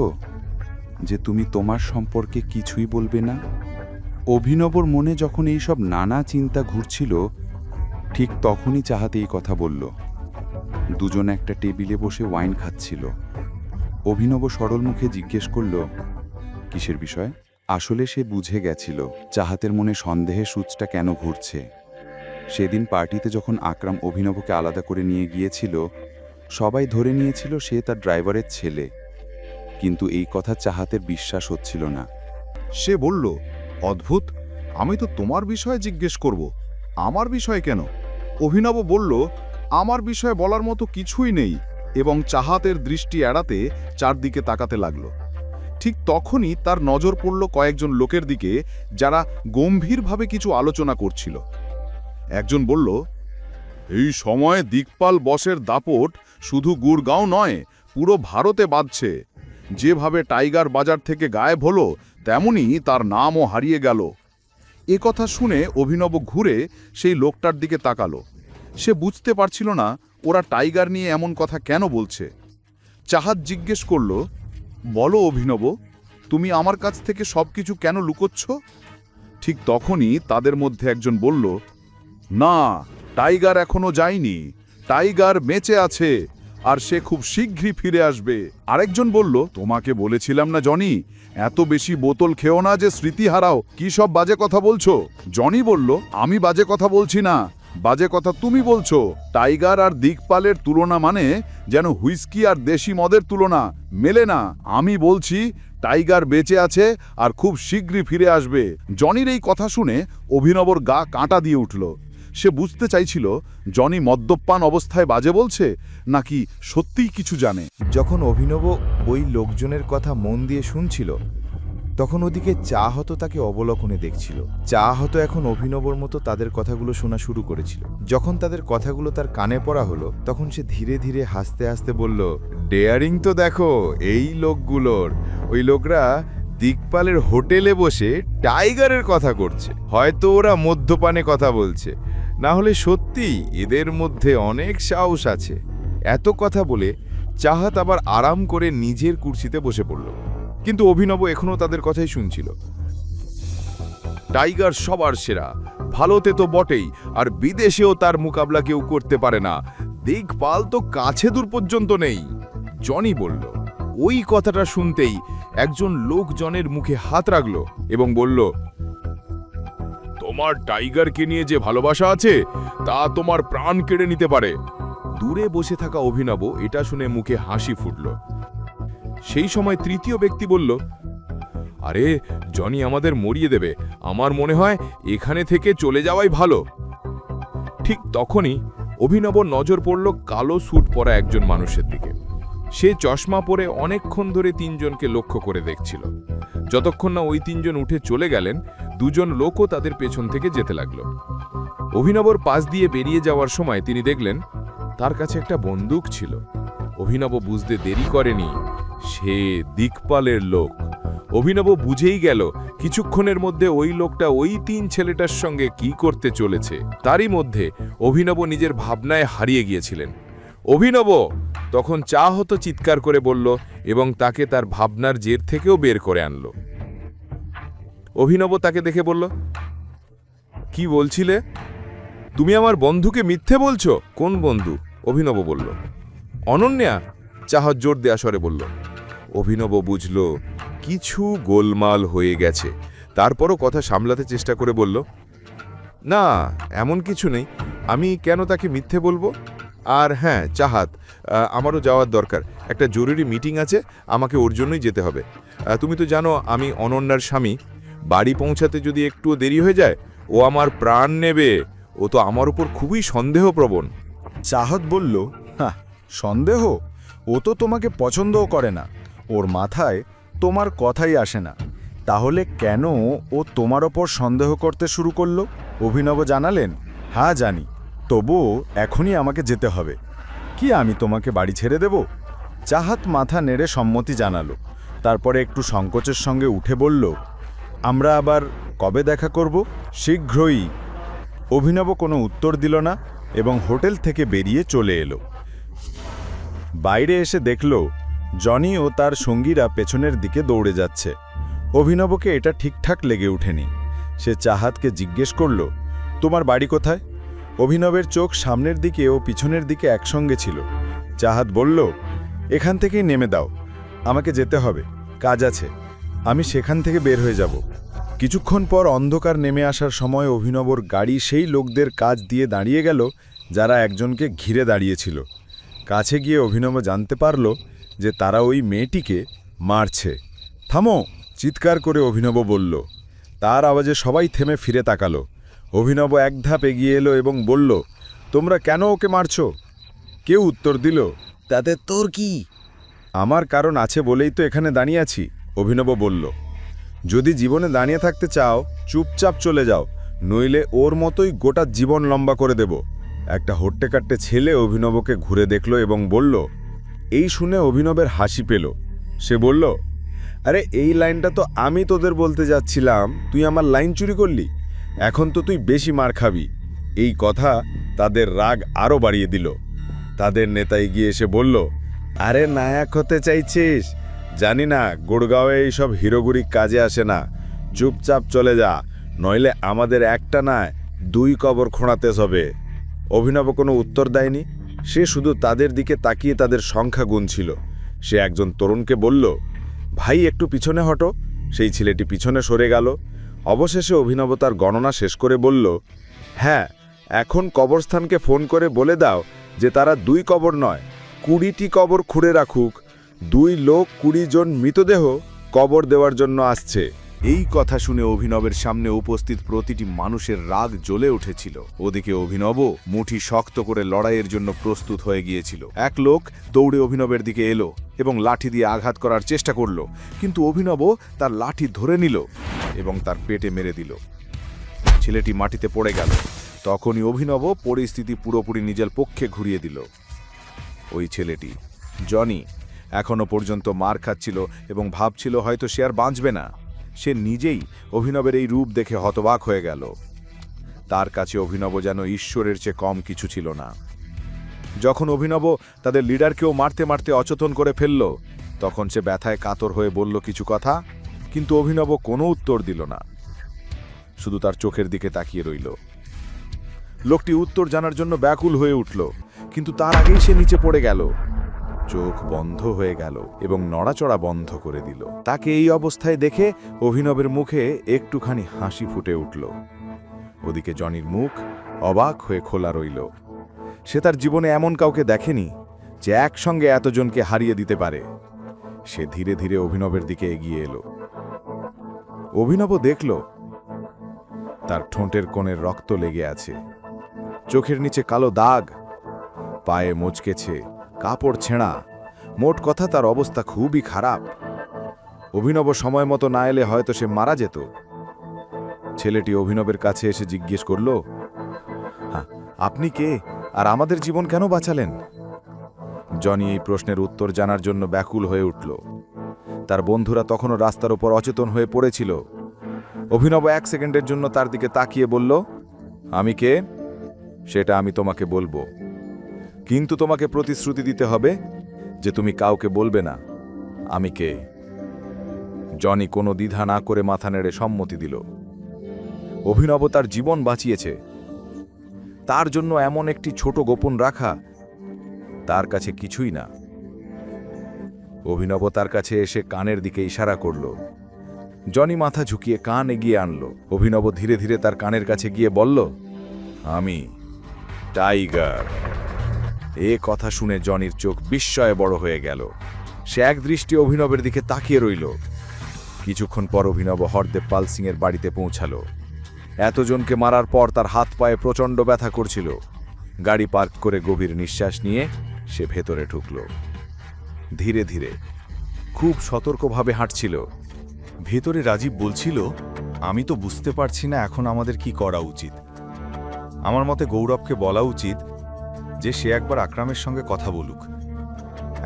যে তুমি তোমার সম্পর্কে কিছুই বলবে না? অভিনবর মনে যখন এই সব নানা চিন্তা ঘুরছিল, ঠিক তখনই চাহাতে এই কথা বলল। দুজন একটা টেবিলে বসে ওয়াইন খাচ্ছিল। অভিনব সরল মুখে জিজ্ঞেস করল, কিসের বিষয়? আসলে সে বুঝে গেছিল চাহাতের মনে সন্দেহের সূচটা কেন ঘুরছে। সেদিন পার্টিতে যখন আকরাম অভিনবকে আলাদা করে নিয়ে গিয়েছিল, সবাই ধরে নিয়েছিল সে তার ড্রাইভারের ছেলে, কিন্তু এই কথা চাহাতের বিশ্বাস হচ্ছিল না। সে বলল, অদ্ভুত, আমি তো তোমার বিষয়ে জিজ্ঞেস করব, আমার বিষয়ে কেন? অভিনব বলল, আমার বিষয়ে বলার মতো কিছুই নেই, এবং চাহাতের দৃষ্টি এড়াতে চারদিকে তাকাতে লাগল। ঠিক তখনই তার নজর পড়ল কয়েকজন লোকের দিকে, যারা গম্ভীরভাবে কিছু আলোচনা করছিল। একজন বলল, এই সময় দিকপাল বসের দাপট শুধু গুড়গাঁও নয়, পুরো ভারতে বাজছে। যেভাবে টাইগার বাজার থেকে গায়েব হলো, তেমনি তার নামও হারিয়ে গেল। এ কথা শুনে অভিনব ঘুরে সেই লোকটার দিকে তাকালো। সে বুঝতে পারছিল না ওরা টাইগার নিয়ে এমন কথা কেন বলছে। চাহাত জিজ্ঞেস করল, বলো অভিনব, তুমি আমার কাছ থেকে সবকিছু কেন লুকোচ্ছ? ঠিক তখনই তাদের মধ্যে একজন বলল, না, টাইগার এখনো যায়নি, টাইগার বেঁচে আছে আর সে খুব শীঘ্রই ফিরে আসবে। আরেকজন বলল, তোমাকে বলেছিলাম না জনি, এত বেশি বোতল খেও না যে স্মৃতি হারাও, কি সব বাজে কথা বলছো? জনি বলল, আমি বাজে কথা বলছি না, বাজে কথা তুমি বলছো। টাইগার আর দিকপালের তুলনা মানে যেন হুইস্কি আর দেশি মদের তুলনা, মেলে না। আমি বলছি টাইগার বেঁচে আছে আর খুব শীঘ্রই ফিরে আসবে। জনির এই কথা শুনে অভিনবর গা কাঁটা দিয়ে উঠল। সে বুঝতে চাইছিল জনি মদ্যপান অবস্থায় বাজে বলছে নাকি সত্যিই কিছু জানে। যখন অভিনব ওই লোকজনের কথা মন দিয়ে শুনছিল, তখন ওদিকে চাহত তাকে অবলোকনে দেখছিল। চাহত এখন অভিনবর মতো তাদের কথাগুলো শোনা শুরু করেছিল। যখন তাদের কথাগুলো তার কানে পড়া হলো, তখন সে ধীরে ধীরে হাসতে হাসতে বলল, ডেয়ারিং তো দেখো এই লোকগুলোর। ওই লোকরা দিকপালের হোটেলে বসে টাইগারের কথা করছে। হয়তো ওরা মদ্যপানে কথা বলছে, না হলে সত্যি এদের মধ্যে অনেক সাহস আছে। এত কথা বলে চাহাত আবার আরাম করে নিজের কুর্সিতে বসে পড়ল। কিন্তু অভিনব এখনও তাদের কথাই শুনছিল। টাইগার সবার সেরা, ভালোতে তো বটেই, আর বিদেশেও তার মোকাবলা কেউ করতে পারে না। দিকপাল তো কাছে দূর পর্যন্ত নেই, জনি বলল। ওই কথাটা শুনতেই একজন লোক জনের মুখে হাত রাখল এবং বলল, তোমার টাইগারকে নিয়ে যে ভালোবাসা আছে তা তোমার প্রাণ কেড়ে নিতে পারে। দূরে বসে থাকা অভিনব এটা শুনে মুখে হাসি ফুটল। সেই সময় তৃতীয় ব্যক্তি বলল, আরে জনি আমাদের মরিয়ে দেবে, আমার মনে হয় এখানে থেকে চলে যাওয়াই ভালো। ঠিক তখনই অভিনবর নজর পড়ল কালো স্যুট পরা একজন মানুষের দিকে। সে চশমা পরে অনেকক্ষণ ধরে তিনজনকে লক্ষ্য করে দেখছিল। যতক্ষণ না ওই তিনজন উঠে চলে গেলেন, দুজন লোকও তাদের পেছন থেকে যেতে লাগল। অভিনবর পাশ দিয়ে বেরিয়ে যাওয়ার সময় তিনি দেখলেন তার কাছে একটা বন্দুক ছিল। অভিনব বুঝতে দেরি করেনি, সে দিকপালের লোক। অভিনব বুঝেই গেল কিছুক্ষণের মধ্যে ওই লোকটা ওই তিন ছেলেটার সঙ্গে কি করতে চলেছে। তারই মধ্যে অভিনব নিজের ভাবনায় হারিয়ে গিয়েছিলেন। অভিনব তখন চাহত চিৎকার করে বলল এবং তাকে তার ভাবনার জের থেকেও বের করে আনল। অভিনব তাকে দেখে বলল, কি বলছিলে? তুমি আমার বন্ধুকে মিথ্যে বলছো? কোন বন্ধু? অভিনব বলল। অনন্যা, চাহত জোর দেয়া স্বরে বলল। অভিনব বুঝল কিছু গোলমাল হয়ে গেছে। তারপরও কথা সামলাতে চেষ্টা করে বলল, না, এমন কিছু নেই, আমি কেন তাকে মিথ্যে বলবো? আর হ্যাঁ চাহাত, আমারও যাওয়ার দরকার, একটা জরুরি মিটিং আছে, আমাকে ওর জন্যই যেতে হবে। তুমি তো জানো আমি অনন্যার স্বামী, বাড়ি পৌঁছাতে যদি একটু দেরি হয়ে যায় ও আমার প্রাণ নেবে। ও তো আমার উপর খুবই সন্দেহপ্রবণ। চাহত বলল, হ্যাঁ, সন্দেহ? ও তো তোমাকে পছন্দও করে না, ওর মাথায় তোমার কথাই আসে না। তাহলে কেন ও তোমার ওপর সন্দেহ করতে শুরু করলো? অভিনব জানালেন, হ্যাঁ জানি, তবুও এখনই আমাকে যেতে হবে। কি আমি তোমাকে বাড়ি ছেড়ে দেব? চাহাত মাথা নেড়ে সম্মতি জানালো। তারপরে একটু সংকোচের সঙ্গে উঠে বলল, আমরা আবার কবে দেখা করব? শীঘ্রই। অভিনব কোনো উত্তর দিল না এবং হোটেল থেকে বেরিয়ে চলে এলো। বাইরে এসে দেখল জনি ও তার সঙ্গীরা পেছনের দিকে দৌড়ে যাচ্ছে। অভিনবকে এটা ঠিকঠাক লেগে ওঠেনি। সে চাহাতকে জিজ্ঞেস করল, তোমার বাড়ি কোথায়? অভিনবের চোখ সামনের দিকে ও পিছনের দিকে একসঙ্গে ছিল। চাহাত বলল, এখান থেকেই নেমে দাও, আমাকে যেতে হবে, কাজ আছে, আমি সেখান থেকে বের হয়ে যাব। কিছুক্ষণ পর অন্ধকার নেমে আসার সময় অভিনবর গাড়ি সেই লোকদের কাজ দিয়ে দাঁড়িয়ে গেল যারা একজনকে ঘিরে দাঁড়িয়েছিল। কাছে গিয়ে অভিনব জানতে পারল যে তারা ওই মেয়েটিকে মারছে। থামো, চিৎকার করে অভিনব বলল। তার আওয়াজে সবাই থেমে ফিরে তাকালো। অভিনব এক ধাপ এগিয়ে এলো এবং বলল, তোমরা কেন ওকে মারছ? কেউ উত্তর দিল, তাতে তোর কি? আমার কারণ আছে বলেই তো এখানে দাঁড়িয়ে আছি, অভিনব বলল। যদি জীবনে দাঁড়িয়ে থাকতে চাও চুপচাপ চলে যাও, নইলে ওর মতোই গোটা জীবন লম্বা করে দেব। একটা হট্টে কাট্টে ছেলে অভিনবকে ঘুরে দেখল এবং বলল। এই শুনে অভিনবের হাসি পেল। সে বলল, আরে এই লাইনটা তো আমি তোদের বলতে যাচ্ছিলাম, তুই আমার লাইন চুরি করলি, এখন তো তুই বেশি মার খাবি। এই কথা তাদের রাগ আরও বাড়িয়ে দিল। তাদের নেতা এগিয়ে এসে বলল, আরে নায়ক হতে চাইছিস? জানি না গুড়গাঁওয়ে এইসব হিরোগুড়ি কাজে আসে না, চুপচাপ চলে যা, নইলে আমাদের একটা না 2 কবর খোঁড়াতে হবে। অভিনব কোনো উত্তর দেয়নি, সে শুধু তাদের দিকে তাকিয়ে তাদের সংখ্যা গুনছিল। সে একজন তরুণকে বলল, ভাই একটু পিছনে হটো। সেই ছেলেটি পিছনে সরে গেল। অবশেষে অভিনব তার গণনা শেষ করে বলল, হ্যাঁ, এখন কবরস্থানকে ফোন করে বলে দাও যে তারা 2 কবর নয় 20টি কবর খুঁড়ে রাখুক। 2 লোক 20 জন মৃতদেহ কবর দেওয়ার জন্য আসছে। এই কথা শুনে অভিনবের সামনে উপস্থিত প্রতিটি মানুষের রাগ জ্বলে উঠেছিল। ওদিকে অভিনব মুঠি শক্ত করে লড়াইয়ের জন্য প্রস্তুত হয়ে গিয়েছিল। এক লোক দৌড়ে অভিনবের দিকে এলো এবং লাঠি দিয়ে আঘাত করার চেষ্টা করল, কিন্তু অভিনব তার লাঠি ধরে নিল এবং তার পেটে মেরে দিল। ছেলেটি মাটিতে পড়ে গেল। তখনই অভিনব পরিস্থিতি পুরোপুরি নিজের পক্ষে ঘুরিয়ে দিল। ওই ছেলেটি জনি এখনো পর্যন্ত মার খাচ্ছিল এবং ভাবছিল হয়তো সে আর বাঁচবে না। সে নিজেই অভিনবের এই রূপ দেখে হতবাক হয়ে গেল। তার কাছে অভিনব যেন ঈশ্বরের চেয়ে কম কিছু ছিল না। যখন অভিনব তাদের লিডারকেও মারতে মারতে অচেতন করে ফেলল, তখন সে ব্যথায় কাতর হয়ে বলল কিছু কথা, কিন্তু অভিনব কোনো উত্তর দিল না, শুধু তার চোখের দিকে তাকিয়ে রইল। লোকটি উত্তর জানার জন্য ব্যাকুল হয়ে উঠল, কিন্তু তার আগেই সে নিচে পড়ে গেল। চোখ বন্ধ হয়ে গেল এবং নড়াচড়া বন্ধ করে দিল। তাকে এই অবস্থায় দেখে অভিনবের মুখে একটুখানি হাসি ফুটে উঠল। ওদিকে জনির মুখ অবাক হয়ে খোলা রইল। সে তার জীবনে এমন কাউকে দেখেনি যে একসঙ্গে এতজনকে হারিয়ে দিতে পারে। সে ধীরে ধীরে অভিনবের দিকে এগিয়ে এলো। অভিনব দেখল তার ঠোঁটের কোণের রক্ত লেগে আছে, চোখের নিচে কালো দাগ, পায়ে মোচকেছে, কাপড় ছেঁড়া। মোট কথা তার অবস্থা খুবই খারাপ। অভিনব সময় মতো না এলে হয়তো সে মারা যেত। ছেলেটি অভিনবের কাছে এসে জিজ্ঞেস করল, হ্যাঁ, আপনি কে আর আমাদের জীবন কেন বাঁচালেন? জনি এই প্রশ্নের উত্তর জানার জন্য ব্যাকুল হয়ে উঠল। তার বন্ধুরা তখনও রাস্তার ওপর অচেতন হয়ে পড়েছিল। অভিনব 1 সেকেন্ডের জন্য তার দিকে তাকিয়ে বলল, আমি কে সেটা আমি তোমাকে বলবো, কিন্তু তোমাকে প্রতিশ্রুতি দিতে হবে যে তুমি কাউকে বলবে না আমি কে। জনি কোনো দ্বিধা না করে মাথা নেড়ে সম্মতি দিল। অভিনব তার জীবন বাঁচিয়েছে। তার জন্য এমন একটি ছোট গোপন রাখা তার কাছে কিছুই না। অভিনব তার কাছে এসে কানের দিকে ইশারা করল। জনি মাথা ঝুঁকিয়ে কান এগিয়ে আনল। অভিনব ধীরে ধীরে তার কানের কাছে গিয়ে বলল, আমি টাইগার। এ কথা শুনে জনির চোখ বিস্ময়ে বড় হয়ে গেল। সে এক দৃষ্টি অভিনবের দিকে তাকিয়ে রইল। কিছুক্ষণ পর অভিনব হরদেব পাল সিংয়ের বাড়িতে পৌঁছাল। এতজনকে মারার পর তার হাত পায়ে প্রচণ্ড ব্যথা করছিল। গাড়ি পার্ক করে গভীর নিঃশ্বাস নিয়ে সে ভেতরে ঢুকল। ধীরে ধীরে খুব সতর্কভাবে হাঁটছিল। ভেতরে রাজীব বলছিল, আমি তো বুঝতে পারছি না এখন আমাদের কি করা উচিত। আমার মতে গৌরবকে বলা উচিত যে সে একবার আকরামের সঙ্গে কথা বলুক।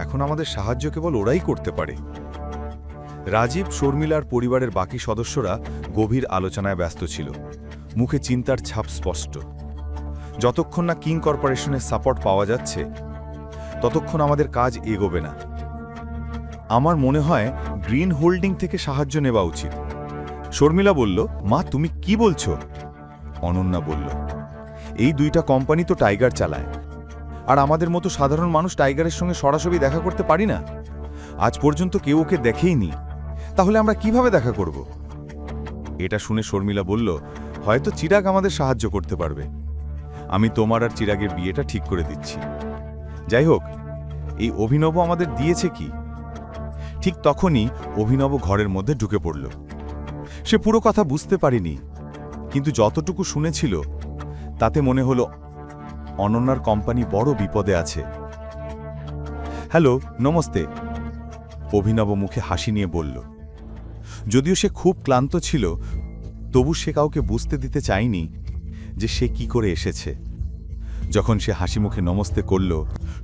এখন আমাদের সাহায্য কেবল ওরাই করতে পারে। রাজীব, শর্মিলার পরিবারের বাকি সদস্যরা গভীর আলোচনায় ব্যস্ত ছিল। মুখে চিন্তার ছাপ স্পষ্ট। যতক্ষণ না কিং কর্পোরেশনের সাপোর্ট পাওয়া যাচ্ছে ততক্ষণ আমাদের কাজ এগোবে না। আমার মনে হয় গ্রিন হোল্ডিং থেকে সাহায্য নেওয়া উচিত। শর্মিলা বলল, মা তুমি কি বলছো? অনন্যা বলল, এই 2টা কোম্পানি তো টাইগার চালায়, আর আমাদের মতো সাধারণ মানুষ টাইগারের সঙ্গে সরাসরি দেখা করতে পারি না। আজ পর্যন্ত কেউ ওকে দেখেইনি, তাহলে আমরা কিভাবে দেখা করব? এটা শুনে শর্মিলা বলল, হয়তো চিরাগ আমাদের সাহায্য করতে পারবে। আমি তোমার আর চিরাগের বিয়েটা ঠিক করে দিচ্ছি। যাই হোক, এই অভিনব আমাদের দিয়েছে কি? ঠিক তখনই অভিনব ঘরের মধ্যে ঢুকে পড়ল। সে পুরো কথা বুঝতে পারেনি, কিন্তু যতটুকু শুনেছিল তাতে মনে হলো অনন্যার কোম্পানি বড় বিপদে আছে। হ্যালো, নমস্তে, অভিনব মুখে হাসি নিয়ে বলল। যদিও সে খুব ক্লান্ত ছিল, তবু সে কাউকে বুঝতে দিতে চায়নি যে সে কি করে এসেছে। যখন সে হাসি মুখে নমস্তে করল,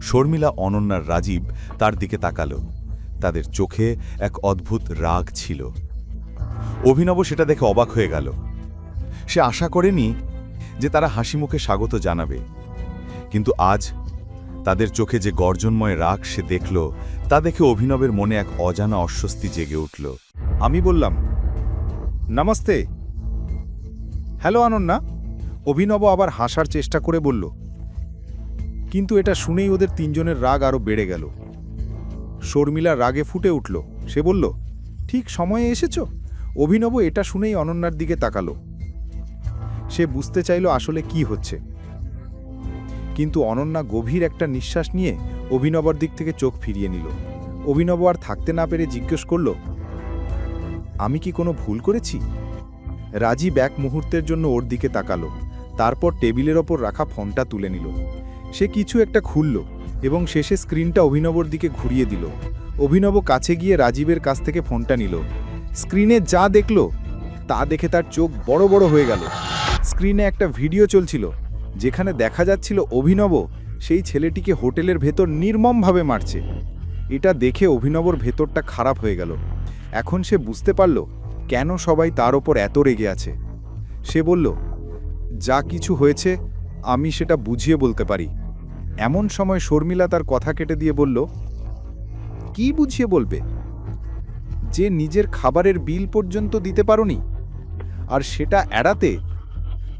শর্মিলা, অনন্যার রাজীব তার দিকে তাকালো। তাদের চোখে এক অদ্ভুত রাগ ছিল। অভিনব সেটা দেখে অবাক হয়ে গেল। সে আশা করেনি যে তারা হাসি মুখে স্বাগত জানাবে, কিন্তু আজ তাদের চোখে যে গর্জনময় রাগ সে দেখল, তা দেখে অভিনবের মনে এক অজানা অস্বস্তি জেগে উঠল। আমি বললাম, নমস্তে। হ্যালো অনন্যা, অভিনব আবার হাসার চেষ্টা করে বলল। কিন্তু এটা শুনেই ওদের তিনজনের রাগ আরও বেড়ে গেল। শর্মিলা রাগে ফুটে উঠল। সে বলল, ঠিক সময়ে এসেছ? অভিনব এটা শুনেই অনন্যার দিকে তাকালো। সে বুঝতে চাইল আসলে কি হচ্ছে, কিন্তু অনন্যা গভীর একটা নিঃশ্বাস নিয়ে অভিনবর দিক থেকে চোখ ফিরিয়ে নিল। অভিনব আর থাকতে না পেরে জিজ্ঞেস করল, আমি কি কোনো ভুল করেছি? রাজীব এক মুহূর্তের জন্য ওর দিকে তাকালো, তারপর টেবিলের ওপর রাখা ফোনটা তুলে নিল। সে কিছু একটা খুলল এবং শেষে স্ক্রিনটা অভিনবর দিকে ঘুরিয়ে দিল। অভিনব কাছে গিয়ে রাজীবের কাছ থেকে ফোনটা নিল। স্ক্রিনে যা দেখল তা দেখে তার চোখ বড় বড় হয়ে গেল। স্ক্রিনে একটা ভিডিও চলছিল যেখানে দেখা যাচ্ছিল অভিনব সেই ছেলেটিকে হোটেলের ভেতর নির্মমভাবে মারছে। এটা দেখে অভিনবর ভেতরটা খারাপ হয়ে গেল। এখন সে বুঝতে পারল কেন সবাই তার ওপর এত রেগে আছে। সে বলল, যা কিছু হয়েছে আমি সেটা বুঝিয়ে বলতে পারি। এমন সময় শর্মিলা তার কথা কেটে দিয়ে বলল, কি বুঝিয়ে বলবে? যে নিজের খাবারের বিল পর্যন্ত দিতে পারোনি, আর সেটা এড়াতে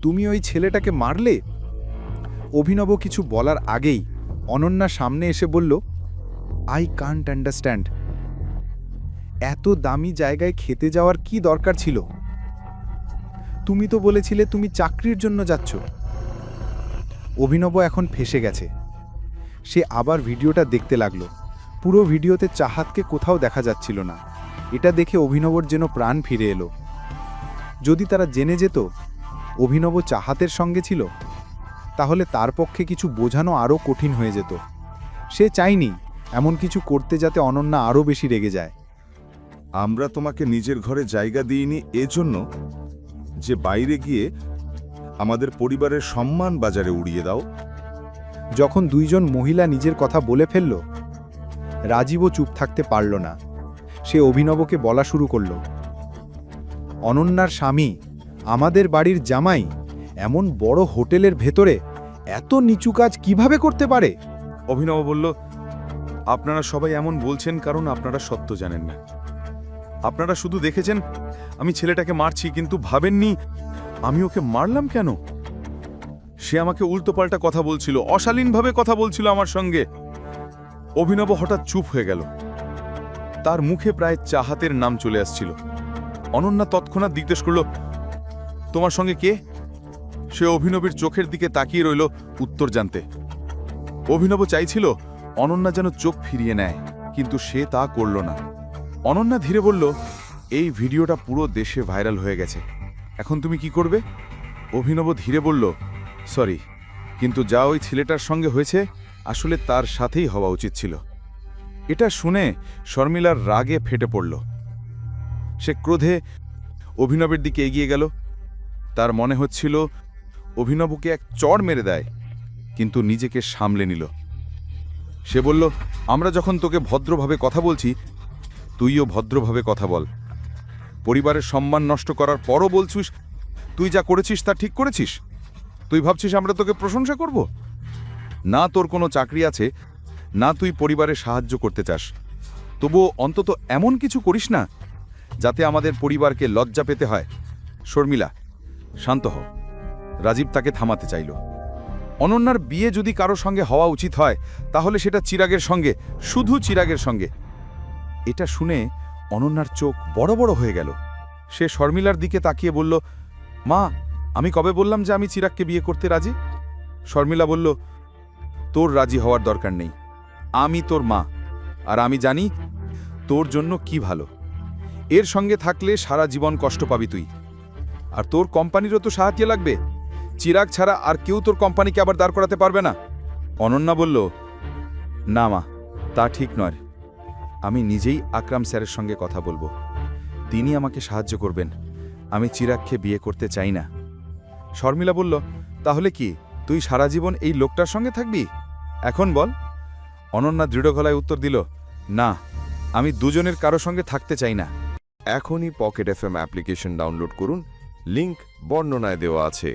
তুমি ওই ছেলেটাকে মারলে? অভিনব কিছু বলার আগেই অনন্যা সামনে এসে বলল, আই কান্ট আন্ডারস্ট্যান্ড। এত দামি জায়গায় খেতে যাওয়ার কি দরকার ছিল? তুমি তো বলেছিলে তুমি চাকরির জন্য যাচ্ছ। অভিনব এখন ফেঁসে গেছে। সে আবার ভিডিওটা দেখতে লাগলো। পুরো ভিডিওতে চাহাতকে কোথাও দেখা যাচ্ছিল না। এটা দেখে অভিনবর যেন প্রাণ ফিরে এলো। যদি তারা জেনে যেত অভিনব চাহাতের সঙ্গে ছিল, তাহলে তার পক্ষে কিছু বোঝানো আরও কঠিন হয়ে যেত। সে চায়নি এমন কিছু করতে যাতে অনন্যা আরও বেশি রেগে যায়। আমরা তোমাকে নিজের ঘরে জায়গা দিইনি এজন্য যে বাইরে গিয়ে আমাদের পরিবারের সম্মান বাজারে উড়িয়ে দাও। যখন দুইজন মহিলা নিজের কথা বলে ফেলল, রাজীবও চুপ থাকতে পারল না। সে অভিনবকে বলা শুরু করল, অনন্যার স্বামী, আমাদের বাড়ির জামাই, এমন বড় হোটেলের ভেতরে এত নিচু কাজ কিভাবে করতে পারে? অভিনব বলল, আপনারা সবাই এমন বলছেন কারণ আপনারা সত্য জানেন না। আপনারা শুধু দেখেছেন আমি ছেলেটাকে মারছি, কিন্তু ভাবেননি আমি ওকে মারলাম কেন। সে আমাকে উল্টোপাল্টা কথা বলছিল, অশালীনভাবে কথা বলছিল আমার সঙ্গে। অভিনব হঠাৎ চুপ হয়ে গেল। তার মুখে প্রায় চাহাতের নাম চলে আসছিল। অনন্যা তৎক্ষণাৎ জিজ্ঞেস করল, তোমার সঙ্গে কে? সে অভিনবের চোখের দিকে তাকিয়ে রইল উত্তর জানতে। অভিনব চাইছিল অনন্যা যেন চোখ ফিরিয়ে নেয়, কিন্তু সে তা করল না। অনন্যা ধীরে বলল, এই ভিডিওটা পুরো দেশে ভাইরাল হয়ে গেছে, এখন তুমি কি করবে? অভিনব ধীরে বলল, সরি, কিন্তু যা ওই ছেলেটার সঙ্গে হয়েছে আসলে তার সাথেই হওয়া উচিত ছিল। এটা শুনে শর্মিলার রাগে ফেটে পড়ল। সে ক্রোধে অভিনবের দিকে এগিয়ে গেল। তার মনে হচ্ছিল অভিনবকে এক চড় মেরে দেয়, কিন্তু নিজেকে সামলে নিল। সে বলল, আমরা যখন তোকে ভদ্রভাবে কথা বলছি, তুইও ভদ্রভাবে কথা বল। পরিবারের সম্মান নষ্ট করার পরও বলছিস তুই যা করেছিস তা ঠিক করেছিস? তুই ভাবছিস আমরা তোকে প্রশংসা করব? না তোর কোনো চাকরি আছে, না তুই পরিবারে সাহায্য করতে চাস, তবুও অন্তত এমন কিছু করিস না যাতে আমাদের পরিবারকে লজ্জা পেতে হয়। শর্মিলা, শান্ত হও। রাজীব তাকে থামাতে চাইল। অনন্যার বিয়ে যদি কারো সঙ্গে হওয়া উচিত হয় তাহলে সেটা চিরাগের সঙ্গে, শুধু চিরাগের সঙ্গে। এটা শুনে অনন্যার চোখ বড় বড় হয়ে গেল। সে শর্মিলার দিকে তাকিয়ে বলল, মা, আমি কবে বললাম যে আমি চিরাগকে বিয়ে করতে রাজি? শর্মিলা বলল, তোর রাজি হওয়ার দরকার নেই। আমি তোর মা, আর আমি জানি তোর জন্য কি ভালো। এর সঙ্গে থাকলে সারা জীবন কষ্ট পাবি তুই, আর তোর কোম্পানিরও তো সাহায্য লাগবে। চিরাগ ছাড়া আর কেউ তোর কোম্পানিকে আবার দাঁড় করাতে পারবে না। অনন্যা বলল, না মা, তা ঠিক নয়। আমি নিজেই আকরাম স্যারের সঙ্গে কথা বলবো, তিনি আমাকে সাহায্য করবেন। আমি চিরাগকে বিয়ে করতে চাই না। শর্মিলা বলল, তাহলে কি তুই সারা জীবন এই লোকটার সঙ্গে থাকবি? এখন বল। অনন্যা দৃঢ় গলায় উত্তর দিল, না, আমি দুজনের কারো সঙ্গে থাকতে চাই না। এখনই পকেট এফএম অ্যাপ্লিকেশন ডাউনলোড করুন, লিংক বর্ণনায় দেওয়া আছে।